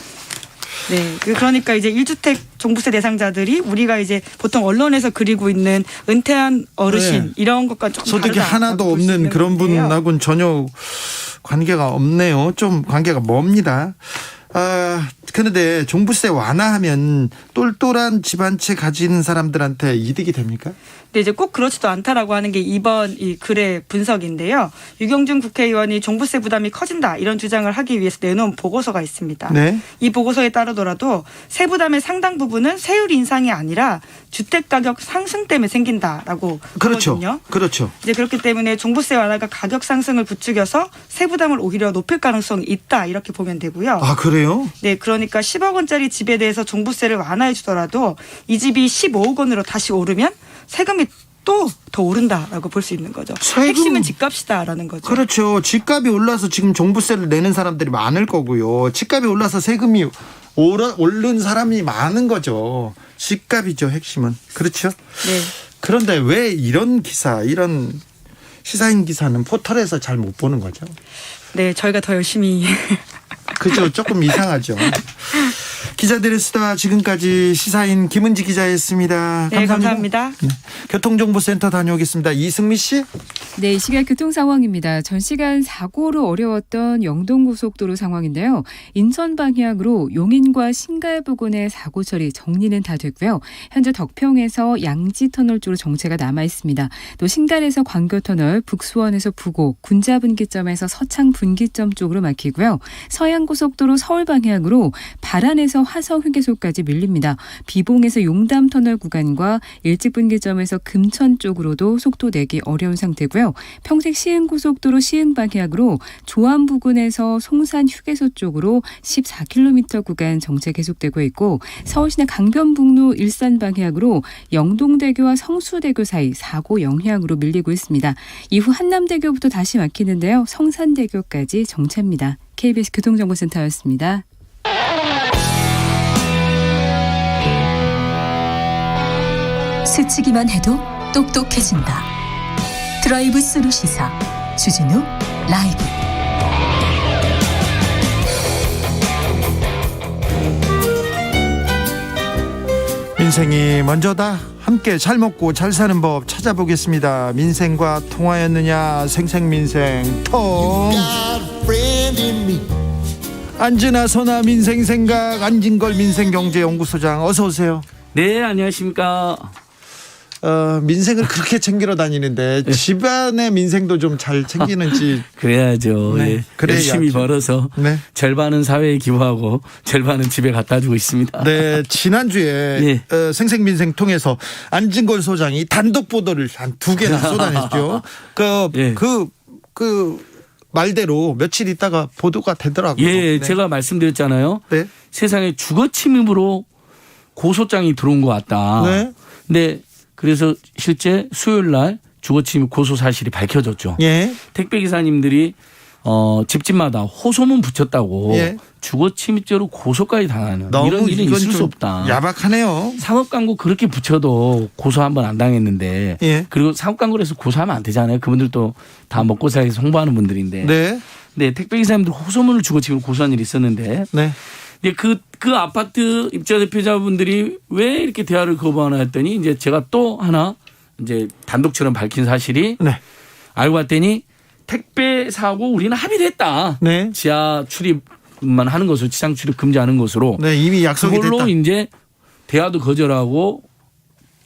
네, 그러니까 이제 1주택 종부세 대상자들이 우리가 이제 보통 언론에서 그리고 있는 은퇴한 어르신 네. 이런 것과 조금 소득이 다르다고 하나도 볼수 없는 있는 그런 건데요. 분하고는 전혀 관계가 없네요. 좀 관계가 멉니다. 그런데 종부세 완화하면 똘똘한 집 한 채 가진 사람들한테 이득이 됩니까? 근데 이제 꼭 그렇지도 않다라고 하는 게 이번 이 글의 분석인데요. 유경준 국회의원이 종부세 부담이 커진다 이런 주장을 하기 위해서 내놓은 보고서가 있습니다. 네. 이 보고서에 따르더라도 세부담의 상당 부분은 세율 인상이 아니라 주택 가격 상승 때문에 생긴다라고 그렇죠. 하거든요. 그렇죠. 이제 그렇기 때문에 종부세 완화가 가격 상승을 부추겨서 세부담을 오히려 높일 가능성이 있다 이렇게 보면 되고요. 아, 그래요? 네, 그러니까 보니까 10억 원짜리 집에 대해서 종부세를 완화해 주더라도 이 집이 15억 원으로 다시 오르면 세금이 또 더 오른다라고 볼 수 있는 거죠. 핵심은 집값이다라는 거죠. 그렇죠. 집값이 올라서 지금 종부세를 내는 사람들이 많을 거고요. 집값이 올라서 세금이 오른 사람이 많은 거죠. 집값이죠, 핵심은. 그렇죠? 네. 그런데 왜 이런 기사, 이런 시사인 기사는 포털에서 잘 못 보는 거죠? 네, 저희가 더 열심히. 그죠? 조금 이상하죠. 기자들의 수다, 지금까지 시사인 김은지 기자였습니다. 네, 감사합니다. 네. 교통정보센터 다녀오겠습니다. 이승미 씨. 네, 이 시각 교통 상황입니다. 전 시간 사고로 어려웠던 영동고속도로 상황인데요. 인천 방향으로 용인과 신갈 부근의 사고 처리 정리는 다 됐고요. 현재 덕평에서 양지터널 쪽으로 정체가 남아 있습니다. 또 신갈에서 광교터널, 북수원에서 부곡, 군자분기점에서 서창분기점 쪽으로 막히고요. 서양고속도로 서울 방향으로 발안에서 화성휴게소까지 밀립니다. 비봉에서 용담터널 구간과 일찍분기점에서 금천 쪽으로도 속도 내기 어려운 상태고요. 평택 시흥고속도로 시흥 방향으로 조암 부근에서 송산휴게소 쪽으로 14km 구간 정체 계속되고 있고 서울시내 강변북로 일산 방향으로 영동대교와 성수대교 사이 사고 영향으로 밀리고 있습니다. 이후 한남대교부터 다시 막히는데요. 성산대교까지 정체입니다. KBS 교통정보센터였습니다. 스치기만 해도 똑똑해진다. 드라이브 스루 시사 주진우 라이브. 민생이 먼저다. 함께 잘 먹고 잘 사는 법 찾아보겠습니다. 민생과 통하였느냐. 생생민생 통. 안진아 선아 민생생각 안진걸 민생경제연구소장 어서 오세요. 네, 안녕하십니까. 민생을 그렇게 챙기러 다니는데 집안의 민생도 좀 잘 챙기는지. 그래야죠. 네, 예. 그래야죠. 열심히 벌어서 네. 절반은 사회에 기부하고 절반은 집에 갖다 주고 있습니다. 네, 지난주에 예. 생생민생 통해서 안진걸 소장이 단독 보도를 한 2개나 쏟아냈죠. 그 말대로 며칠 있다가 보도가 되더라고요. 예, 네. 제가 말씀드렸잖아요. 네. 세상에 주거 침입으로 고소장이 들어온 것 같다. 네. 근데 그래서 실제 수요일 날 주거 침입 고소 사실이 밝혀졌죠. 예. 택배 기사님들이 집집마다 호소문 붙였다고 예. 주거 침입죄로 고소까지 당하는 이런 일은 있을 수 없다. 야박하네요. 상업 광고 그렇게 붙여도 고소 한 번 안 당했는데 예. 그리고 상업 광고를 해서 고소하면 안 되잖아요. 그분들도 다 먹고 살기 위해서 홍보하는 분들인데. 네. 네, 택배 기사님들 호소문을 주고 지금 고소한 일이 있었는데. 네. 그 아파트 입주자 대표자분들이 왜 이렇게 대화를 거부하나 했더니 이제 제가 또 하나 이제 단독처럼 밝힌 사실이 네. 알고 봤더니 택배 사고 우리는 합의를 했다. 네. 지하 출입만 하는 것으로 지상 출입 금지하는 것으로. 네, 이미 약속이 그걸로 됐다. 이제 대화도 거절하고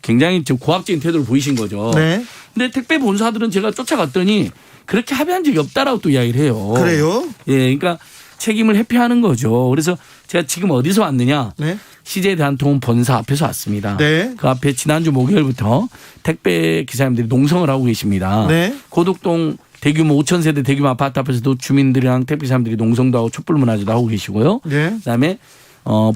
굉장히 좀 고압적인 태도를 보이신 거죠. 네. 근데 택배 본사들은 제가 쫓아갔더니 그렇게 합의한 적이 없다라고 또 이야기를 해요. 그래요? 예, 그러니까 책임을 회피하는 거죠. 그래서 제가 지금 어디서 왔느냐? 네. CJ대한통운 본사 앞에서 왔습니다. 네. 그 앞에 지난주 목요일부터 택배 기사님들이 농성을 하고 계십니다. 네. 고덕동 대규모 5,000세대 대규모 아파트 앞에서도 주민들이랑 택배 기사님들이 농성도 하고 촛불문화제도 하고 계시고요. 네. 그다음에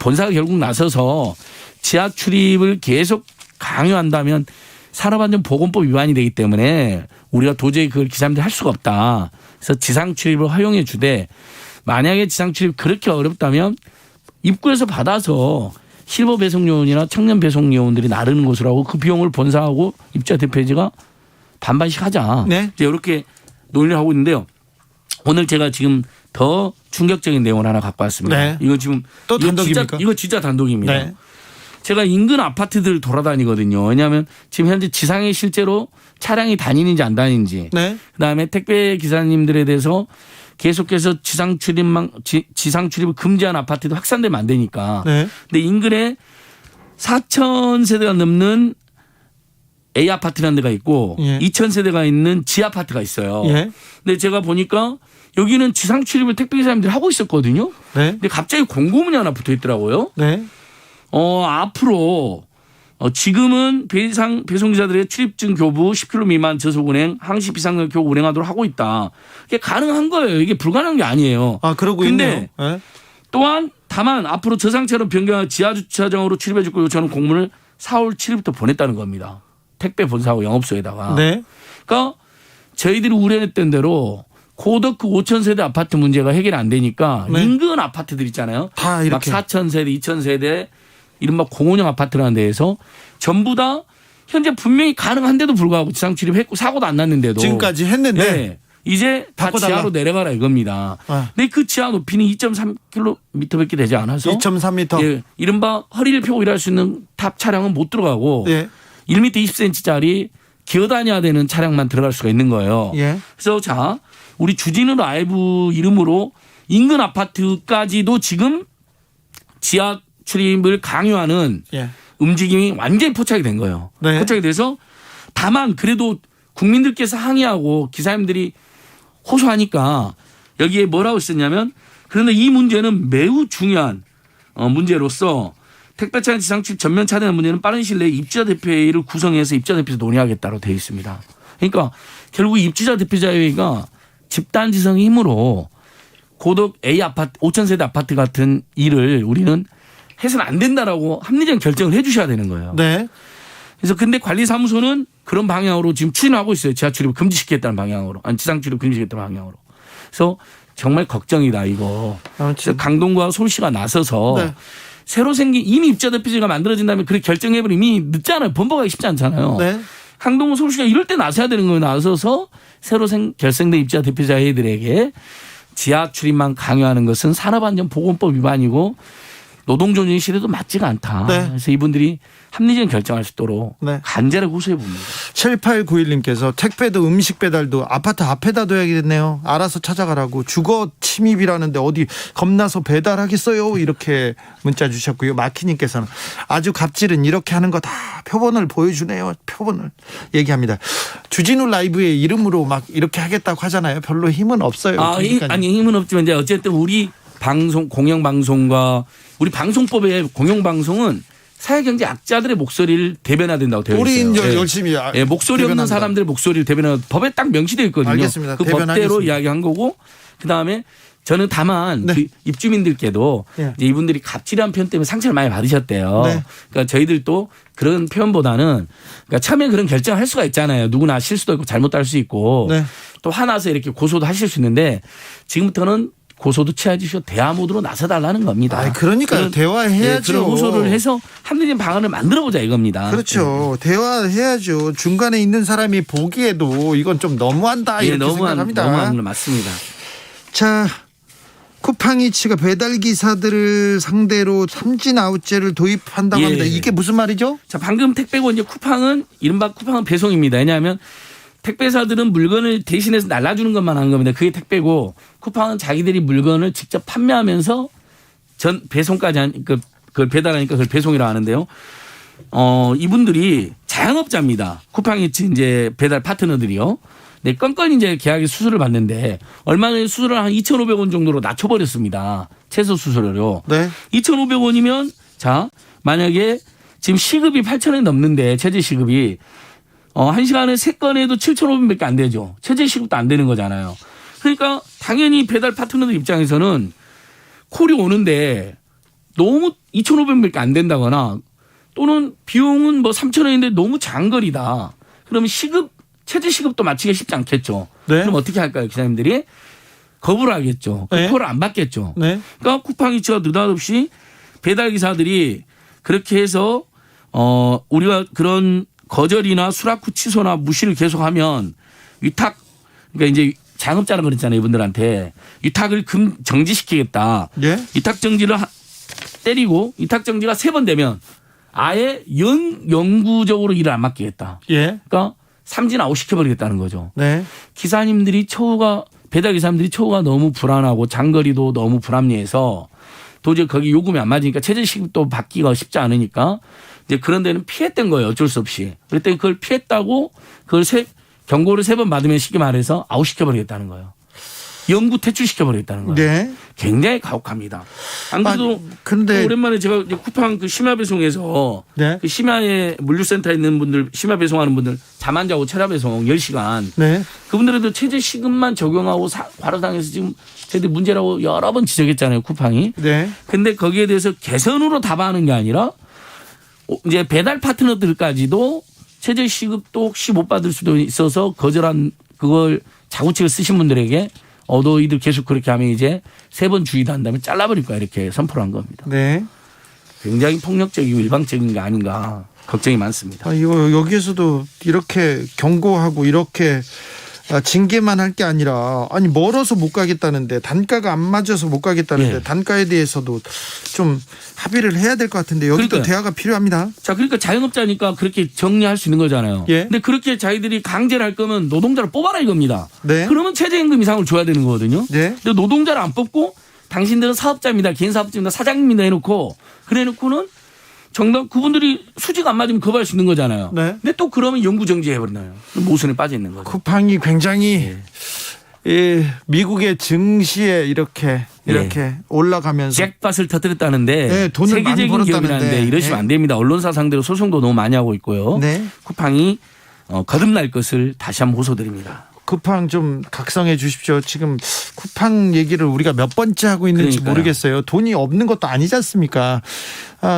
본사가 결국 나서서 지하 출입을 계속 강요한다면 산업안전보건법 위반이 되기 때문에 우리가 도저히 그걸 기사님들 할 수가 없다. 그래서 지상 출입을 허용해 주되 만약에 지상 출입 그렇게 어렵다면 입구에서 받아서 실버 배송 요원이나 청년 배송 요원들이 나르는 것으로 하고 그 비용을 본사하고 입주자 대표회지가 반반씩 하자. 네. 이제 이렇게 논의를 하고 있는데요. 오늘 제가 지금 더 충격적인 내용을 하나 갖고 왔습니다. 네. 이거 지금 또 단독입니까? 이거 진짜 단독입니다. 네. 제가 인근 아파트들 돌아다니거든요. 왜냐하면 지금 현재 지상에 실제로 차량이 다니는지 안 다니는지. 네. 그다음에 택배 기사님들에 대해서 계속해서 지상 출입을 금지한 아파트도 확산되면 안 되니까. 네. 근데 인근에 4,000세대가 넘는 A 아파트라는 데가 있고 예. 2,000세대가 있는 G 아파트가 있어요. 예. 근데 제가 보니까 여기는 지상 출입을 택배 기사님들이 하고 있었거든요. 네. 근데 갑자기 공고문이 하나 붙어 있더라고요. 네. 앞으로 지금은 배송기사들의 출입증 교부 10km 미만 저속 운행, 항시 비상경 교부 운행하도록 하고 있다. 이게 가능한 거예요. 이게 불가능한 게 아니에요. 아, 그러고 근데 있네요. 네. 또한 다만 앞으로 저 상태로 변경한 지하주차장으로 출입해 줄 요청하는 공문을 4월 7일부터 보냈다는 겁니다. 택배 본사하고 영업소에다가. 네. 그러니까 저희들이 우려했던 대로 고덕 5,000세대 아파트 문제가 해결이 안 되니까 네. 인근 아파트들 있잖아요. 다 이렇게. 막 4,000세대, 2,000세대 이른바 공원형 아파트라는 데에서 전부 다 현재 분명히 가능한데도 불구하고 지상 출입했고 사고도 안 났는데도 지금까지 했는데. 네. 이제 다 바꿔달라. 지하로 내려가라 이겁니다. 근데 그 지하 높이는 2.3km밖에 되지 않아서 2.3m. 예, 이른바 허리를 펴고 일할 수 있는 탑 차량은 못 들어가고 예. 1m 20cm짜리 기어다녀야 되는 차량만 들어갈 수가 있는 거예요. 예. 그래서 자 우리 주진우 라이브 이름으로 인근 아파트까지도 지금 지하 출입을 강요하는 예. 움직임이 완전히 포착이 된 거예요. 네. 포착이 돼서 다만 그래도 국민들께서 항의하고 기사님들이 호소하니까 여기에 뭐라고 썼냐면 그런데 이 문제는 매우 중요한 문제로서 택배차량 지상 출입 전면 차단의 문제는 빠른 시일 내에 입주자 대표회의를 구성해서 입주자 대표에서 논의하겠다고 되어 있습니다. 그러니까 결국 입주자 대표자회의가 집단 지성의 힘으로 고덕 A 아파트 5,000세대 아파트 같은 일을 우리는 해서는 안 된다라고 합리적 결정을 해 주셔야 되는 거예요. 네. 그래서 근데 관리사무소는 그런 방향으로 지금 추진하고 있어요. 지하 출입을 금지시키겠다는 방향으로. 아니 지상 출입 금지시키겠다는 방향으로. 그래서 정말 걱정이다 이거. 그래서 강동구와 서울시가 나서서 네. 새로 생긴 이미 입주자 대표제가 만들어진 다음에 그렇게 결정해버리면 이미 늦잖아요. 번복하기 쉽지 않잖아요. 네. 강동구 서울시가 이럴 때 나서야 되는 거예요. 나서서 새로 결성된 입주자 대표자들에게 지하 출입만 강요하는 것은 산업안전보건법 위반이고 노동조정 시대도 맞지가 않다. 네. 그래서 이분들이 합리적인 결정할 수 있도록 네. 간절하게 호소해 봅니다. 7891님께서 택배도 음식 배달도 아파트 앞에다 둬야겠네요. 알아서 찾아가라고. 주거 침입이라는데 어디 겁나서 배달하겠어요. 이렇게 문자 주셨고요. 마키님께서는 아주 갑질은 이렇게 하는 거 다 표본을 보여주네요. 표본을 얘기합니다. 주진우 라이브의 이름으로 막 이렇게 하겠다고 하잖아요. 별로 힘은 없어요. 아니 힘은 없지만 이제 어쨌든 우리 방송 공영방송과 우리 방송법의 공영방송은 사회경제 약자들의 목소리를 대변해야 된다고 되어 있어요. 우리 이제 열심히 목소리 없는 대변한다. 사람들의 목소리를 대변하는 법에 딱 명시되어 있거든요. 알겠습니다. 그 법대로 대변하겠습니다. 이야기한 거고 그다음에 저는 다만 그 입주민들께도 네. 이제 이분들이 갑질한 표현 때문에 상처를 많이 받으셨대요. 네. 그러니까 저희들도 그런 표현보다는 그러니까 처음에 그런 결정을 할 수가 있잖아요. 누구나 실수도 있고 잘못도 할 수 있고 네. 또 화나서 이렇게 고소도 하실 수 있는데 지금부터는 고소도 취하주시고 대화 모드로 나서달라는 겁니다. 그러니까요. 대화해야죠. 그런 호소를 해서 합리적인 방안을 만들어보자 이겁니다. 그렇죠. 대화해야죠. 중간에 있는 사람이 보기에도 이건 좀 너무한다 이렇게 생각합니다. 너무한 맞습니다. 자, 쿠팡이츠가 배달기사들을 상대로 삼진 아웃제를 도입한다고 합니다. 이게 무슨 말이죠? 자, 방금 택배고 이제 쿠팡은 이른바 쿠팡은 배송입니다. 왜냐하면 택배사들은 물건을 대신해서 날라주는 것만 하는 겁니다. 그게 택배고 쿠팡은 자기들이 물건을 직접 판매하면서 전 배송까지 그걸 배달하니까 그걸 배송이라고 하는데요. 이분들이 자영업자입니다. 쿠팡이츠 이제 배달 파트너들이요. 네, 건건히 이제 계약의 수수료를 받는데 얼마 전에 수수료를 한 2,500원 정도로 낮춰버렸습니다. 최소 수수료로. 네. 2,500원이면 자 만약에 지금 시급이 8,000원이 넘는데 최저 시급이 1시간에 3건에도 7,500원밖에 안 되죠. 최저 시급도 안 되는 거잖아요. 그러니까 당연히 배달 파트너들 입장에서는 콜이 오는데 너무 2,500원밖에 안 된다거나 또는 비용은 뭐 3,000원인데 너무 장거리다. 그러면 최저 시급도 맞추기가 쉽지 않겠죠. 네. 그럼 어떻게 할까요, 기사님들이? 거부를 하겠죠. 네. 콜을 안 받겠죠. 네. 그러니까 쿠팡이츠가 느닷없이 배달 기사들이 그렇게 해서 우리가 그런 거절이나 수락 후 취소나 무시를 계속하면 위탁 그러니까 이제 자영업자라고 그랬잖아요. 이분들한테 위탁을 정지시키겠다. 예? 위탁 정지를 때리고 위탁 정지가 3번 되면 아예 영구적으로 일을 안 맡기겠다. 예. 그러니까 삼진 아웃 시켜버리겠다는 거죠. 네. 기사님들이 배달 기사님들이 처우가 너무 불안하고 장거리도 너무 불합리해서 도저히 거기 요금이 안 맞으니까 최저 시급도 받기가 쉽지 않으니까 이제 그런 데는 피했던 거예요. 어쩔 수 없이. 그랬더니 그걸 피했다고 그걸 경고를 3번 받으면 쉽게 말해서 아웃시켜버리겠다는 거예요. 영구 퇴출시켜버렸다는 거예요. 네. 굉장히 가혹합니다. 안 그래도 근데 오랜만에 제가 이제 쿠팡 그 심야 배송에서 네. 그 심야에 물류센터에 있는 분들 심야 배송하는 분들 잠 안 자고 체라 배송 10시간 네. 그분들에도 최저 시급만 적용하고 과로당해서 지금 저희들이 문제라고 여러 번 지적했잖아요. 쿠팡이. 네. 근데 거기에 대해서 개선으로 답하는 게 아니라 이제 배달 파트너들까지도 최저 시급도 혹시 못 받을 수도 있어서 거절한 그걸 자구책을 쓰신 분들에게 너희들 계속 그렇게 하면 이제 3번 주의도 한다면 잘라버릴 거야 이렇게 선포를 한 겁니다. 네. 굉장히 폭력적이고 일방적인 게 아닌가 걱정이 많습니다. 이거 여기에서도 이렇게 경고하고 이렇게 징계만 할 게 아니라 아니 멀어서 못 가겠다는데 단가가 안 맞아서 못 가겠다는데 예. 단가에 대해서도 좀 합의를 해야 될 것 같은데 여기도 그러니까요. 대화가 필요합니다. 자, 그러니까 자영업자니까 그렇게 정리할 수 있는 거잖아요. 예. 근데 그렇게 자기들이 강제를 할 거면 노동자를 뽑아라 이겁니다. 네. 그러면 최저임금 이상을 줘야 되는 거거든요. 네. 근데 노동자를 안 뽑고 당신들은 사업자입니다. 개인 사업자입니다. 사장님입니다 해놓고 그래놓고는 정당 그분들이 수지가 안 맞으면 거부할 수 있는 거잖아요. 네. 근데 또 그러면 영구 정지해버리나요? 모순에 빠져 있는 거죠. 쿠팡이 굉장히 미국의 증시에 이렇게 올라가면서 잭팟을 터뜨렸다는데 네, 돈을 많이 세계적인 벌었다는데. 기업이라는데 이러시면 네. 안 됩니다. 언론사 상대로 소송도 너무 많이 하고 있고요. 네. 쿠팡이 거듭날 것을 다시 한번 호소드립니다. 쿠팡 좀 각성해 주십시오. 지금 쿠팡 얘기를 우리가 몇 번째 하고 있는지 그러니까요. 모르겠어요. 돈이 없는 것도 아니지 않습니까?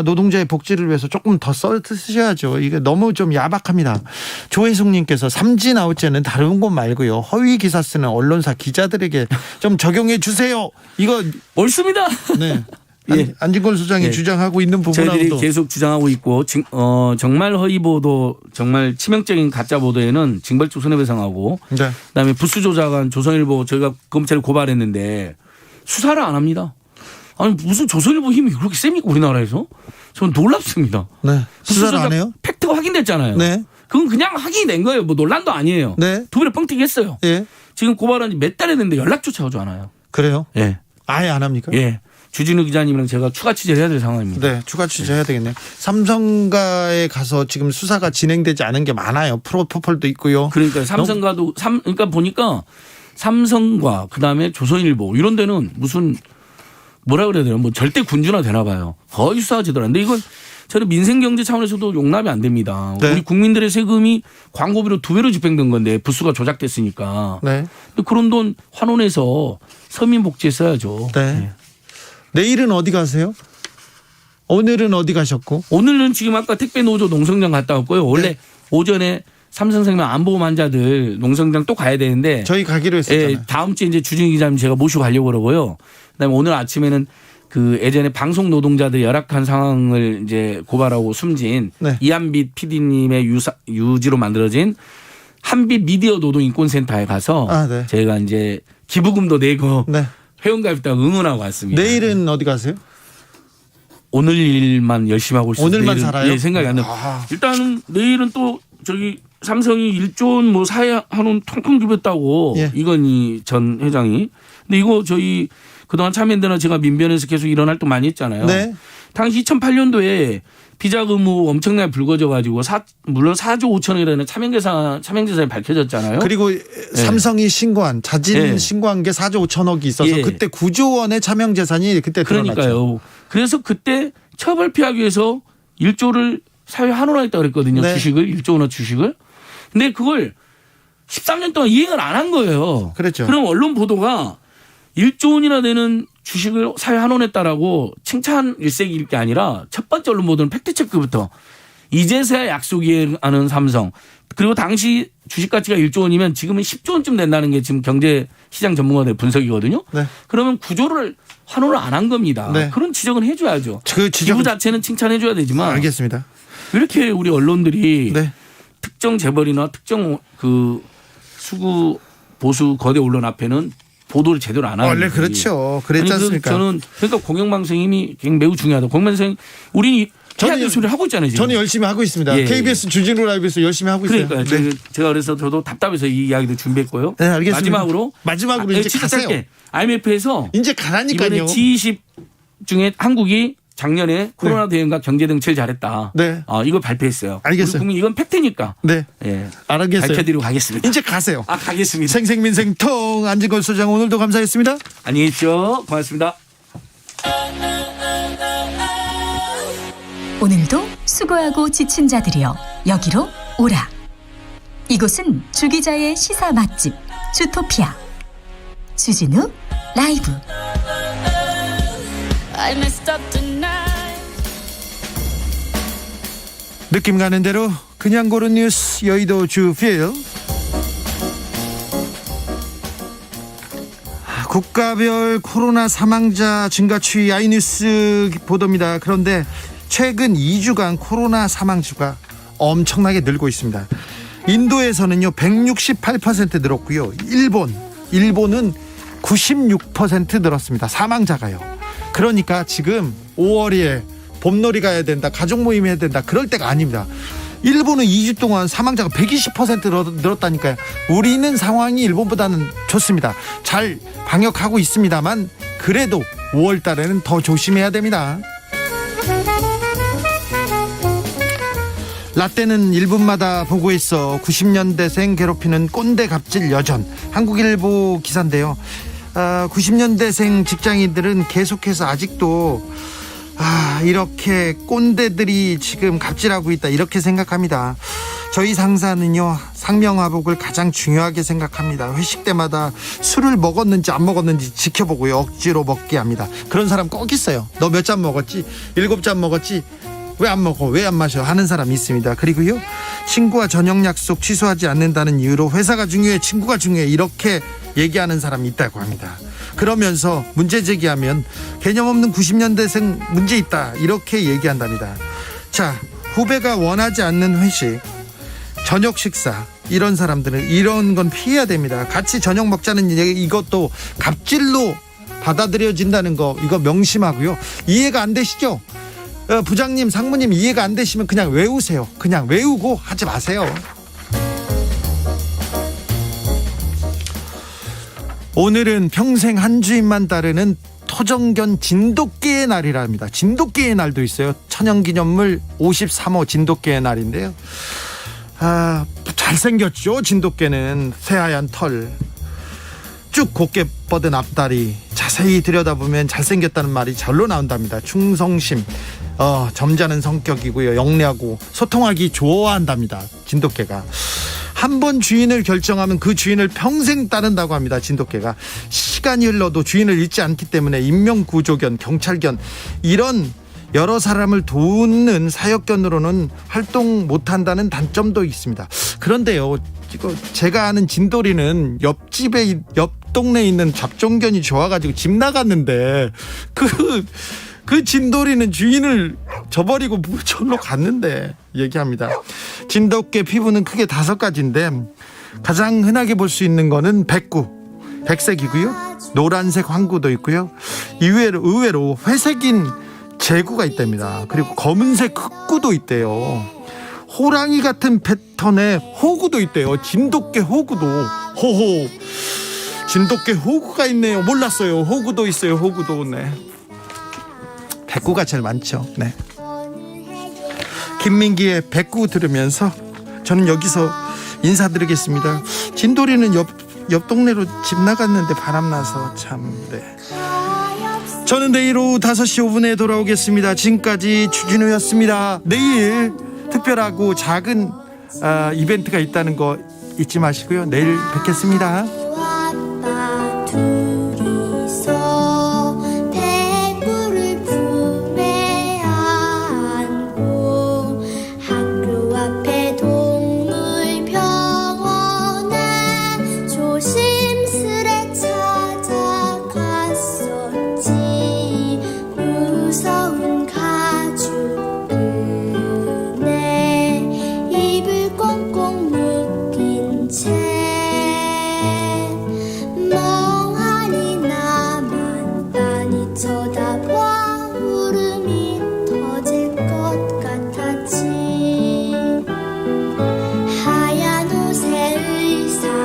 노동자의 복지를 위해서 조금 더 쓰셔야죠. 이게 너무 좀 야박합니다. 조혜숙님께서 삼진 아웃제는 다른 곳 말고요. 허위 기사 쓰는 언론사 기자들에게 좀 적용해 주세요. 이거 옳습니다. 네. 예. 안진걸 소장이 예. 주장하고 있는 저희들이 부분하고도 계속 주장하고 있고 정말 허위 보도 정말 치명적인 가짜 보도에는 징벌적 손해배상하고 네. 그다음에 부수 조작한 조선일보 저희가 검찰에 고발했는데 수사를 안 합니다. 아니 무슨 조선일보 힘이 그렇게 셉니까 우리나라에서? 저는 놀랍습니다. 네. 부수 수사를 안 조작 해요? 팩트가 확인됐잖아요. 네. 그건 그냥 확인이 된 거예요. 뭐 논란도 아니에요. 네. 두 배로 뻥튀기 했어요. 예. 지금 고발한 지 몇 달 했는데 연락조차 오지 않아요. 그래요? 예. 아예 안 합니까? 예. 주진우 기자님이랑 제가 추가 취재를 해야 될 상황입니다. 네, 추가 취재해야 되겠네요. 삼성가에 가서 지금 수사가 진행되지 않은 게 많아요. 프로포폴도 있고요. 그러니까 삼성가도 그러니까 보니까 삼성과 그다음에 조선일보 이런 데는 무슨 뭐라 그래야 되나 뭐 절대 군주나 되나 봐요. 거의 수사지더라는데 이건 저는 민생경제 차원에서도 용납이 안 됩니다. 네. 우리 국민들의 세금이 광고비로 2배로 집행된 건데 부수가 조작됐으니까. 네. 그런 돈 환원해서 서민 복지에 써야죠. 네. 내일은 어디 가세요? 오늘은 어디 가셨고? 오늘은 지금 아까 택배 노조 농성장 갔다 왔고요. 원래 네. 오전에 삼성생명 안보험 환자들 농성장 또 가야 되는데 저희 가기로 했었잖아요. 예, 다음 주에 이제 주진 기자님 제가 모시고 가려고 그러고요. 그다음에 오늘 아침에는 그 예전에 방송 노동자들 열악한 상황을 이제 고발하고 숨진 네. 이한빛 PD님의 유지로 만들어진 한빛 미디어 노동인권센터에 가서 네. 저희가 이제 기부금도 내고 네. 회원가입당 응원하고 왔습니다. 내일은 어디 가세요? 오늘 일만 열심히 하고 있어요. 오늘만 내일은, 살아요? 예, 생각이 안 나요. 일단은 내일은 또 저기 삼성이 1조 원 뭐 사회 한원 통통 기부했다고 예. 이건희 전 회장이. 근데 이거 저희 그동안 참여연대나 제가 민변에서 계속 이런 활동 많이 했잖아요. 네. 당시 2008년도에 비자금 의무 엄청나게 불거져 가지고 물론 4조 5천억이라는 차명재산이 밝혀졌잖아요. 그리고 삼성이 신고한 자진 네. 신고한 게 4조 5천억이 있어서 예. 그때 9조 원의 차명 재산이 그때 드러났죠. 그러니까요. 그래서 그때 처벌 피하기 위해서 1조를 사회 환원하겠다고 그랬거든요. 네. 주식을 1조 원어 주식을. 근데 그걸 13년 동안 이행을 안 한 거예요. 그렇죠. 그럼 언론 보도가 1조 원이나 되는 주식을 사회 환원했다라고 칭찬 일색일 게 아니라 첫 번째 언론 보도는 팩트체크부터 이제서야 약속이하는 삼성. 그리고 당시 주식 가치가 1조 원이면 지금은 10조 원쯤 된다는 게 지금 경제시장 전문가들의 분석이거든요. 네. 그러면 구조를 환원을 안 한 겁니다. 네. 그런 지적은 해줘야죠. 그 기부 자체는 칭찬해줘야 되지만 알겠습니다. 왜 이렇게 우리 언론들이 네. 특정 재벌이나 특정 그 수구 보수 거대 언론 앞에는 보도를 제대로 안 하는 원래 그렇죠. 그랬지 않습니까? 저는 그러니까 공영방송 힘이 매우 중요하다. 공영방송 우리는 해야 될 소리를 하고 있잖아요. 지금. 저는 열심히 하고 있습니다. 예. KBS 주진우 라이브에서 열심히 하고 있어요. 그러니까 네. 제가 그래서 저도 답답해서 이 이야기도 준비했고요. 네, 알겠습니다. 마지막으로 이제 진짜 가세요. 짧게 IMF에서 이제 가라니까요. 이번에 G20 중에 한국이 작년에 코로나 대응과 경제 등 제일 잘했다. 네. 이거 발표했어요. 알겠어요. 우리 국민 이건 팩트니까. 네. 예. 알겠어요. 밝혀드리고 가겠습니다. 이제 가세요. 가겠습니다. 생생민생통 안진걸 소장 오늘도 감사했습니다. 안녕히 계십시오. 고맙습니다. 오늘도 수고하고 지친 자들이여 여기로 오라. 이곳은 주기자의 시사 맛집 주토피아 주진우 라이브. 느낌 가는 대로 그냥 고른 뉴스 여의도 주필. 국가별 코로나 사망자 증가 추이 아이뉴스 보도입니다. 그런데 최근 2주간 코로나 사망자가 엄청나게 늘고 있습니다. 인도에서는요 168% 늘었고요. 일본은 96% 늘었습니다. 사망자가요. 그러니까 지금 5월에 봄놀이 가야 된다, 가족 모임 해야 된다, 그럴 때가 아닙니다. 일본은 2주 동안 사망자가 120% 늘었다니까요. 우리는 상황이 일본보다는 좋습니다. 잘 방역하고 있습니다만 그래도 5월 달에는 더 조심해야 됩니다. 라떼는 1분마다 보고했어. 90년대생 괴롭히는 꼰대 갑질 여전. 한국일보 기사인데요. 90년대생 직장인들은 계속해서 아직도 이렇게 꼰대들이 지금 갑질하고 있다 이렇게 생각합니다. 저희 상사는요 상명하복을 가장 중요하게 생각합니다. 회식 때마다 술을 먹었는지 안 먹었는지 지켜보고요 억지로 먹게 합니다. 그런 사람 꼭 있어요. 너 몇 잔 먹었지? 7잔 먹었지? 왜 안 먹어? 왜 안 마셔? 하는 사람이 있습니다. 그리고요 친구와 저녁 약속 취소하지 않는다는 이유로 회사가 중요해, 친구가 중요해 이렇게 얘기하는 사람이 있다고 합니다. 그러면서 문제 제기하면 개념 없는 90년대생 문제 있다 이렇게 얘기한답니다. 자, 후배가 원하지 않는 회식, 저녁 식사, 이런 사람들은 이런 건 피해야 됩니다. 같이 저녁 먹자는 얘기, 이것도 갑질로 받아들여진다는 거 이거 명심하고요. 이해가 안 되시죠? 부장님, 상무님 이해가 안 되시면 그냥 외우세요. 그냥 외우고 하지 마세요. 오늘은 평생 한 주인만 따르는 토정견 진돗개의 날이랍니다. 진돗개의 날도 있어요. 천연기념물 53호 진돗개의 날인데요. 잘생겼죠. 진돗개는 새하얀 털, 쭉 곱게 뻗은 앞다리, 자세히 들여다보면 잘생겼다는 말이 절로 나온답니다. 충성심, 점잖은 성격이고요. 영리하고 소통하기 좋아한답니다. 진돗개가. 한 번 주인을 결정하면 그 주인을 평생 따른다고 합니다. 진돗개가. 시간이 흘러도 주인을 잃지 않기 때문에 인명구조견, 경찰견 이런 여러 사람을 돕는 사역견으로는 활동 못한다는 단점도 있습니다. 그런데요, 이거 제가 아는 진돌이는 옆 동네에 있는 잡종견이 좋아가지고 집 나갔는데 그 진돌이는 주인을 저버리고 절로 갔는데 얘기합니다. 진돗개 피부는 크게 5가지인데 가장 흔하게 볼 수 있는 거는 백색이고요. 노란색 황구도 있고요. 의외로 회색인 제구가 있답니다. 그리고 검은색 흑구도 있대요. 호랑이 같은 패턴의 호구도 있대요. 진돗개 호구도. 호호. 진돗개 호구가 있네요. 몰랐어요. 호구도 있어요. 호구도. 네. 백구가 제일 많죠. 네. 김민기의 백구 들으면서 저는 여기서 인사드리겠습니다. 진돌이는 옆 동네로 집 나갔는데 바람나서 참. 네. 저는 내일 오후 5시 5분에 돌아오겠습니다. 지금까지 주진우였습니다. 내일 특별하고 작은 이벤트가 있다는 거 잊지 마시고요. 내일 뵙겠습니다.